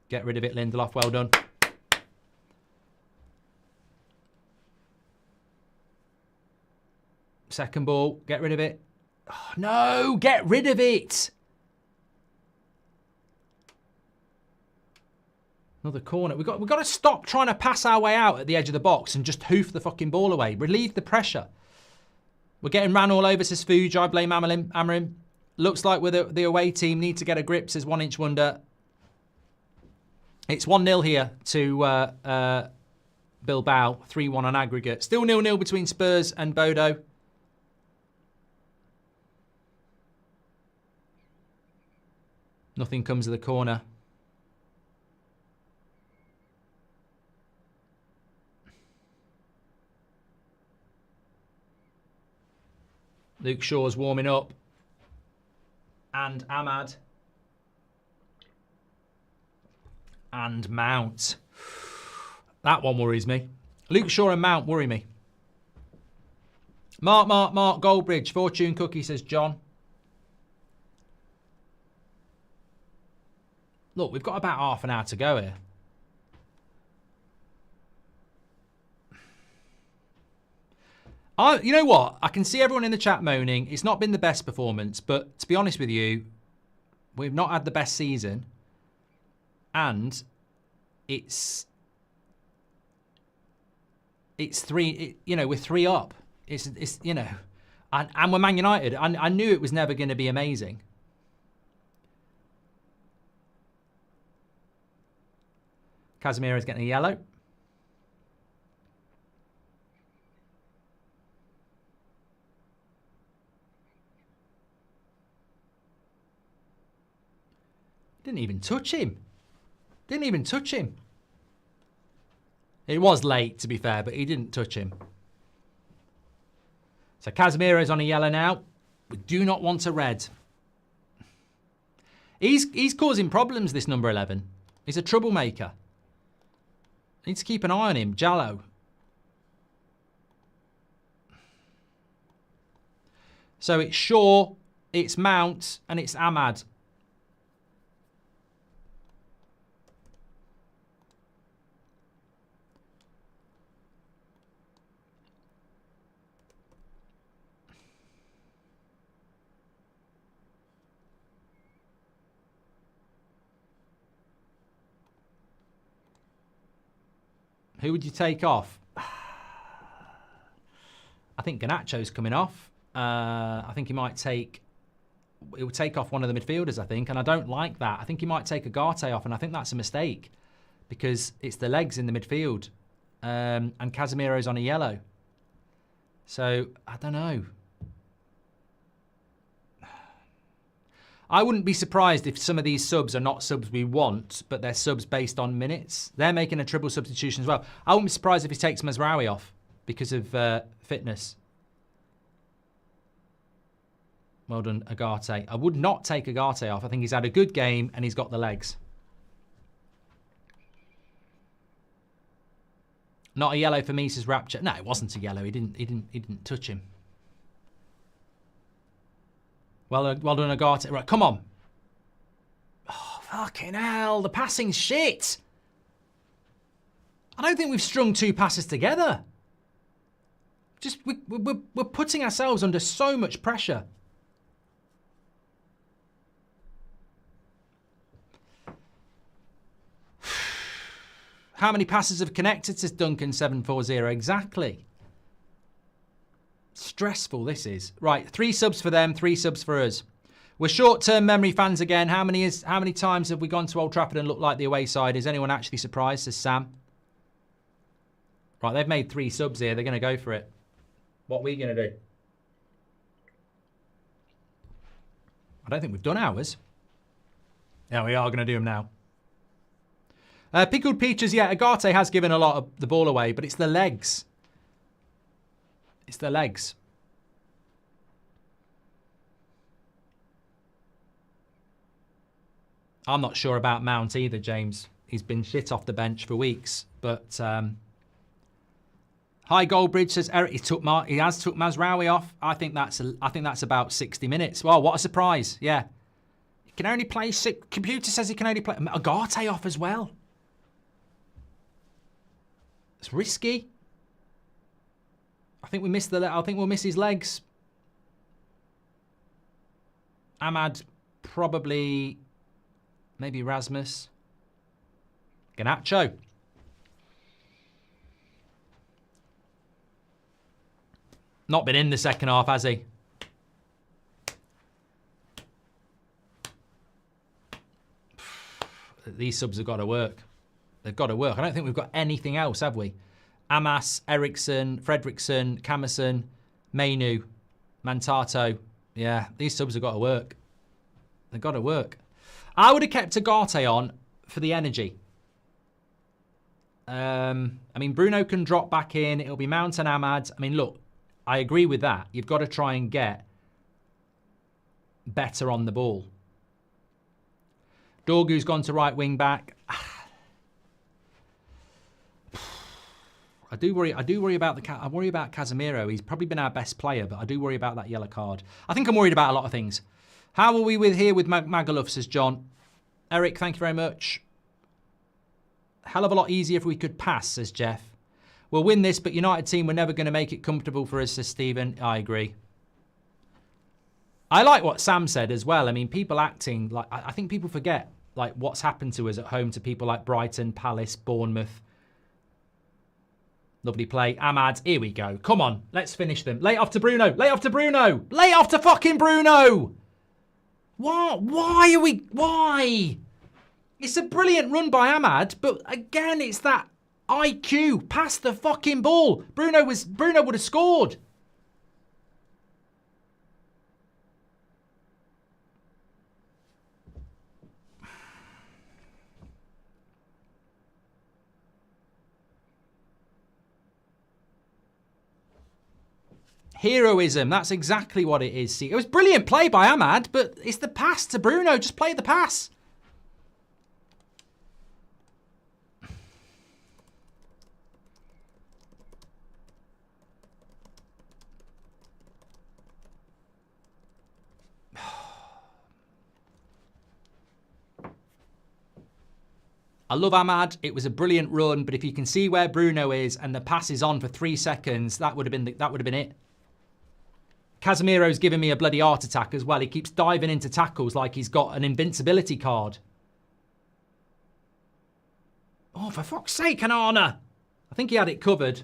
Get rid of it, Lindelof. Well done. Second ball. Get rid of it. Oh, no, get rid of it. Another corner. We've got to stop trying to pass our way out at the edge of the box and just hoof the fucking ball away. Relieve the pressure. We're getting ran all over, says Fuge. I blame Amarim. Looks like we're the away team need to get a grip, says 1 Inch Wonder. It's 1-0 here to Bilbao. 3-1 on aggregate. Still 0-0 between Spurs and Bodo. Nothing comes of the corner. Luke Shaw's warming up. And Ahmad. And Mount. That one worries me. Luke Shaw and Mount worry me. Mark, Goldbridge. Fortune cookie, says John. Look, we've got about half an hour to go here. You know what? I can see everyone in the chat moaning. It's not been the best performance, but to be honest with you, we've not had the best season. And it's three, we're 3 up. It's and we're Man United. I knew it was never going to be amazing. Casemiro's getting a yellow. Didn't even touch him. Didn't even touch him. It was late, to be fair, but he didn't touch him. So Casemiro's on a yellow now. We do not want a red. He's causing problems, this number 11. He's a troublemaker. Need to keep an eye on him. Jallo. So it's Shaw, it's Mount, and it's Ahmad. Who would you take off? I think Garnacho's coming off. I think he might take... He would take off one of the midfielders, I think, and I don't like that. I think he might take Agate off, and I think that's a mistake because it's the legs in the midfield, and Casemiro's on a yellow. So, I don't know. I wouldn't be surprised if some of these subs are not subs we want, but they're subs based on minutes. They're making a triple substitution as well. I wouldn't be surprised if he takes Mazraoui off because of fitness. Well done, Agate. I would not take Agate off. I think he's had a good game and he's got the legs. Not a yellow for me, says Rapture. No, it wasn't a yellow. He didn't touch him. Well done, Agate. Right, come on. Oh, fucking hell. The passing's shit. I don't think we've strung 2 passes together. Just, we're putting ourselves under so much pressure. How many passes have connected, says Duncan740? Exactly. Stressful this is. Right, 3 subs for them, 3 subs for us. We're short-term memory fans again. How many times have we gone to Old Trafford and looked like the away side? Is anyone actually surprised, says Sam? Right, they've made 3 subs here. They're going to go for it. What are we going to do? I don't think we've done ours. Yeah, we are going to do them now. Pickled Peaches, yeah, Agate has given a lot of the ball away, but it's the legs. It's the legs. I'm not sure about Mount either, James. He's been shit off the bench for weeks, but... Hi, Goldbridge, says Eric. He has took Mazraoui off. I think that's about 60 minutes. Well, what a surprise! Yeah, he can only play 6. Computer says he can only play Agate off as well. It's risky. I think we'll miss his legs. Ahmad, probably, maybe Rasmus. Garnacho. Not been in the second half, has he? These subs have got to work. They've got to work. I don't think we've got anything else, have we? Amas, Eriksson, Fredriksson, Camerson, Mainu, Mantato. Yeah, these subs have got to work. They've got to work. I would have kept Agate on for the energy. I mean, Bruno can drop back in. It'll be Mount and Ahmad. I mean, look, I agree with that. You've got to try and get better on the ball. Dorgu's gone to right wing back. I worry about Casemiro. He's probably been our best player, but I do worry about that yellow card. I think I'm worried about a lot of things. How are we here with Magaluf, says John. Eric, thank you very much. Hell of a lot easier if we could pass, says Jeff. We'll win this, but United team, we're never going to make it comfortable for us, says Stephen. I agree. I like what Sam said as well. I mean, people acting like... I think people forget like what's happened to us at home to people like Brighton, Palace, Bournemouth. Lovely play. Ahmad, here we go. Come on, let's finish them. Lay it off to Bruno. Lay it off to Bruno. Lay it off to fucking Bruno. What? Why are we... Why? It's a brilliant run by Ahmad, but again, it's that IQ. Pass the fucking ball. Bruno would have scored. Heroism, that's exactly what it is. See, it was brilliant play by Ahmad, but it's the pass to Bruno. Just play the pass. I love Ahmad. It was a brilliant run, but if you can see where Bruno is and the pass is on for 3 seconds, that would have been it. Casemiro's giving me a bloody heart attack as well. He keeps diving into tackles like he's got an invincibility card. Oh, for fuck's sake, Anana. I think he had it covered.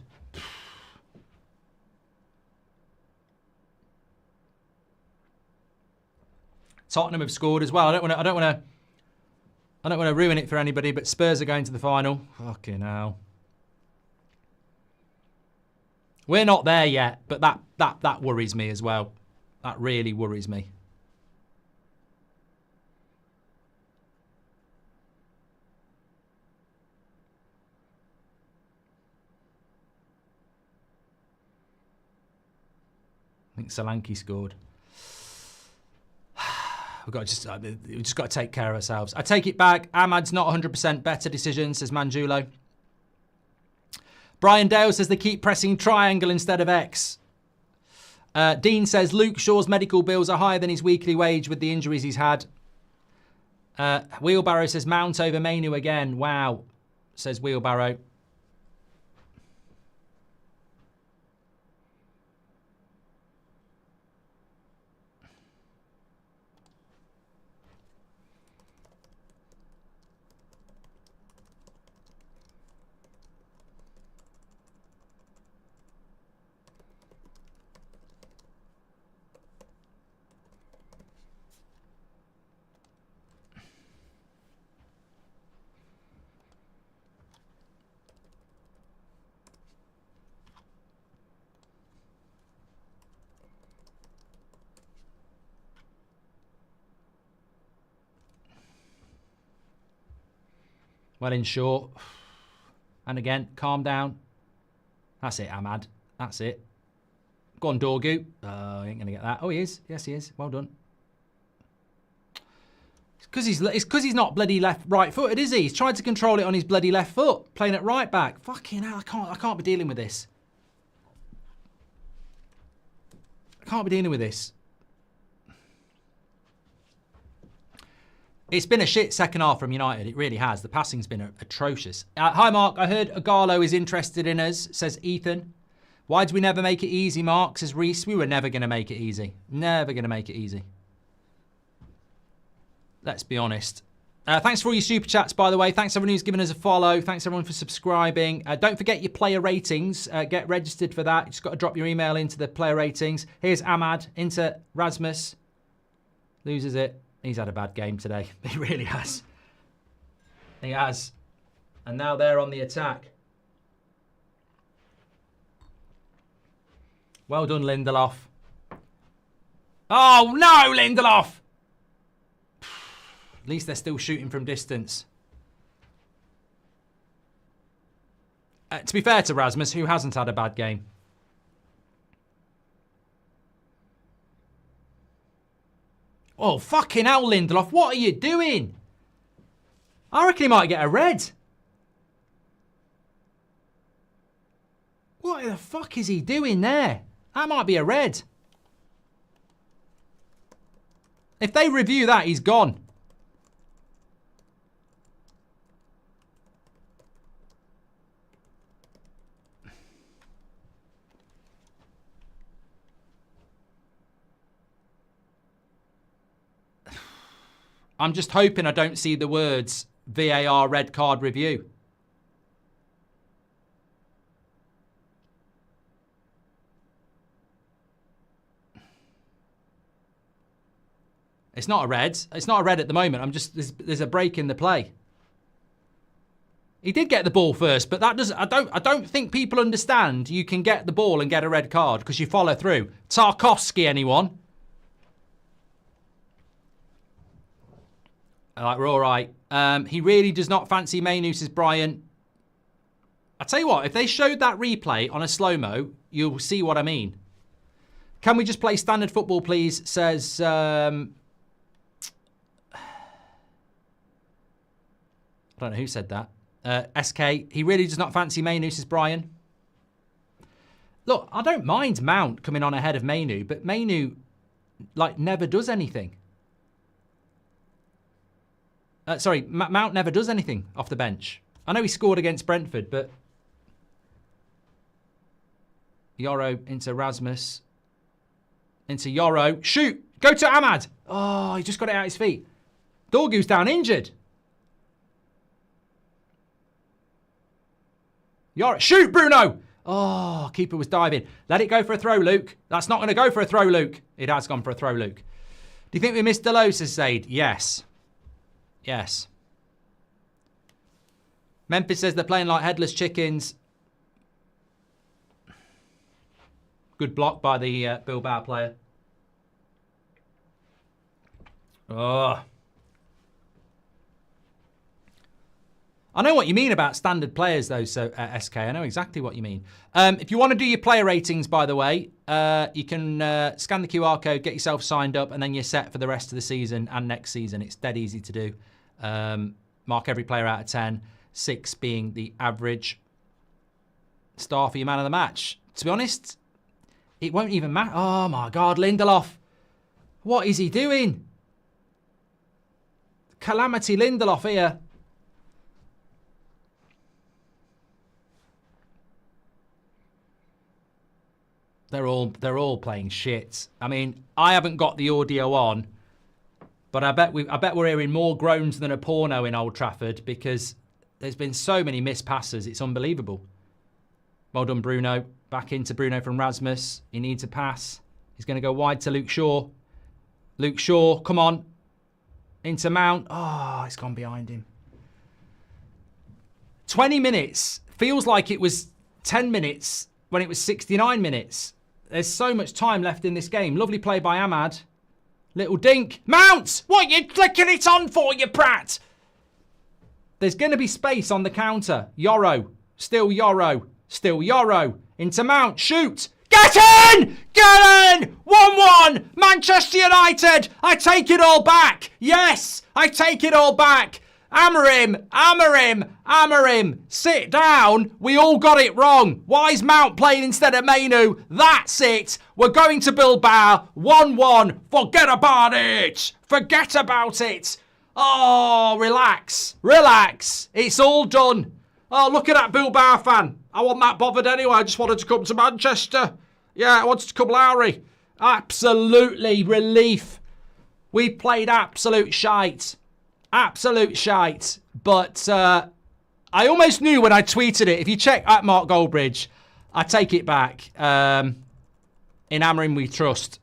Tottenham have scored as well. I don't want to ruin it for anybody, but Spurs are going to the final. Fucking hell. We're not there yet, but that worries me as well. That really worries me. I think Solanke scored. We've just got to take care of ourselves. I take it back. Ahmad's not 100% better decision, says Manjulo. Brian Dale says they keep pressing triangle instead of X. Dean says Luke Shaw's medical bills are higher than his weekly wage with the injuries he's had. Wheelbarrow says Mount over Mainu again. Wow, says Wheelbarrow. Well, in short. And again, calm down. That's it, Ahmad. That's it. Go on, Dorgu. I ain't going to get that. Oh, he is. Yes, he is. Well done. It's because he's not bloody right-footed, is he? He's trying to control it on his bloody left foot, playing it right back. Fucking hell, I can't be dealing with this. I can't be dealing with this. It's been a shit second half from United. It really has. The passing's been atrocious. Hi, Mark. I heard Agallo is interested in us, says Ethan. Why did we never make it easy, Mark? Says Reese. We were never going to make it easy. Never going to make it easy. Let's be honest. Thanks for all your super chats, by the way. Thanks everyone who's given us a follow. Thanks everyone for subscribing. Don't forget your player ratings. Get registered for that. You just got to drop your email into the player ratings. Here's Ahmad into Rasmus. Loses it. He's had a bad game today. He really has. He has. And now they're on the attack. Well done, Lindelof. Oh, no, Lindelof! At least they're still shooting from distance. To be fair to Rasmus, who hasn't had a bad game. Oh, fucking hell, Lindelof. What are you doing? I reckon he might get a red. What the fuck is he doing there? That might be a red. If they review that, he's gone. I'm just hoping I don't see the words VAR red card review. It's not a red. It's not a red at the moment. I'm just there's a break in the play. He did get the ball first, but that doesn't. I don't think people understand you can get the ball and get a red card because you follow through. Tarkovsky, anyone? Like, we're all right. He really does not fancy Mainu, says Brian. I tell you what, if they showed that replay on a slow-mo, you'll see what I mean. Can we just play standard football, please? Says... I don't know who said that. SK, he really does not fancy Mainu, says Brian. Look, I don't mind Mount coming on ahead of Mainu, but Mainu, like, never does anything. Sorry, Mount never does anything off the bench. I know he scored against Brentford, but... Yoro into Rasmus. Into Yoro. Shoot! Go to Ahmad! Oh, he just got it out his feet. Dorgu's down injured. Yoro. Shoot, Bruno! Oh, keeper was diving. Let it go for a throw, Luke. That's not going to go for a throw, Luke. It has gone for a throw, Luke. Do you think we missed Delos, says Zaid? Yes. Yes. Memphis says they're playing like headless chickens. Good block by the Bilbao player. Oh. I know what you mean about standard players, though, so SK. I know exactly what you mean. If you want to do your player ratings, by the way, you can scan the QR code, get yourself signed up, and then you're set for the rest of the season and next season. It's dead easy to do. Mark every player out of 10, 6 being the average. star for your man of the match. To be honest, it won't even matter. Oh my God, Lindelof. What is he doing? Calamity Lindelof here. They're all playing shit. I mean, I haven't got the audio on, but I bet we're hearing more groans than a porno in Old Trafford because there's been so many missed passes. It's unbelievable. Well done, Bruno. Back into Bruno from Rasmus. He needs a pass. He's going to go wide to Luke Shaw. Luke Shaw, come on. Into Mount. Oh, it's gone behind him. 20 minutes. Feels like it was 10 minutes when it was 69 minutes. There's so much time left in this game. Lovely play by Ahmad. Little dink. Mount! What are you flicking it on for, you prat? There's going to be space on the counter. Yoro. Still Yoro. Still Yoro. Into Mount. Shoot! Get in! Get in! 1-1! Manchester United! I take it all back! Yes! I take it all back! Amarim! Sit down! We all got it wrong! Why is Mount playing instead of Mainu? That's it! We're going to Bilbao! 1-1! Forget about it! Forget about it! Oh, relax! Relax! It's all done! Oh, look at that Bilbao fan! I wasn't that bothered anyway. I just wanted to come to Manchester. Yeah, I wanted to come Lowry. Absolutely relief. We played absolute shite. Absolute shite. But I almost knew when I tweeted it. If you check at Mark Goldbridge, I take it back. In Amarim we trust.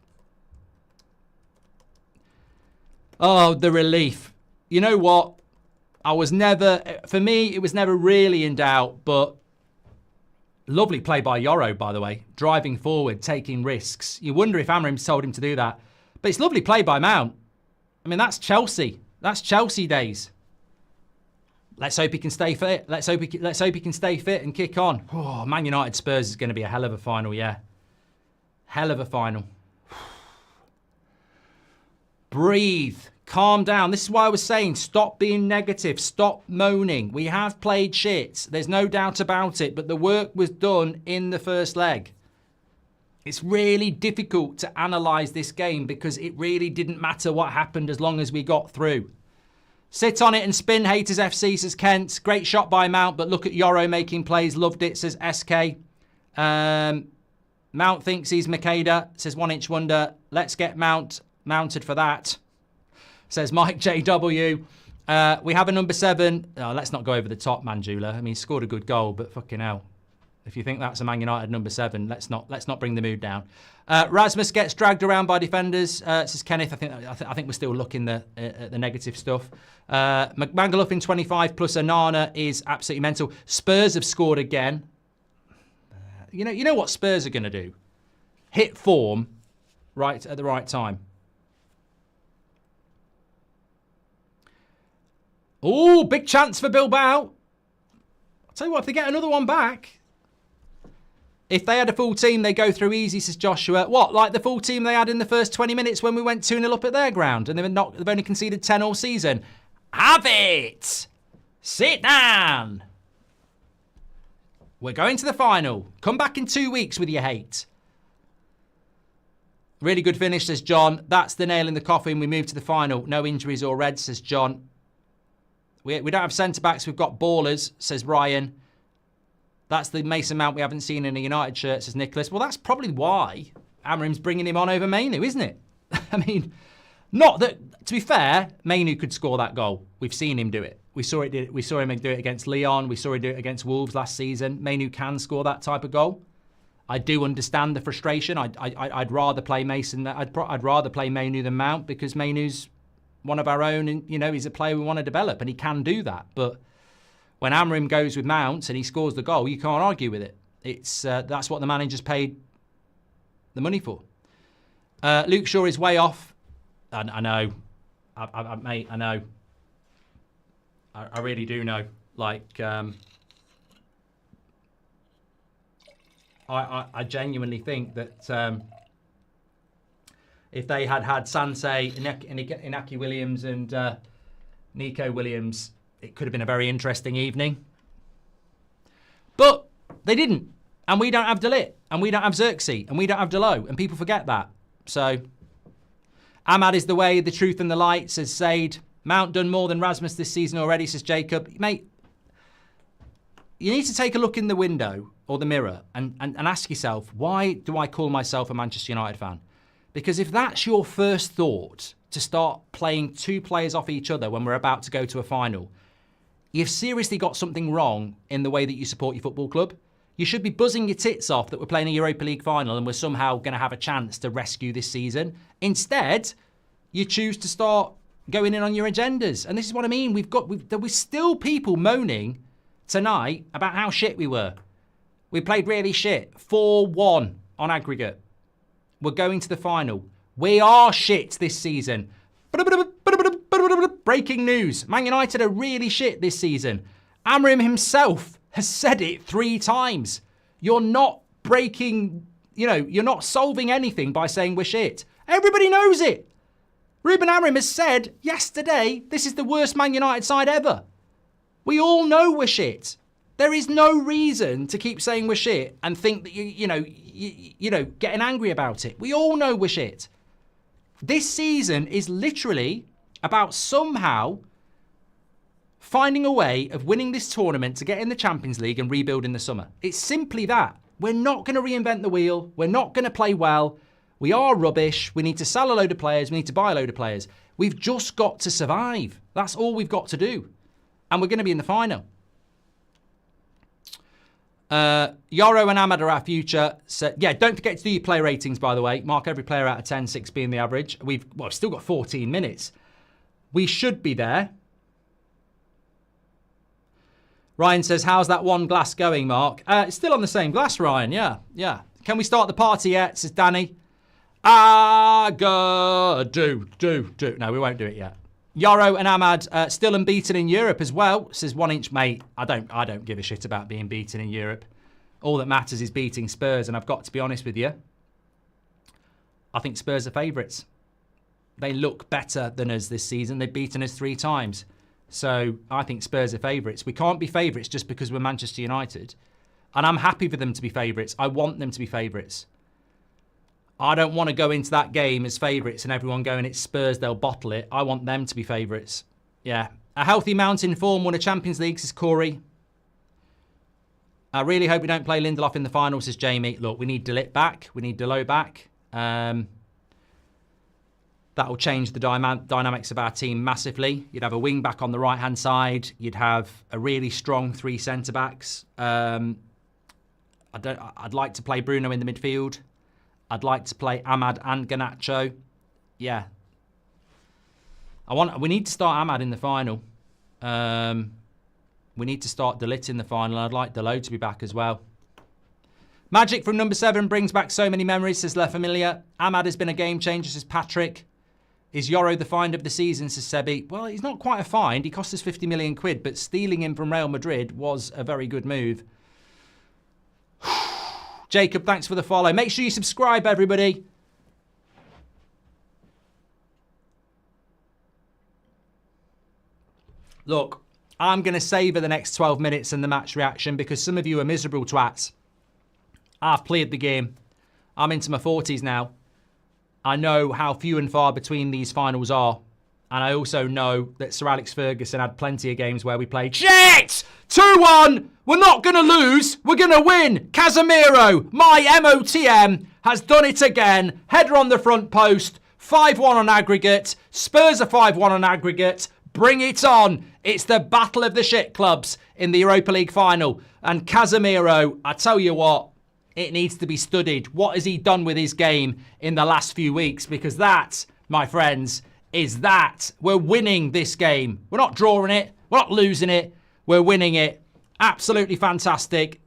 Oh, the relief. You know what? For me, it was never really in doubt, but lovely play by Yoro, by the way. Driving forward, taking risks. You wonder if Amarim's told him to do that. But it's lovely play by Mount. I mean, that's Chelsea. That's Chelsea days. Let's hope he can stay fit. Let's hope he can stay fit and kick on. Oh, Man United Spurs is going to be a hell of a final, yeah. Hell of a final. Breathe. Calm down. This is why I was saying stop being negative. Stop moaning. We have played shit. There's no doubt about it. But the work was done in the first leg. It's really difficult to analyse this game because it really didn't matter what happened as long as we got through. Sit on it and spin, Haters FC, says Kent. Great shot by Mount, but look at Yoro making plays. Loved it, says SK. Mount thinks he's Makeda, says 1 Inch Wonder. Let's get Mount mounted for that, says Mike JW. We have a number 7. Oh, let's not go over the top, Manjula. I mean, he scored a good goal, but fucking hell. If you think that's a Man United number 7, let's not bring the mood down. Rasmus gets dragged around by defenders, says Kenneth. I think we're still looking at the negative stuff. Mangaluf in 25 plus Anana is absolutely mental. Spurs have scored again. You know what Spurs are going to do? Hit form right at the right time. Oh, big chance for Bilbao. I'll tell you what, if they get another one back. If they had a full team, they go through easy, says Joshua. What, like the full team they had in the first 20 minutes when we went 2-0 up at their ground and they've only conceded 10 all season? Have it! Sit down! We're going to the final. Come back in 2 weeks with your hate. Really good finish, says John. That's the nail in the coffin. We move to the final. No injuries or reds, says John. We don't have centre-backs. We've got ballers, says Ryan. That's the Mason Mount we haven't seen in a United shirt, says Nicholas. Well, that's probably why Amarim's bringing him on over Mainu, isn't it? I mean, not that, to be fair, Mainu could score that goal. We've seen him do it. We saw him do it against Lyon. We saw him do it against Wolves last season. Mainu can score that type of goal. I do understand the frustration. I'd rather play Mason. I'd rather play Mainu than Mount because Mainu's one of our own, and he's a player we want to develop, and he can do that. But when Amarim goes with Mount and he scores the goal, you can't argue with it. It's that's what the manager's paid the money for. Luke Shaw is way off. I know, mate. I know. I really do know. Like, I genuinely think that if they had Sansei, Inaki Williams and Nico Williams, it could have been a very interesting evening. But they didn't. And we don't have De Ligt, and we don't have Xerxes, and we don't have Delo, and people forget that. So, Ahmad is the way, the truth, and the light, says Said. Mount done more than Rasmus this season already, says Jacob. Mate, you need to take a look in the window or the mirror and ask yourself, why do I call myself a Manchester United fan? Because if that's your first thought, to start playing two players off each other when we're about to go to a final, you've seriously got something wrong in the way that you support your football club. You should be buzzing your tits off that we're playing a Europa League final and we're somehow going to have a chance to rescue this season. Instead, you choose to start going in on your agendas. And this is what I mean. There were still people moaning tonight about how shit we were. We played really shit. 4-1 on aggregate. We're going to the final. We are shit this season. Breaking news. Man United are really shit this season. Amrim himself has said it 3 times. You're not breaking, you're not solving anything by saying we're shit. Everybody knows it. Ruben Amrim has said yesterday, this is the worst Man United side ever. We all know we're shit. There is no reason to keep saying we're shit and think that getting angry about it. We all know we're shit. This season is literally about somehow finding a way of winning this tournament to get in the Champions League and rebuild in the summer. It's simply that. We're not going to reinvent the wheel. We're not going to play well. We are rubbish. We need to sell a load of players. We need to buy a load of players. We've just got to survive. That's all we've got to do. And we're going to be in the final. Yoro and Ahmad are our future. So, yeah, don't forget to do your player ratings, by the way. Mark every player out of 10, 6 being the average. We've still got 14 minutes. We should be there. Ryan says, how's that one glass going, Mark? It's still on the same glass, Ryan. Yeah. Can we start the party yet, says Danny. Do. No, we won't do it yet. Yoro and Ahmad still unbeaten in Europe as well, says 1 inch mate. I don't give a shit about being beaten in Europe. All that matters is beating Spurs, and I've got to be honest with you. I think Spurs are favourites. They look better than us this season. They've beaten us 3 times. So I think Spurs are favourites. We can't be favourites just because we're Manchester United. And I'm happy for them to be favourites. I want them to be favourites. I don't want to go into that game as favourites and everyone going, it's Spurs, they'll bottle it. I want them to be favourites. Yeah. A healthy Mount in form won a Champions League, says Corey. I really hope we don't play Lindelof in the final, says Jamie. Look, we need De Ligt back. We need Delo back. That will change the dynamics of our team massively. You'd have a wing back on the right-hand side. You'd have a really strong 3 centre-backs. I'd like to play Bruno in the midfield. I'd like to play Ahmad and Garnacho. Yeah. We need to start Ahmad in the final. We need to start De Ligt in the final. I'd like Delo to be back as well. Magic from number 7 brings back so many memories, says La Familia. Ahmad has been a game changer, says Patrick. Is Yoro the find of the season, says Sebi? Well, he's not quite a find. He cost us 50 million quid, but stealing him from Real Madrid was a very good move. Jacob, thanks for the follow. Make sure you subscribe, everybody. Look, I'm going to savour the next 12 minutes and the match reaction because some of you are miserable twats. I've played the game. I'm into my 40s now. I know how few and far between these finals are. And I also know that Sir Alex Ferguson had plenty of games where we played shit! 2-1! We're not going to lose. We're going to win. Casemiro, my MOTM, has done it again. Header on the front post. 5-1 on aggregate. Spurs are 5-1 on aggregate. Bring it on. It's the battle of the shit clubs in the Europa League final. And Casemiro, I tell you what, it needs to be studied. What has he done with his game in the last few weeks? Because that, my friends, is that. We're winning this game. We're not drawing it. We're not losing it. We're winning it. Absolutely fantastic.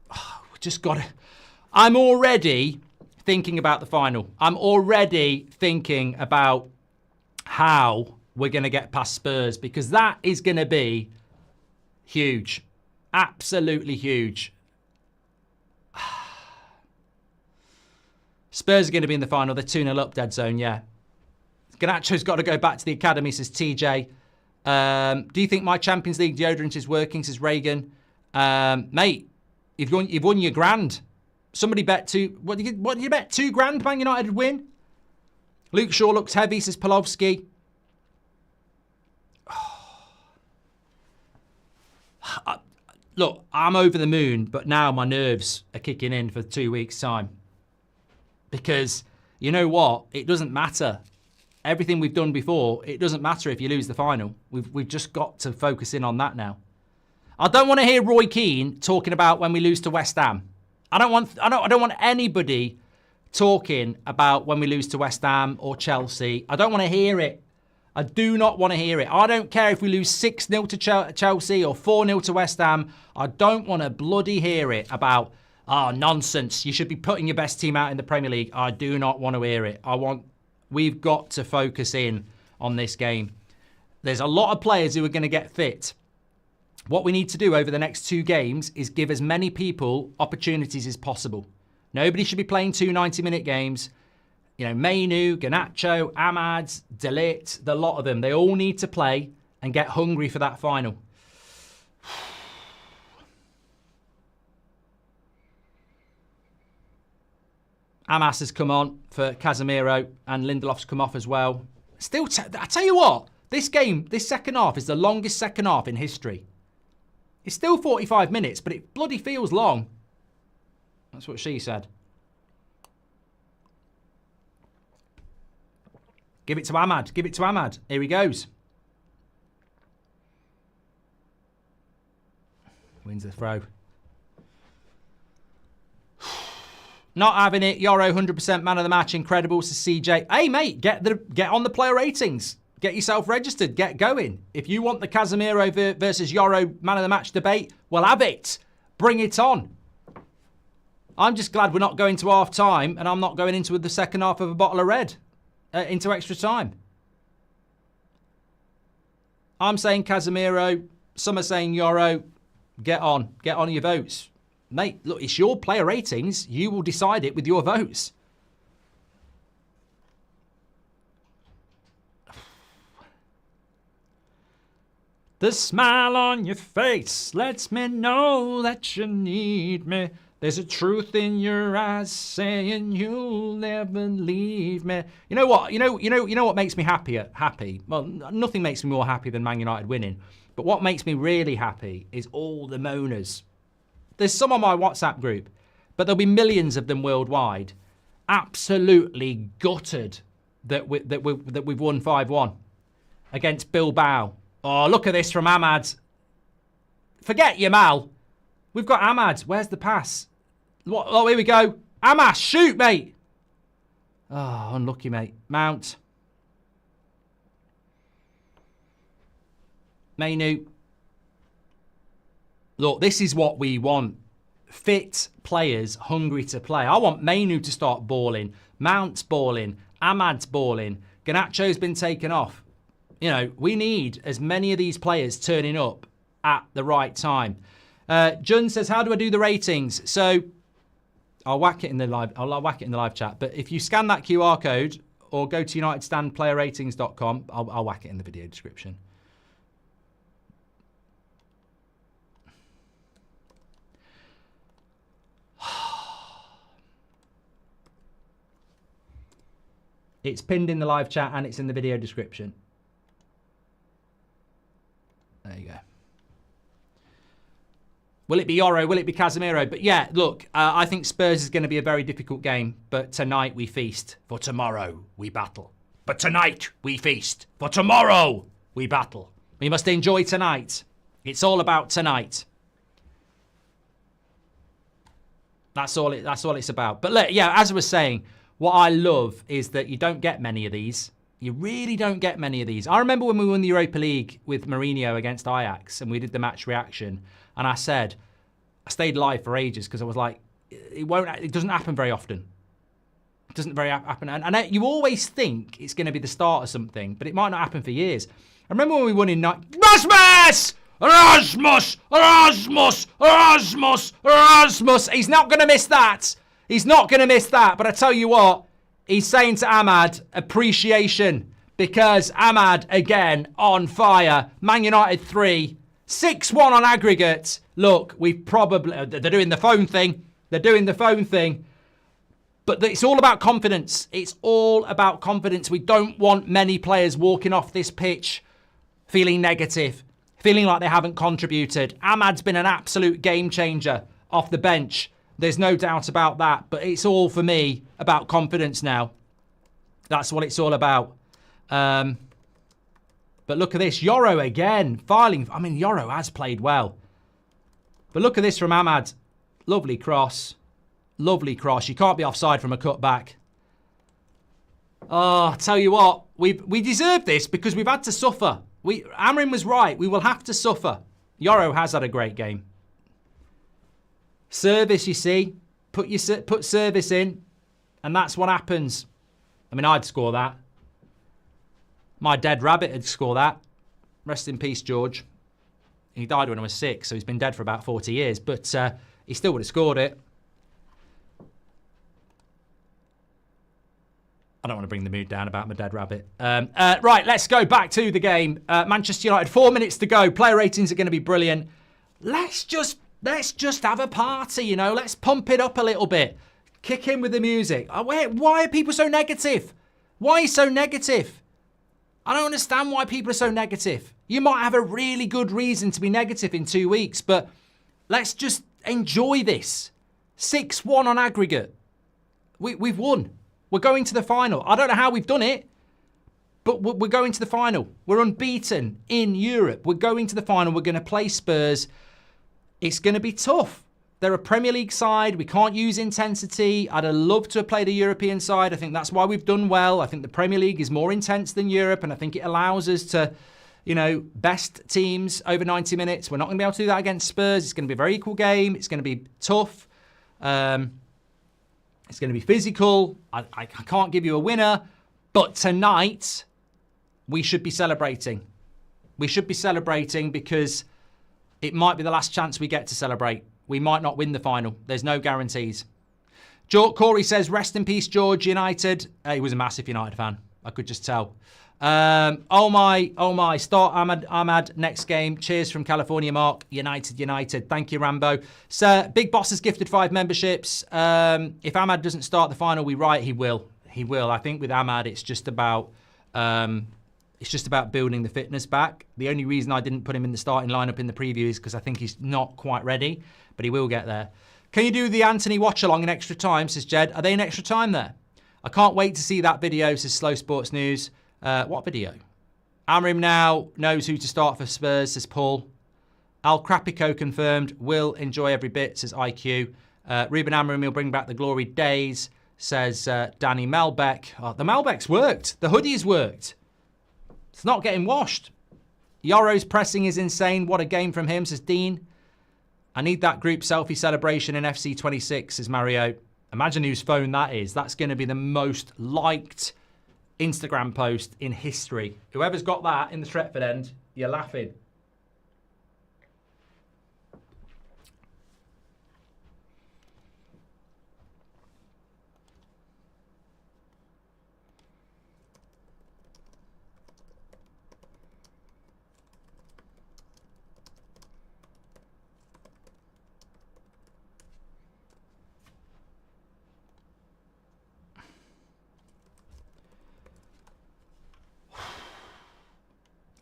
We just got to... I'm already thinking about the final. I'm already thinking about how we're going to get past Spurs because that is going to be huge. Absolutely huge. Spurs are going to be in the final. They're 2-0 up, dead zone, yeah. Garnacho's got to go back to the academy, says TJ. Do you think my Champions League deodorant is working, says Reagan? Mate, You've won your grand. Somebody bet what did you bet? £2,000 Man United would win? Luke Shaw looks heavy, says Polovsky. Look, I'm over the moon, but now my nerves are kicking in for 2 weeks' time. Because, you know what? It doesn't matter. Everything we've done before, it doesn't matter if you lose the final. We've just got to focus in on that now. I don't want to hear Roy Keane talking about when we lose to West Ham. I don't want anybody talking about when we lose to West Ham or Chelsea. I don't want to hear it. I do not want to hear it. I don't care if we lose 6-0 to Chelsea or 4-0 to West Ham. I don't want to bloody hear it about, nonsense. You should be putting your best team out in the Premier League. I do not want to hear it. We've got to focus in on this game. There's a lot of players who are going to get fit. What we need to do over the next 2 games is give as many people opportunities as possible. Nobody should be playing 2 90-minute games. You know, Mainu, Garnacho, Ahmad, De Ligt, the lot of them. They all need to play and get hungry for that final. Amas has come on for Casemiro and Lindelof's come off as well. Still, I tell you what, this game, this second half is the longest second half in history. It's still 45 minutes, but it bloody feels long. That's what she said. Give it to Ahmad. Give it to Ahmad. Here he goes. Wins the throw. Not having it. Yoro, 100% man of the match. Incredible. Says CJ. Hey, mate, get on the player ratings. Get yourself registered. Get going. If you want the Casemiro versus Yoro man of the match debate, well, have it. Bring it on. I'm just glad we're not going to half time and I'm not going into the second half of a bottle of red. Into extra time. I'm saying Casemiro. Some are saying Yoro. Get on your votes. Mate, look, it's your player ratings. You will decide it with your votes. The smile on your face lets me know that you need me. There's a truth in your eyes saying you'll never leave me. You know what? You know what makes me happy? Well, nothing makes me more happy than Man United winning. But what makes me really happy is all the moaners. There's some on my WhatsApp group, but there'll be millions of them worldwide, absolutely gutted that we've won 5-1 against Bilbao. Oh, look at this from Ahmad. Forget Yamal. We've got Ahmad. Where's the pass? What? Oh, here we go. Ahmad, shoot, mate. Oh, unlucky, mate. Mount. Mainu. Look, this is what we want. Fit players hungry to play. I want Mainu to start balling. Mount's balling. Ahmad's balling. Garnacho's been taken off. You know, we need as many of these players turning up at the right time. Jun says, how do I do the ratings? So I'll whack it in the live chat. But if you scan that QR code or go to UnitedStandPlayerRatings.com, I'll whack it in the video description. It's pinned in the live chat and it's in the video description. There you go. Will it be Yoro? Will it be Casemiro? But yeah, look, I think Spurs is going to be a very difficult game. But tonight we feast. For tomorrow we battle. But tonight we feast. For tomorrow we battle. We must enjoy tonight. It's all about tonight. That's all it's about. But look, yeah, as I was saying, what I love is that you don't get many of these. You really don't get many of these. I remember when we won the Europa League with Mourinho against Ajax and we did the match reaction. And I said, I stayed live for ages because I was like, it doesn't happen very often. It doesn't very happen. And you always think it's going to be the start of something, but it might not happen for years. I remember when we won in Rasmus! Erasmus! Erasmus! Erasmus! Erasmus! He's not going to miss that. He's not going to miss that. But I tell you what, he's saying to Ahmad, appreciation. Because Ahmad, again, on fire. Man United 3, 6-1 on aggregate. Look, we've probably... They're doing the phone thing. They're doing the phone thing. But it's all about confidence. It's all about confidence. We don't want many players walking off this pitch feeling negative, feeling like they haven't contributed. Ahmad's been an absolute game changer off the bench. There's no doubt about that. But it's all, for me, about confidence now. That's what it's all about. But look at this. Yoro again. Filing. I mean, Yoro has played well. But look at this from Ahmad. Lovely cross. Lovely cross. You can't be offside from a cutback. Oh, I tell you what. We deserve this because we've had to suffer. Amrin was right. We will have to suffer. Yoro has had a great game. Service, you see. Put service in. And that's what happens. I mean, I'd score that. My dead rabbit would score that. Rest in peace, George. He died when I was 6, so he's been dead for about 40 years. But he still would have scored it. I don't want to bring the mood down about my dead rabbit. Right, let's go back to the game. Manchester United, 4 minutes to go. Player ratings are going to be brilliant. Let's just have a party, you know. Let's pump it up a little bit. Kick in with the music. Why are people so negative? Why are you so negative? I don't understand why people are so negative. You might have a really good reason to be negative in 2 weeks, but let's just enjoy this. 6-1 on aggregate. We've won. We're going to the final. I don't know how we've done it, but we're going to the final. We're unbeaten in Europe. We're going to the final. We're going to play Spurs. It's going to be tough. They're a Premier League side. We can't use intensity. I'd have loved to have played a European side. I think that's why we've done well. I think the Premier League is more intense than Europe, and I think it allows us to, you know, best teams over 90 minutes. We're not going to be able to do that against Spurs. It's going to be a very equal game. It's going to be tough. It's going to be physical. I can't give you a winner, but tonight we should be celebrating. We should be celebrating because it might be the last chance we get to celebrate. We might not win the final. There's no guarantees. Corey says, rest in peace, George United. He was a massive United fan. I could just tell. Oh my. Start Ahmad next game. Cheers from California, Mark. United. Thank you, Rambo. So, Big Boss has gifted 5 memberships. If Ahmad doesn't start the final, we write he will. He will. I think with Ahmad, it's just about building the fitness back. The only reason I didn't put him in the starting lineup in the preview is because I think he's not quite ready, but he will get there. Can you do the Anthony watch along in extra time, says Jed? Are they in extra time there? I can't wait to see that video, says Slow Sports News. What video? Amrim now knows who to start for Spurs, says Paul. Al Krapico confirmed. Will enjoy every bit, says IQ. Ruben Amrim will bring back the glory days, says Danny Melbeck. Oh, the Melbecks worked. The hoodies worked. It's not getting washed. Yoro's pressing is insane. What a game from him, says Dean. I need that group selfie celebration in FC 26, says Mario. Imagine whose phone that is. That's going to be the most liked Instagram post in history. Whoever's got that in the Stretford end, you're laughing.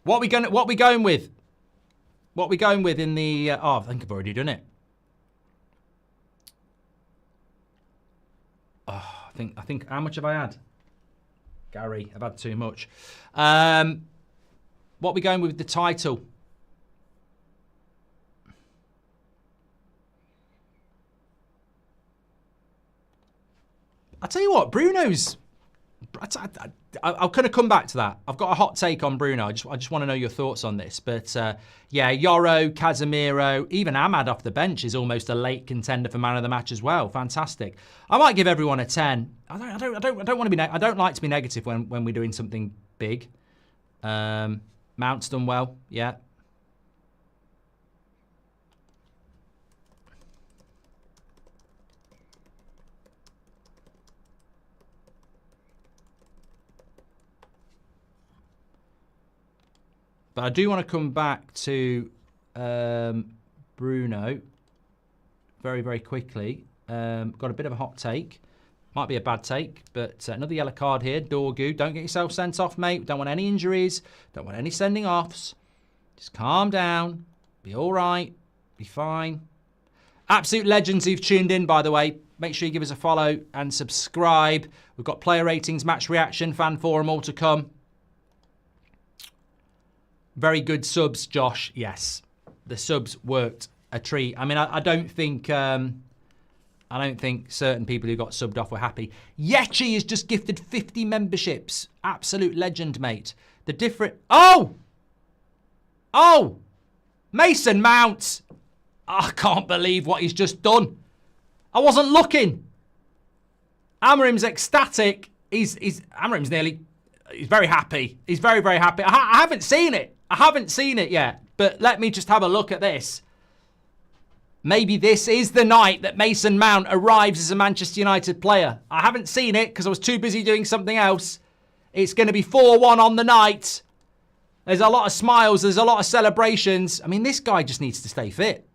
What we going with? What we going with in the? I think I've already done it. Oh, I think. How much have I had? Gary, I've had too much. What we going with the title? I tell you what, Bruno's. I'm going to come back to that. I've got a hot take on Bruno. I just want to know your thoughts on this. But yeah, Yoro, Casemiro, even Ahmad off the bench is almost a late contender for man of the match as well. Fantastic. I might give everyone a 10. I don't want to be. I don't like to be negative when we're doing something big. Mount's done well. Yeah. But I do want to come back to Bruno very, very quickly. Got a bit of a hot take. Might be a bad take, but another yellow card here. Dorgu, don't get yourself sent off, mate. Don't want any injuries. Don't want any sending offs. Just calm down. Be all right. Be fine. Absolute legends who've tuned in, by the way. Make sure you give us a follow and subscribe. We've got player ratings, match reaction, fan forum, all to come. Very good subs, Josh. Yes, the subs worked a treat. I mean, I don't think certain people who got subbed off were happy. Yechi has just gifted 50 memberships. Absolute legend, mate. The different... Oh! Mason Mount. I can't believe what he's just done. I wasn't looking. Amarim's ecstatic. Amarim's nearly... He's very happy. He's very, very happy. I haven't seen it. I haven't seen it yet. But let me just have a look at this. Maybe this is the night that Mason Mount arrives as a Manchester United player. I haven't seen it because I was too busy doing something else. It's going to be 4-1 on the night. There's a lot of smiles. There's a lot of celebrations. I mean, this guy just needs to stay fit.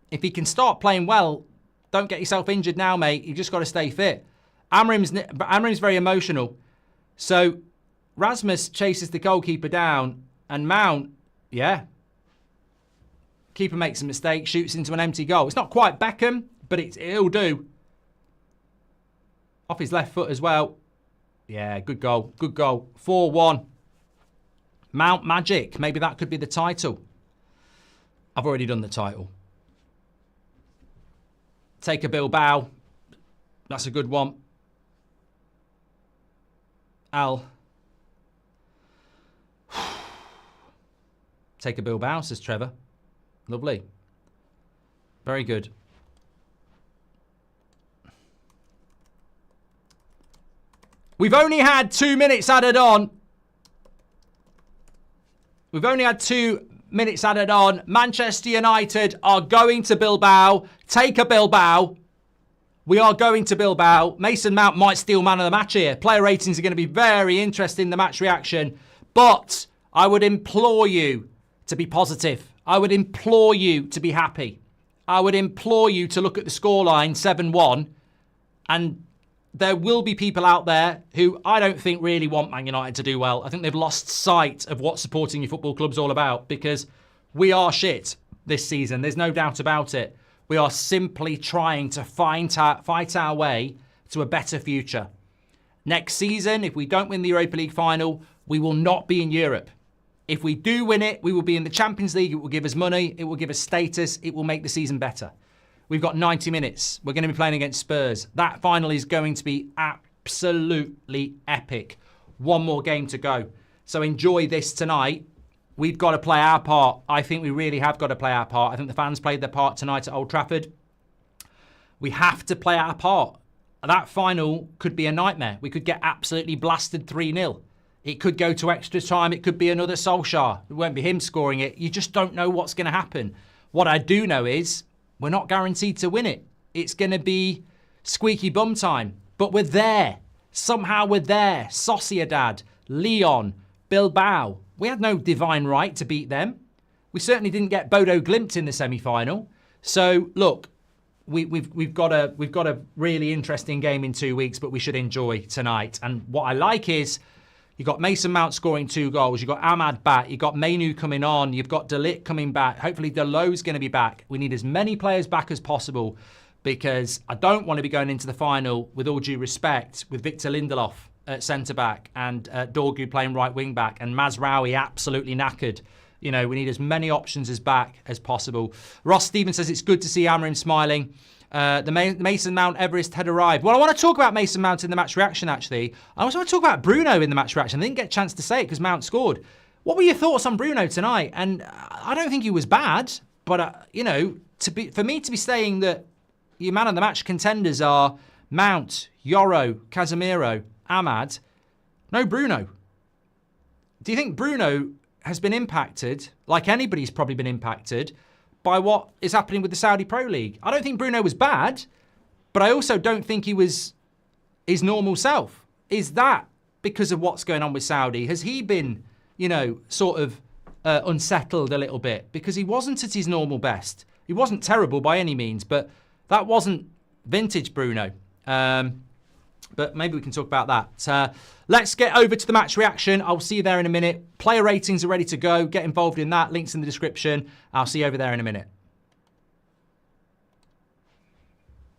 If he can start playing well, don't get yourself injured now, mate. You've just got to stay fit. Amarim's very emotional. So Rasmus chases the goalkeeper down and Mount, yeah. Keeper makes a mistake, shoots into an empty goal. It's not quite Beckham, but it'll do. Off his left foot as well. Yeah, good goal. Good goal. 4-1. Mount Magic. Maybe that could be the title. I've already done the title. Take a Bilbao. That's a good one. Al. Take a Bilbao, says Trevor. Lovely. Very good. We've only had 2 minutes added on. We've only had 2 minutes added on. Manchester United are going to Bilbao. Take a Bilbao. We are going to Bilbao. Mason Mount might steal man of the match here. Player ratings are going to be very interesting, the match reaction. But I would implore you to be positive. I would implore you to be happy. I would implore you to look at the scoreline, 7-1. And there will be people out there who I don't think really want Man United to do well. I think they've lost sight of what supporting your football club's all about because we are shit this season. There's no doubt about it. We are simply trying to fight our way to a better future. Next season, if we don't win the Europa League final, we will not be in Europe. If we do win it, we will be in the Champions League. It will give us money. It will give us status. It will make the season better. We've got 90 minutes. We're going to be playing against Spurs. That final is going to be absolutely epic. One more game to go. So enjoy this tonight. We've got to play our part. I think we really have got to play our part. I think the fans played their part tonight at Old Trafford. We have to play our part. That final could be a nightmare. We could get absolutely blasted 3-0. It could go to extra time. It could be another Solskjaer. It won't be him scoring it. You just don't know what's going to happen. What I do know is we're not guaranteed to win it. It's going to be squeaky bum time. But we're there. Somehow we're there. Sociedad, Lyon, Bilbao. We had no divine right to beat them. We certainly didn't get Bodo Glimt in the semi-final. So, look, we've got a really interesting game in 2 weeks, but we should enjoy tonight. And what I like is you've got Mason Mount scoring 2 goals. You've got Ahmad back. You've got Mainu coming on. You've got De Ligt coming back. Hopefully Delo's going to be back. We need as many players back as possible because I don't want to be going into the final, with all due respect, with Victor Lindelof at centre-back and Dorgu playing right wing-back and Mazraoui absolutely knackered. You know, we need as many options as back as possible. Ross Stevens says it's good to see Amarim smiling. The Mason Mount Everest had arrived. Well, I want to talk about Mason Mount in the match reaction, actually. I also want to talk about Bruno in the match reaction. I didn't get a chance to say it because Mount scored. What were your thoughts on Bruno tonight? And I don't think he was bad, but, you know, for me to be saying that your man of the match contenders are Mount, Yoro, Casemiro, Ahmad, no Bruno. Do you think Bruno has been impacted, like anybody's probably been impacted, by what is happening with the Saudi Pro League? I don't think Bruno was bad, but I also don't think he was his normal self. Is that because of what's going on with Saudi? Has he been, you know, sort of unsettled a little bit because he wasn't at his normal best. He wasn't terrible by any means, but that wasn't vintage Bruno. But maybe we can talk about that. Let's get over to the match reaction. I'll see you there in a minute. Player ratings are ready to go. Get involved in that. Links in the description. I'll see you over there in a minute.